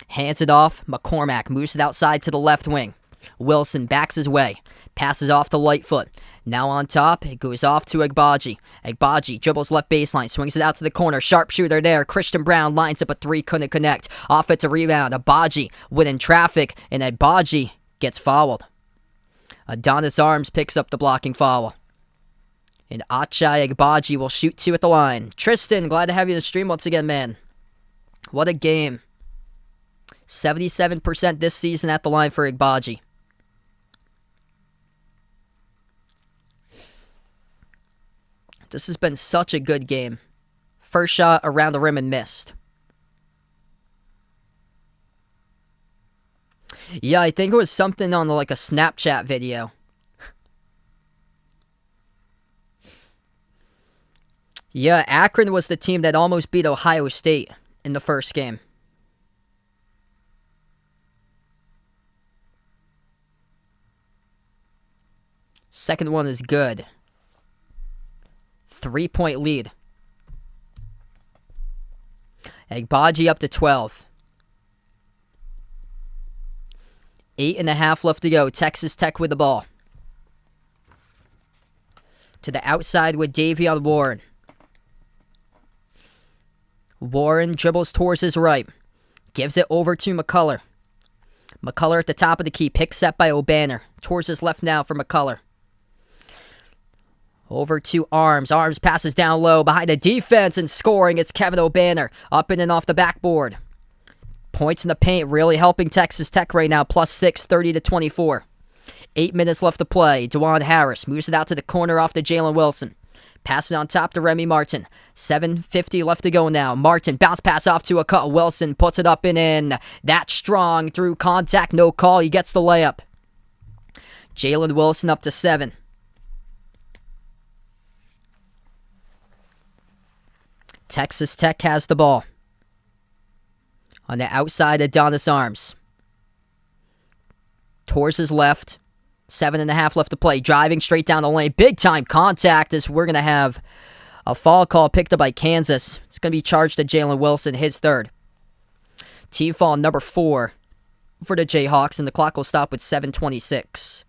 A: hands it off. McCormack moves it outside to the left wing. Wilson backs his way. Passes off to Lightfoot. Now on top, it goes off to Agbaji. Agbaji dribbles left baseline, swings it out to the corner. Sharpshooter there. Christian Brown lines up a 3, couldn't connect. Offensive rebound. Agbaji winning traffic, and Agbaji gets fouled. Adonis Arms picks up the blocking foul. And Achai Agbaji will shoot 2 at the line. Tristan, glad to have you in the stream once again, man. What a game. 77% this season at the line for Agbaji. This has been such a good game. First shot around the rim and missed. Yeah, I think it was something on like a Snapchat video. Yeah, Akron was the team that almost beat Ohio State in the first game. Second one is good. 3-point lead. Agbaji up to 12. 8.5 left to go. Texas Tech with the ball. To the outside with Davion Warren. Warren dribbles towards his right. Gives it over to McCullough. McCullough at the top of the key. Pick set by O'Banner. Towards his left now for McCullough. Over to Arms. Arms passes down low behind the defense and scoring. It's Kevin O'Banner up in and off the backboard. Points in the paint really helping Texas Tech right now. +6, 30-24. 8 minutes left to play. DeJuan Harris moves it out to the corner off to Jalen Wilson. Passes on top to Remy Martin. 7:50 left to go now. Martin bounce pass off to a cut. Wilson puts it up and in. That's strong through contact. No call. He gets the layup. Jalen Wilson up to 7. Texas Tech has the ball. On the outside, Adonis Arms. Towards his left. 7.5 left to play. Driving straight down the lane. Big time contact as we're going to have a foul call picked up by Kansas. It's going to be charged to Jalen Wilson, his third. Team foul number 4 for the Jayhawks, and the clock will stop with 7:26.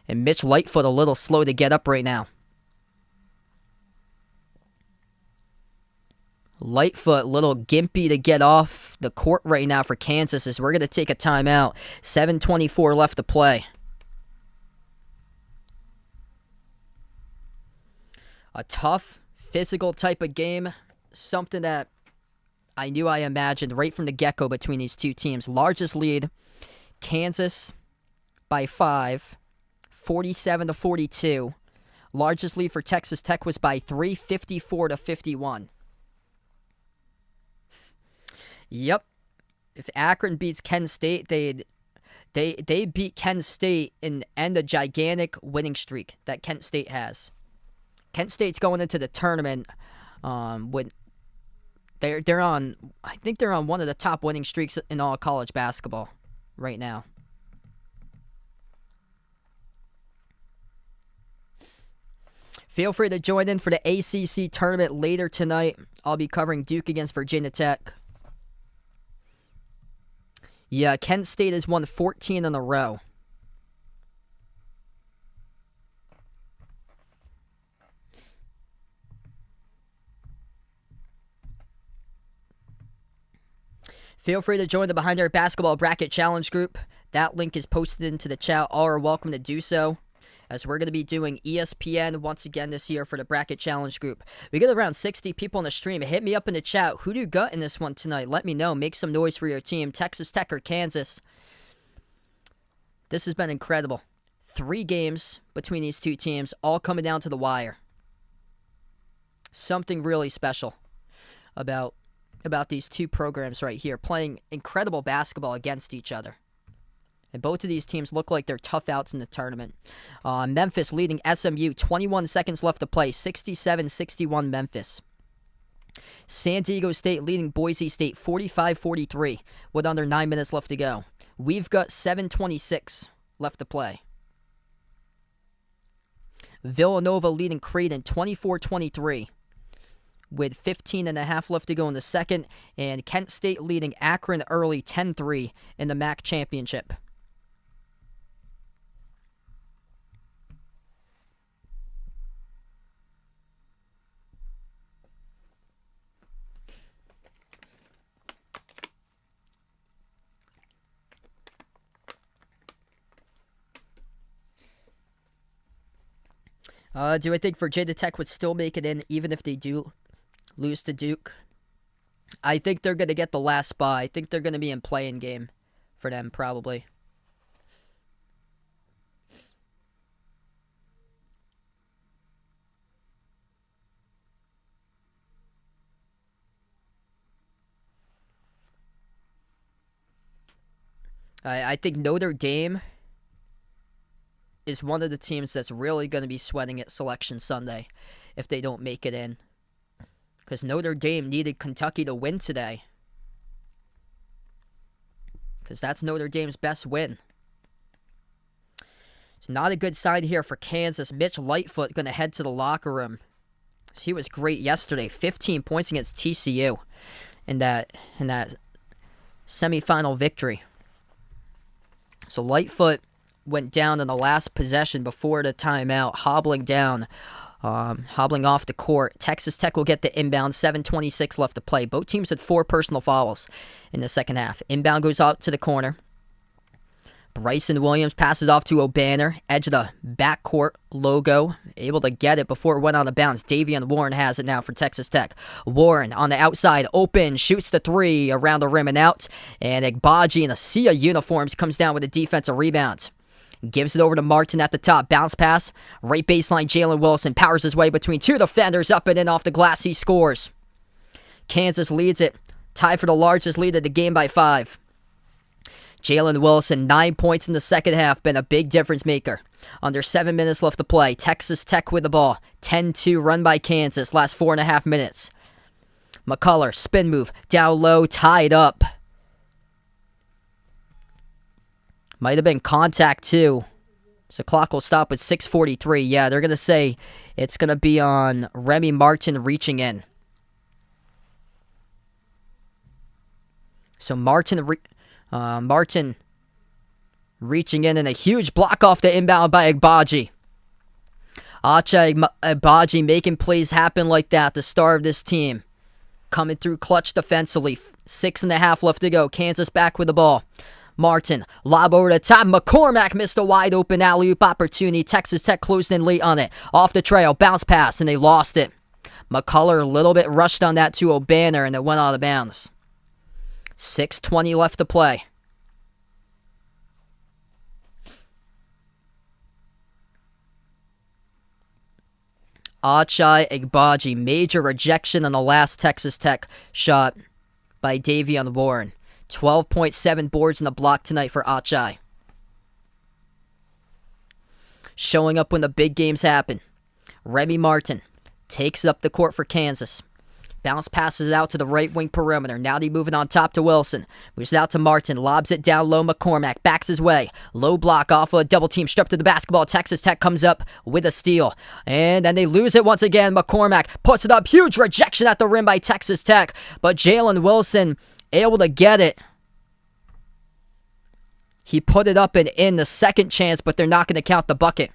A: And Mitch Lightfoot a little slow to get up right now. Lightfoot, a little gimpy to get off the court right now for Kansas as we're going to take a timeout. 7:24 left to play. A tough, physical type of game. Something that I knew I imagined right from the get-go between these two teams. Largest lead, Kansas by 5, 47-42. Largest lead for Texas Tech was by 3, 54-51. Yep. if Akron beats Kent State, they beat Kent State and end a gigantic winning streak that Kent State has. Kent State's going into the tournament with they're on, I think they're on one of the top winning streaks in all college basketball right now. Feel free to join in for the ACC tournament later tonight. I'll be covering Duke against Virginia Tech. Yeah, Kent State has won 14 in a row. Feel free to join the Behind Our Basketball Bracket Challenge group. That link is posted into the chat. All are welcome to do so, as we're going to be doing ESPN once again this year for the Bracket Challenge group. We get around 60 people on the stream. Hit me up in the chat. Who do you got in this one tonight? Let me know. Make some noise for your team. Texas Tech or Kansas. This has been incredible. 3 games between these two teams, all coming down to the wire. Something really special about these two programs right here, playing incredible basketball against each other. And both of these teams look like they're tough outs in the tournament. Memphis leading SMU, 21 seconds left to play, 67-61 Memphis. San Diego State leading Boise State, 45-43, with under 9 minutes left to go. We've got 7:26 left to play. Villanova leading Creighton, 24-23. With 15 and a half left to go in the second, and Kent State leading Akron early 10-3 in the MAC championship. Do I think Virginia Tech would still make it in even if they do lose to Duke? I think they're going to get the last spot. I think they're going to be in play-in game for them, probably. I think Notre Dame is one of the teams that's really going to be sweating it Selection Sunday if they don't make it in. Because Notre Dame needed Kentucky to win today. Because that's Notre Dame's best win. It's not a good sign here for Kansas. Mitch Lightfoot going to head to the locker room. He was great yesterday. 15 points against TCU in that semifinal victory. So Lightfoot went down in the last possession before the timeout, hobbling off the court. Texas Tech will get the inbound, 7:26 left to play. Both teams had 4 personal fouls in the second half. Inbound goes out to the corner. Bryson Williams passes off to O'Banner, edge of the backcourt logo, able to get it before it went out of bounds. Davion Warren has it now for Texas Tech. Warren on the outside, open, shoots the 3 around the rim and out, and Agbaji in a sea of uniforms comes down with a defensive rebound. Gives it over to Martin at the top. Bounce pass. Right baseline, Jalen Wilson powers his way between 2 defenders. Up and in off the glass. He scores. Kansas leads it. Tied for the largest lead of the game by 5. Jalen Wilson, 9 points in the second half. Been a big difference maker. Under 7 minutes left to play. Texas Tech with the ball. 10-2 run by Kansas. Last 4.5 minutes. McCullough, spin move. Down low. Tied up. Might have been contact, too. So clock will stop with 6:43. Yeah, they're going to say it's going to be on Remy Martin reaching in. So Martin reaching in and a huge block off the inbound by Agbaji. Agbaji making plays happen like that, the star of this team. Coming through clutch defensively. 6.5 left to go. Kansas back with the ball. Martin, lob over the top. McCormack missed a wide open alley-oop opportunity. Texas Tech closed in late on it. Off the trail, bounce pass, and they lost it. McCullough a little bit rushed on that to O'Banner, and it went out of bounds. 6:20 left to play. Ochai Agbaji, major rejection on the last Texas Tech shot by Davion Warren. 12.7 boards in the block tonight for Achai. Showing up when the big games happen. Remy Martin takes it up the court for Kansas. Bounce passes it out to the right wing perimeter. Now they moving on top to Wilson. Moves it out to Martin. Lobs it down low. McCormack backs his way. Low block off of a double team. Strip to the basketball. Texas Tech comes up with a steal. And then they lose it once again. McCormack puts it up. Huge rejection at the rim by Texas Tech. But Jalen Wilson able to get it. He put it up and in the second chance, but they're not going to count the bucket.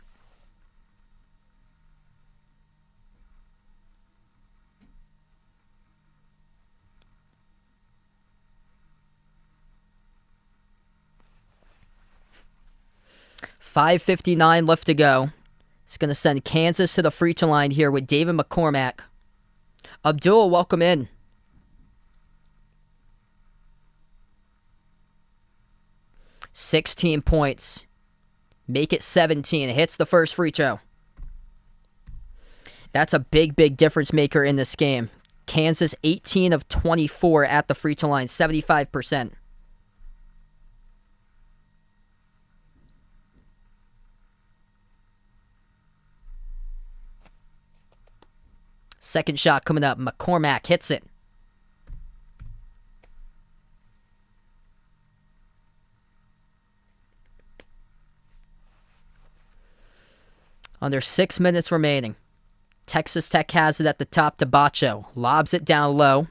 A: .5:59 left to go. It's going to send Kansas to the free throw line here with David McCormack. Abdul, welcome in. .16 points. Make it 17. It hits the first free throw. That's a big, big difference maker in this game. Kansas 18 of 24 at the free throw line, 75%. Second shot coming up. McCormack hits it. Under 6 minutes remaining. Texas Tech has it at the top to Bacho. Lobs it down low.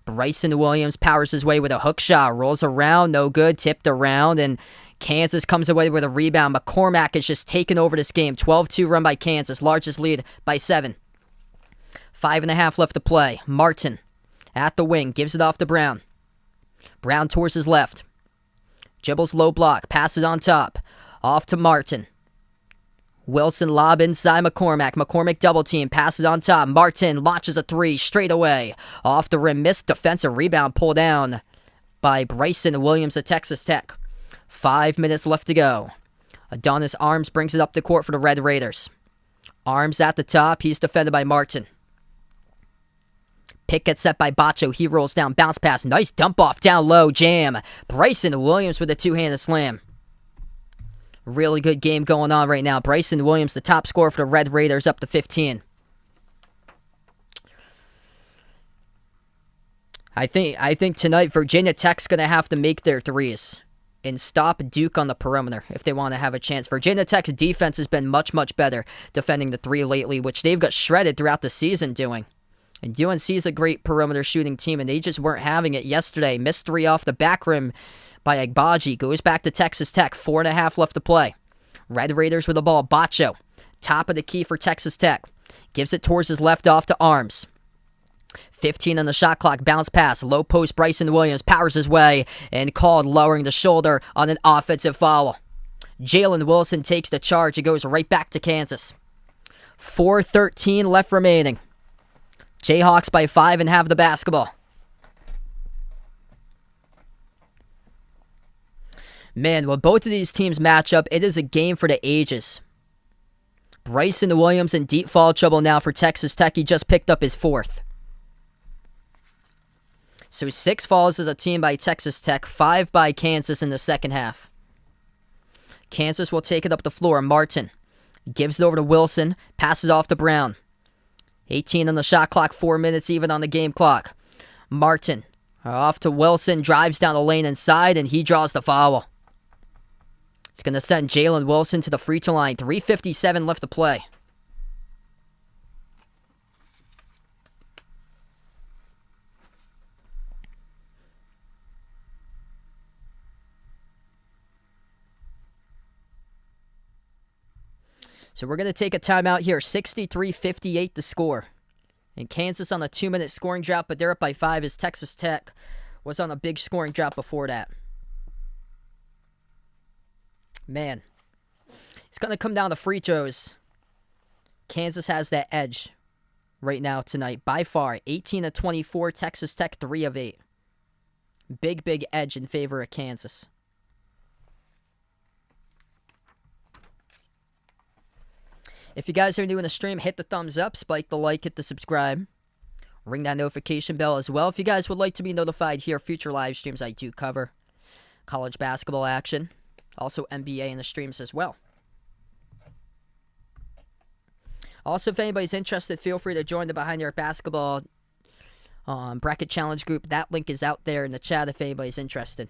A: Bryson Williams powers his way with a hook shot. Rolls around, no good. Tipped around, and Kansas comes away with a rebound. McCormack is just taking over this game. 12-2 run by Kansas. Largest lead by 7. 5.5 left to play. Martin at the wing. Gives it off to Brown. Brown towards his left. Dribbles low block. Passes on top. Off to Martin. Wilson lob inside McCormack. McCormack double team. Passes on top. Martin launches a three straight away. Off the rim. Missed defensive rebound. Pulled down by Bryson Williams of Texas Tech. 5 minutes left to go. Adonis Arms brings it up the court for the Red Raiders. Arms at the top. He's defended by Martin. Pick gets set by Bacho. He rolls down. Bounce pass. Nice dump off. Down low. Jam. Bryson Williams with a two-handed slam. Really good game going on right now. Bryson Williams, the top scorer for the Red Raiders, up to 15. I think tonight Virginia Tech's going to have to make their threes and stop Duke on the perimeter if they want to have a chance. Virginia Tech's defense has been much, much better defending the three lately, which they've got shredded throughout the season doing. And UNC is a great perimeter shooting team, and they just weren't having it yesterday. Missed three off the back rim by Agbaji. Goes back to Texas Tech. 4.5 left to play. Red Raiders with the ball. Bacho. Top of the key for Texas Tech. Gives it towards his left off to Arms. 15 on the shot clock. Bounce pass. Low post. Bryson Williams powers his way and called lowering the shoulder on an offensive foul. Jalen Wilson takes the charge. It goes right back to Kansas. 4:13 left remaining. Jayhawks by 5 and have the basketball. Man, when both of these teams match up, it is a game for the ages. Bryson Williams in deep foul trouble now for Texas Tech. He just picked up his 4th. So 6 fouls as a team by Texas Tech, 5 by Kansas in the second half. Kansas will take it up the floor. Martin gives it over to Wilson, passes off to Brown. 18 on the shot clock, 4 minutes even on the game clock. Martin off to Wilson, drives down the lane inside, and he draws the foul. It's going to send Jalen Wilson to the free throw line. 3:57 left to play. So we're going to take a timeout here. 63-58 the score. And Kansas on a 2-minute scoring drought, but they're up by 5 as Texas Tech was on a big scoring drought before that. Man, it's going to come down to free throws. Kansas has that edge right now tonight by far. 18 of 24, Texas Tech 3 of 8. Big, big edge in favor of Kansas. If you guys are new in the stream, hit the thumbs up, spike the like, hit the subscribe. Ring that notification bell as well if you guys would like to be notified here. Future live streams I do cover college basketball action, also NBA in the streams as well. Also, if anybody's interested, feel free to join the Behind the Arc Basketball Bracket Challenge group. That link is out there in the chat if anybody's interested.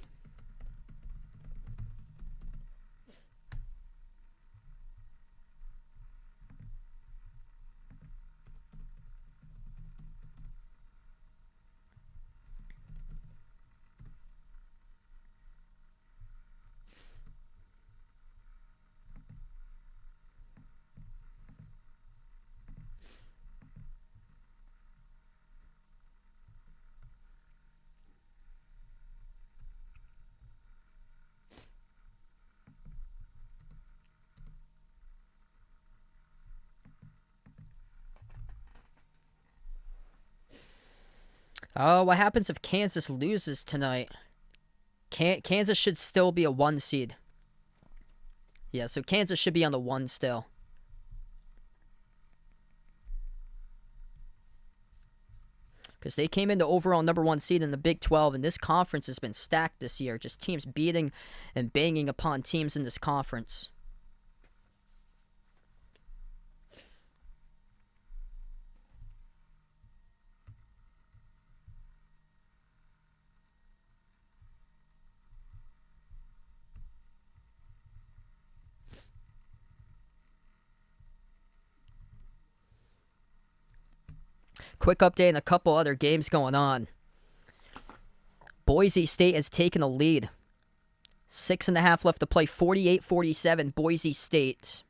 A: Oh, what happens if Kansas loses tonight? Kansas should still be a 1 seed. Yeah, so Kansas should be on the 1 still. Because they came in the overall number 1 seed in the Big 12, and this conference has been stacked this year. Just teams beating and banging upon teams in this conference. Quick update and a couple other games going on. Boise State has taken a lead. 6.5 left to play. 48-47, Boise State.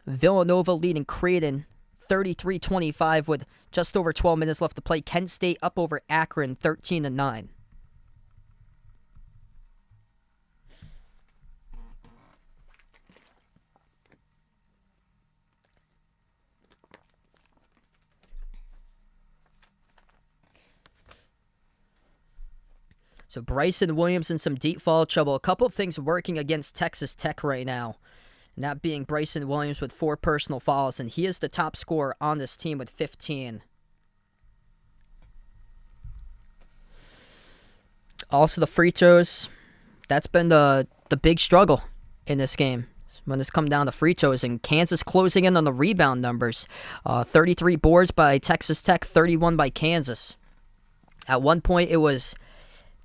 A: Villanova leading Creighton 33-25 with just over 12 minutes left to play. Kent State up over Akron 13-9. So Bryson Williams in some deep foul trouble. A couple of things working against Texas Tech right now. And that being Bryson Williams with 4 personal fouls. And he is the top scorer on this team with 15. Also the free throws. That's been the big struggle in this game. When it's come down to free throws. And Kansas closing in on the rebound numbers. 33 boards by Texas Tech. 31 by Kansas. At one point it was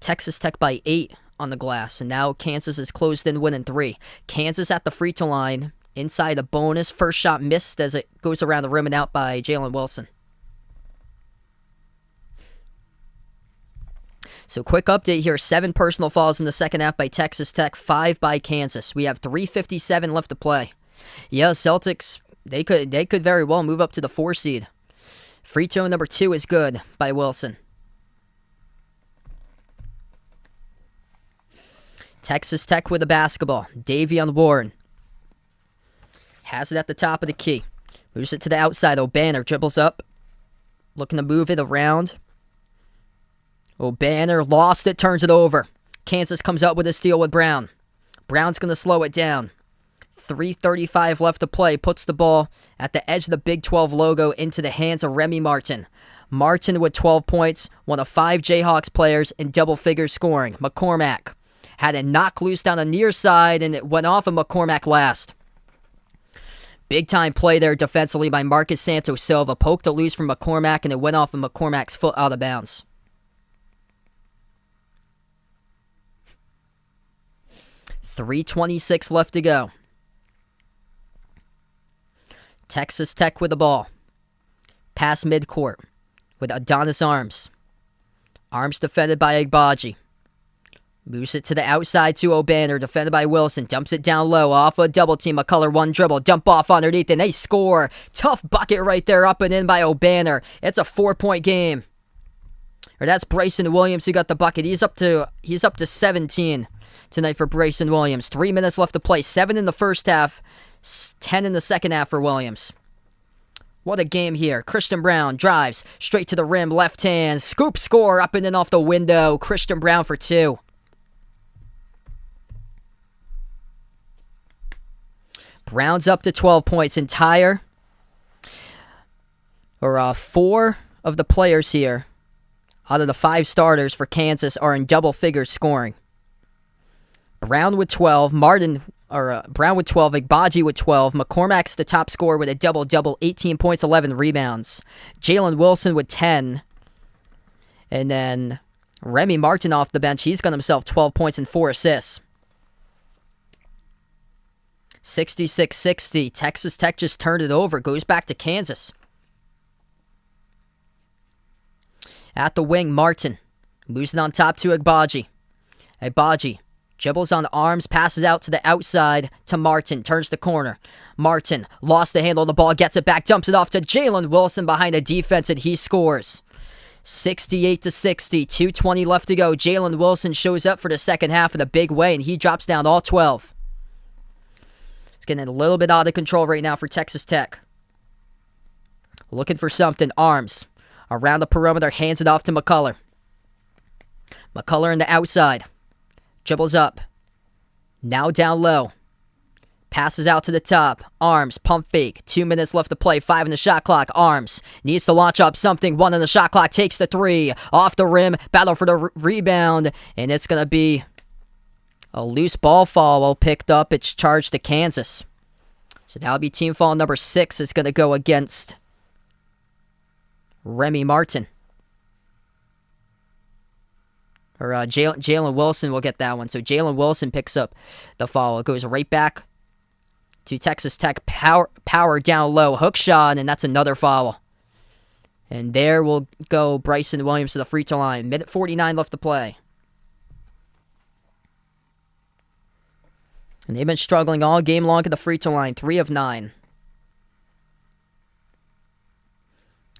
A: Texas Tech by 8 on the glass, and now Kansas is closed in winning 3. Kansas at the free throw line, inside a bonus. First shot missed as it goes around the rim and out by Jalen Wilson. So quick update here, 7 personal fouls in the second half by Texas Tech, 5 by Kansas. We have 3:57 left to play. Yeah, Celtics, they could very well move up to the 4 seed. Free throw number 2 is good by Wilson. Texas Tech with the basketball. Davion Warren has it at the top of the key. Moves it to the outside. O'Banner dribbles up. Looking to move it around. O'Banner lost it, turns it over. Kansas comes out with a steal with Brown. Brown's going to slow it down. 3:35 left to play. Puts the ball at the edge of the Big 12 logo into the hands of Remy Martin. Martin with 12 points. One of 5 Jayhawks players in double figure scoring. McCormack had it knocked loose down the near side, and it went off of McCormack last. Big-time play there defensively by Marcus Santos Silva. Poked it loose from McCormack, and it went off of McCormack's foot out of bounds. .326 left to go. Texas Tech with the ball. Pass midcourt with Adonis Arms. Arms defended by Agbaji. Moves it to the outside to O'Banner, defended by Wilson. Dumps it down low, off a double team, McCullough 1 dribble. Dump off underneath, and they score. Tough bucket right there, up and in by O'Banner. It's a 4-point game. Or that's Bryson Williams who got the bucket. He's up to 17 tonight for Bryson Williams. 3 minutes left to play. 7 in the first half, 10 in the second half for Williams. What a game here. Christian Brown drives straight to the rim, left hand. Scoop score, up and in off the window. Christian Brown for 2. Brown's up to 12 points. Entire Four of the players here out of the 5 starters for Kansas are in double figures scoring. Brown with 12, Brown with 12, Igbaji with 12. McCormack's the top scorer with a double-double, 18 points, 11 rebounds. Jalen Wilson with 10. And then Remy Martin off the bench. He's got himself 12 points and 4 assists. 66-60. Texas Tech just turned it over. Goes back to Kansas. At the wing, Martin. Moves it on top to Igbaji. Igbaji dribbles on arms, passes out to the outside to Martin. Turns the corner. Martin lost the handle of the ball, gets it back, dumps it off to Jalen Wilson behind the defense, and he scores. 68-60, 2:20 left to go. Jalen Wilson shows up for the second half in a big way, and he drops down all 12. It's getting a little bit out of control right now for Texas Tech. Looking for something. Arms around the perimeter, hands it off to McCullough. McCullough in the outside. Dribbles up. Now down low. Passes out to the top. Arms, pump fake. 2 minutes left to play. 5 in the shot clock. Arms needs to launch up something. 1 in the shot clock. Takes the 3. Off the rim. Battle for the rebound. And it's going to be a loose ball foul picked up. It's charged to Kansas. So that'll be team foul number 6. It's going to go against Remy Martin. Or Jalen Wilson will get that one. So Jalen Wilson picks up the foul. It goes right back to Texas Tech. Power down low. Hook shot, and that's another foul. And there will go Bryson Williams to the free throw line. Minute 49 left to play. And they've been struggling all game long at the free throw line. 3 of 9.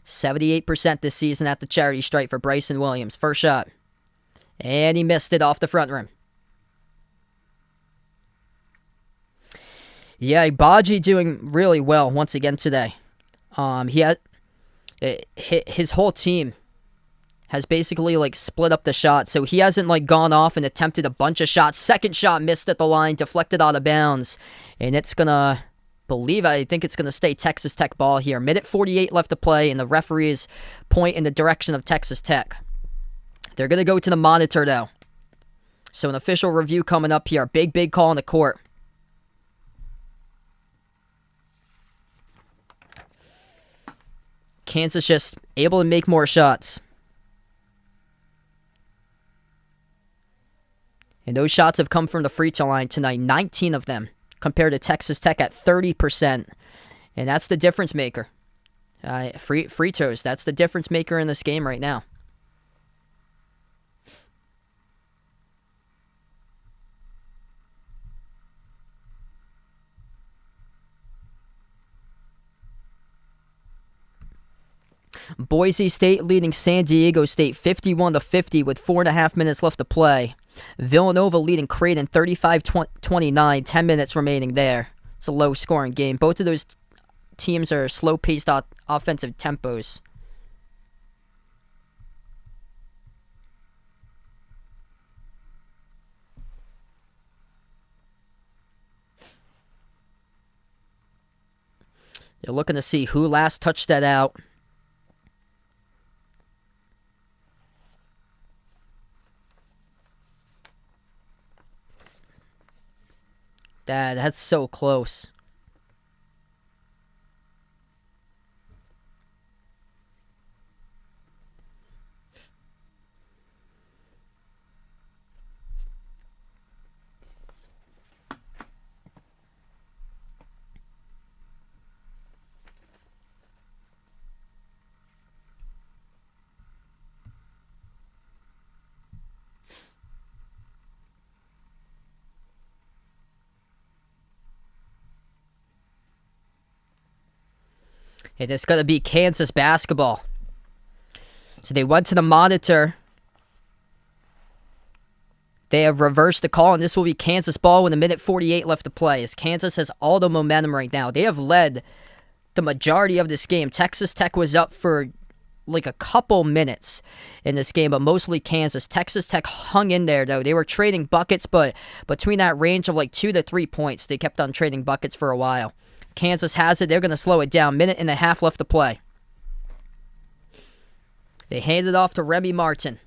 A: 78% this season at the charity stripe for Bryson Williams. First shot. And he missed it off the front rim. Yeah, Igbaji doing really well once again today. He had his whole team has basically split up the shot, so he hasn't gone off and attempted a bunch of shots. Second shot missed at the line, deflected out of bounds, and it's gonna I think it's gonna stay Texas Tech ball here. Minute 48 left to play, and the referees point in the direction of Texas Tech. They're going to go to the monitor, though. So an official review coming up here. Big call on the court. Kansas just able to make more shots. And those shots have come from the free throw line tonight. 19 of them compared to Texas Tech at 30%. And that's the difference maker. Free throws, that's the difference maker in this game right now. Boise State leading San Diego State 51-50 with 4.5 minutes left to play. Villanova leading Creighton 35-29, 10 minutes remaining there. It's a low-scoring game. Both of those teams are slow-paced offensive tempos. They're looking to see who last touched that out. That's so close. It is going to be Kansas basketball. So they went to the monitor. They have reversed the call, and this will be Kansas ball with 1:48 left to play. As Kansas has all the momentum right now. They have led the majority of this game. Texas Tech was up for a couple minutes in this game, but mostly Kansas. Texas Tech hung in there, though. They were trading buckets, but between that range of 2 to 3 points, they kept on trading buckets for a while. Kansas has it. They're going to slow it down. 1.5 minutes left to play. They hand it off to Remy Martin.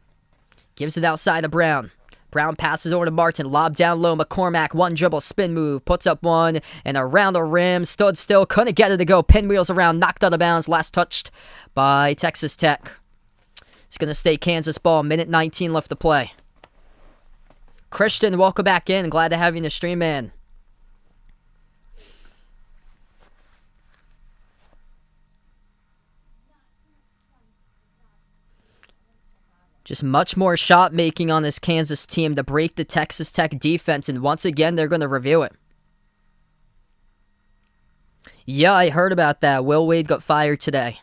A: Gives it outside to Brown. Brown passes over to Martin. Lob down low. McCormack, one dribble, spin move. Puts up one and around the rim. Stood still. Couldn't get it to go. Pinwheels around. Knocked out of bounds. Last touched by Texas Tech. It's going to stay Kansas ball. Minute 19 left to play. Christian, welcome back in. Glad to have you in the stream, man. Just much more shot making on this Kansas team to break the Texas Tech defense, and once again, they're going to review it. Yeah, I heard about that. Will Wade got fired today.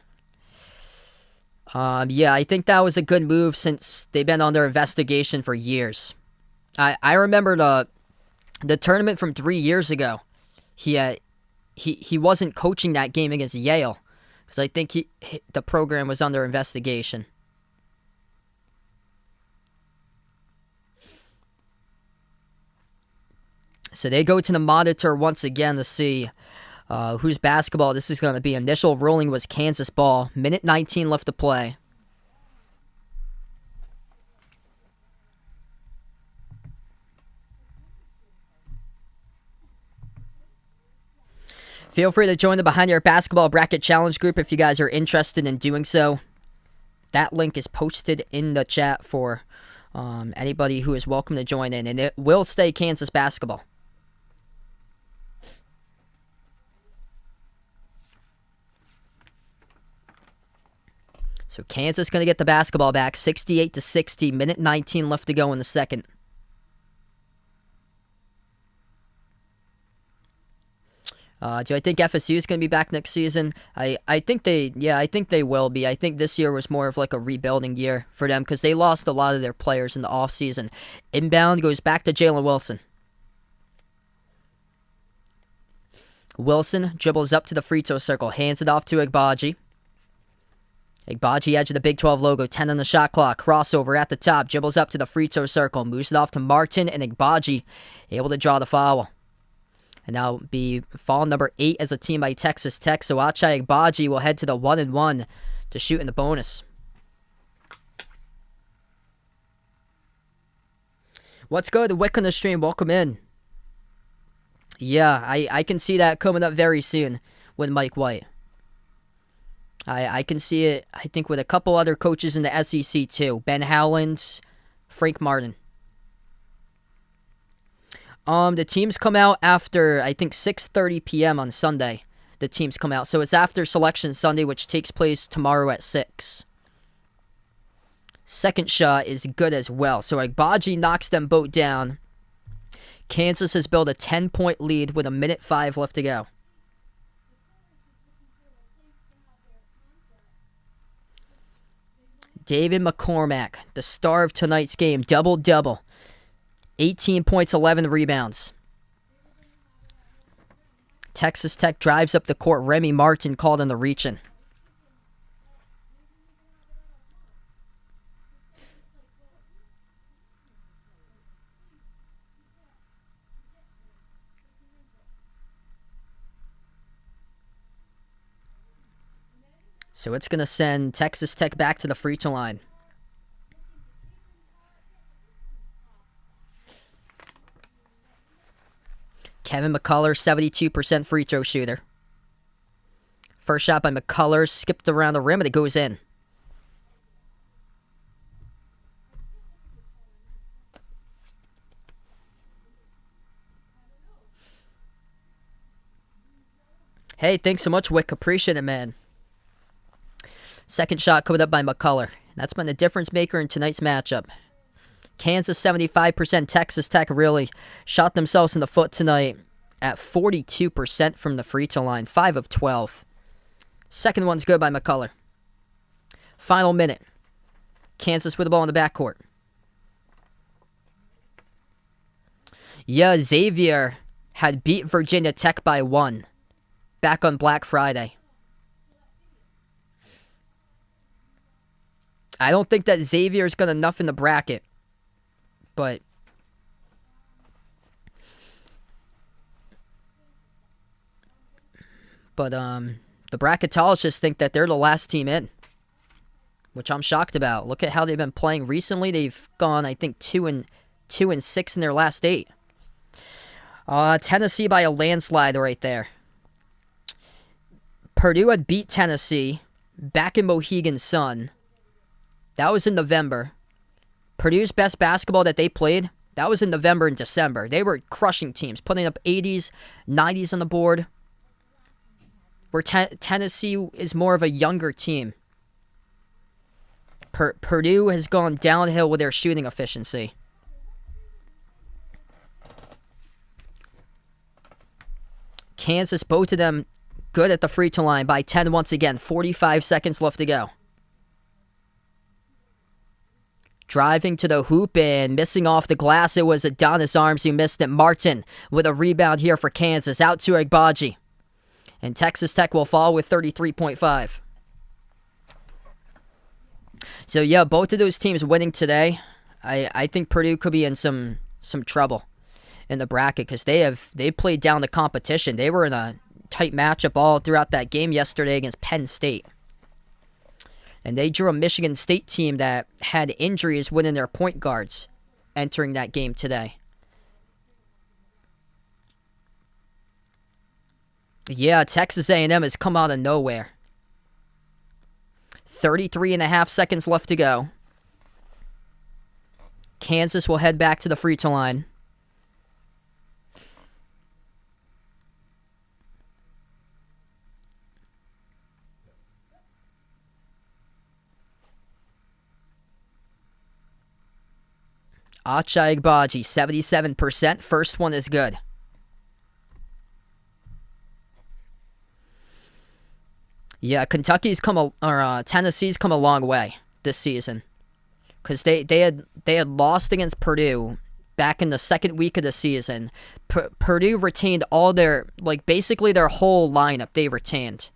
A: Yeah, I think that was a good move since they've been under investigation for years. I remember the tournament from 3 years ago. He wasn't coaching that game against Yale because I think the program was under investigation. So they go to the monitor once again to see whose basketball this is going to be. Initial ruling was Kansas ball. Minute 19 left to play. Feel free to join the Behind Your Basketball Bracket Challenge group if you guys are interested in doing so. That link is posted in the chat for anybody who is welcome to join in, and it will stay Kansas basketball. So Kansas going to get the basketball back, 68-60, minute 19 left to go in the second. Do I think FSU is going to be back next season? I think they will be. I think this year was more of like a rebuilding year for them because they lost a lot of their players in the offseason. Inbound goes back to Jalen Wilson. Wilson dribbles up to the free throw circle, hands it off to Agbaji. Agbaji, edge of the Big 12 logo, 10 on the shot clock, crossover at the top, dribbles up to the free throw circle, moves it off to Martin, and Agbaji able to draw the foul. And now be foul number 8 as a team by Texas Tech, so Achai Agbaji will head to the 1-and-1 to shoot in the bonus. What's good? Wick on the stream, welcome in. Yeah, I can see that coming up very soon with Mike White. I can see it, I think, with a couple other coaches in the SEC, too. Ben Howland, Frank Martin. The teams come out after, I think, 6:30 p.m. on Sunday. The teams come out. So it's after Selection Sunday, which takes place tomorrow at 6. Second shot is good as well. So Agbaji knocks them both down. Kansas has built a 10-point lead with 1:05 left to go. David McCormack, the star of tonight's game, double-double. 18 points, 11 rebounds. Texas Tech drives up the court. Remy Martin called on the reach-in. So it's going to send Texas Tech back to the free throw line. Kevin McCullough, 72% free throw shooter. First shot by McCullough, skipped around the rim, and it goes in. Hey, thanks so much, Wick. Appreciate it, man. Second shot coming up by McCullough. That's been the difference maker in tonight's matchup. Kansas 75%. Texas Tech really shot themselves in the foot tonight at 42% from the free throw line. 5 of 12. Second one's good by McCullough. Final minute. Kansas with the ball in the backcourt. Yeah, Xavier had beat Virginia Tech by 1 back on Black Friday. I don't think that Xavier's got enough in the bracket, but the bracketologists think that they're the last team in. which I'm shocked about. Look at how they've been playing recently. They've gone, I think, 2-6 in their last 8. Tennessee by a landslide right there. Purdue had beat Tennessee back in Mohegan Sun. That was in November. Purdue's best basketball that they played, that was in November and December. They were crushing teams, putting up 80s, 90s on the board. Where Tennessee is more of a younger team. Purdue has gone downhill with their shooting efficiency. Kansas, both of them good at the free throw line by 10 once again. 45 seconds left to go. Driving to the hoop and missing off the glass. It was Adonis Arms who missed it. Martin with a rebound here for Kansas. Out to Agbaji. And Texas Tech will fall with 33.5. So, yeah, both of those teams winning today. I think Purdue could be in some trouble in the bracket because they played down the competition. They were in a tight matchup all throughout that game yesterday against Penn State. And they drew a Michigan State team that had injuries within their point guards entering that game today. Yeah, Texas A&M has come out of nowhere. 33.5 seconds left to go. Kansas will head back to the free throw line. Ochai Agbaji, 77%. First one is good. Yeah, Tennessee's come a long way this season, because they had lost against Purdue back in the second week of the season. Purdue retained all their basically their whole lineup. They retained,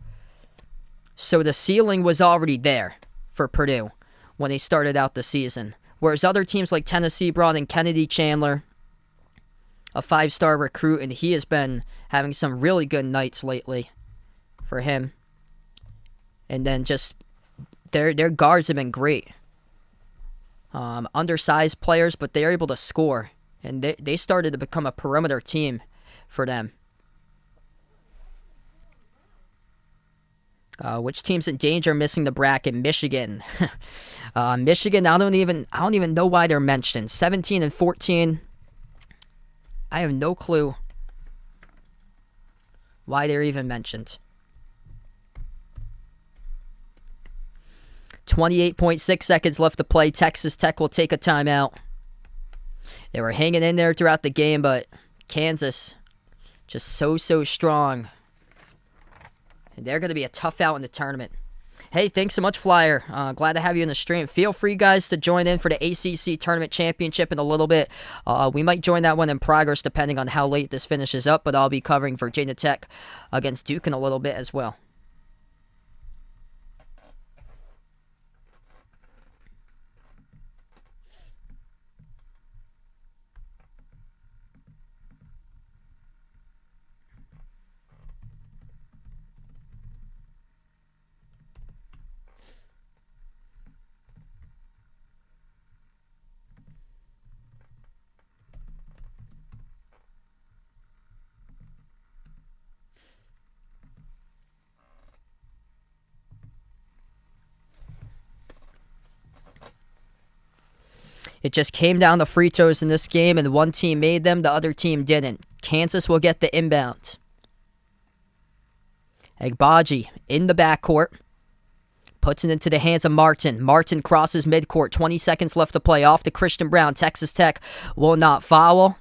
A: so the ceiling was already there for Purdue when they started out the season. Whereas other teams like Tennessee brought in Kennedy Chandler, a 5-star recruit, and he has been having some really good nights lately for him. And then just their guards have been great. Undersized players, but they're able to score. And they started to become a perimeter team for them. Which team's in danger missing the bracket? Michigan. Michigan, I don't even know why they're mentioned. 17 and 14. I have no clue why they're even mentioned. 28.6 seconds left to play. Texas Tech will take a timeout. They were hanging in there throughout the game, but Kansas just so strong. And they're going to be a tough out in the tournament. Hey, thanks so much, Flyer. Glad to have you in the stream. Feel free, guys, to join in for the ACC Tournament Championship in a little bit. We might join that one in progress depending on how late this finishes up, but I'll be covering Virginia Tech against Duke in a little bit as well. It just came down to free throws in this game, and one team made them, the other team didn't. Kansas will get the inbound. Agbaji in the backcourt. Puts it into the hands of Martin. Martin crosses midcourt. 20 seconds left to play. Off to Christian Brown. Texas Tech will not foul.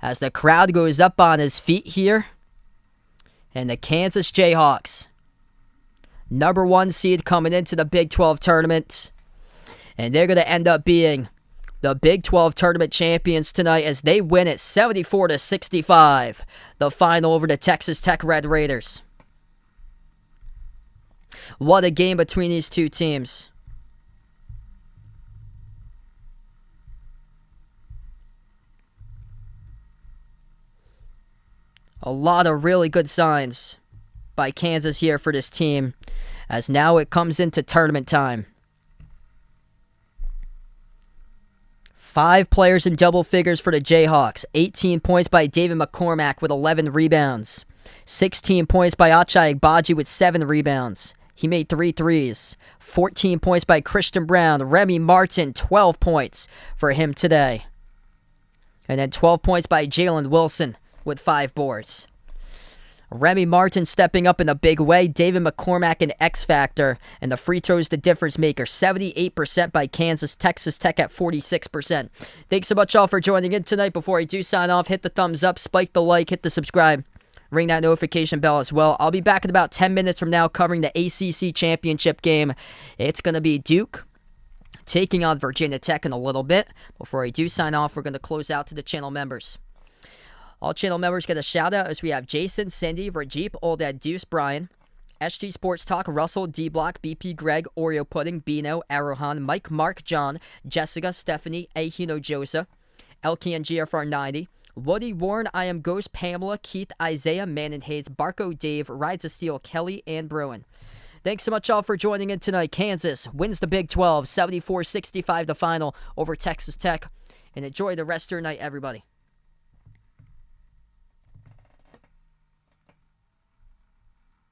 A: As the crowd goes up on his feet here. And the Kansas Jayhawks, number 1 seed coming into the Big 12 tournament. And they're going to end up being the Big 12 tournament champions tonight as they win it 74-65. The final over the Texas Tech Red Raiders. What a game between these two teams. A lot of really good signs by Kansas here for this team, as now it comes into tournament time. 5 players in double figures for the Jayhawks. 18 points by David McCormack with 11 rebounds. 16 points by Ochai Agbaji with 7 rebounds. He made 3 threes. 14 points by Christian Brown. Remy Martin, 12 points for him today. And then 12 points by Jalen Wilson with 5 boards. Remy Martin stepping up in a big way. David McCormack an X factor. And the free throws the difference maker. 78% by Kansas. Texas Tech at 46%. Thanks so much all for joining in tonight. Before I do sign off, hit the thumbs up, spike the like, hit the subscribe. Ring that notification bell as well. I'll be back in about 10 minutes from now covering the ACC championship game. It's going to be Duke taking on Virginia Tech in a little bit. Before I do sign off, we're going to close out to the channel members. All channel members get a shout out as we have Jason, Cindy, Rajip, Oldad, Deuce, Brian, SG Sports Talk, Russell, D-Block, BP, Greg, Oreo Pudding, Bino, Arohan, Mike, Mark, John, Jessica, Stephanie, Ahino, Josa, Elkie and GFR 90, Woody, Warren, I Am Ghost, Pamela, Keith, Isaiah, Man and Hayes, Barco, Dave, Rides of Steel, Kelly, and Bruin. Thanks so much all for joining in tonight. Kansas wins the Big 12, 74-65 the final over Texas Tech. And enjoy the rest of your night, everybody.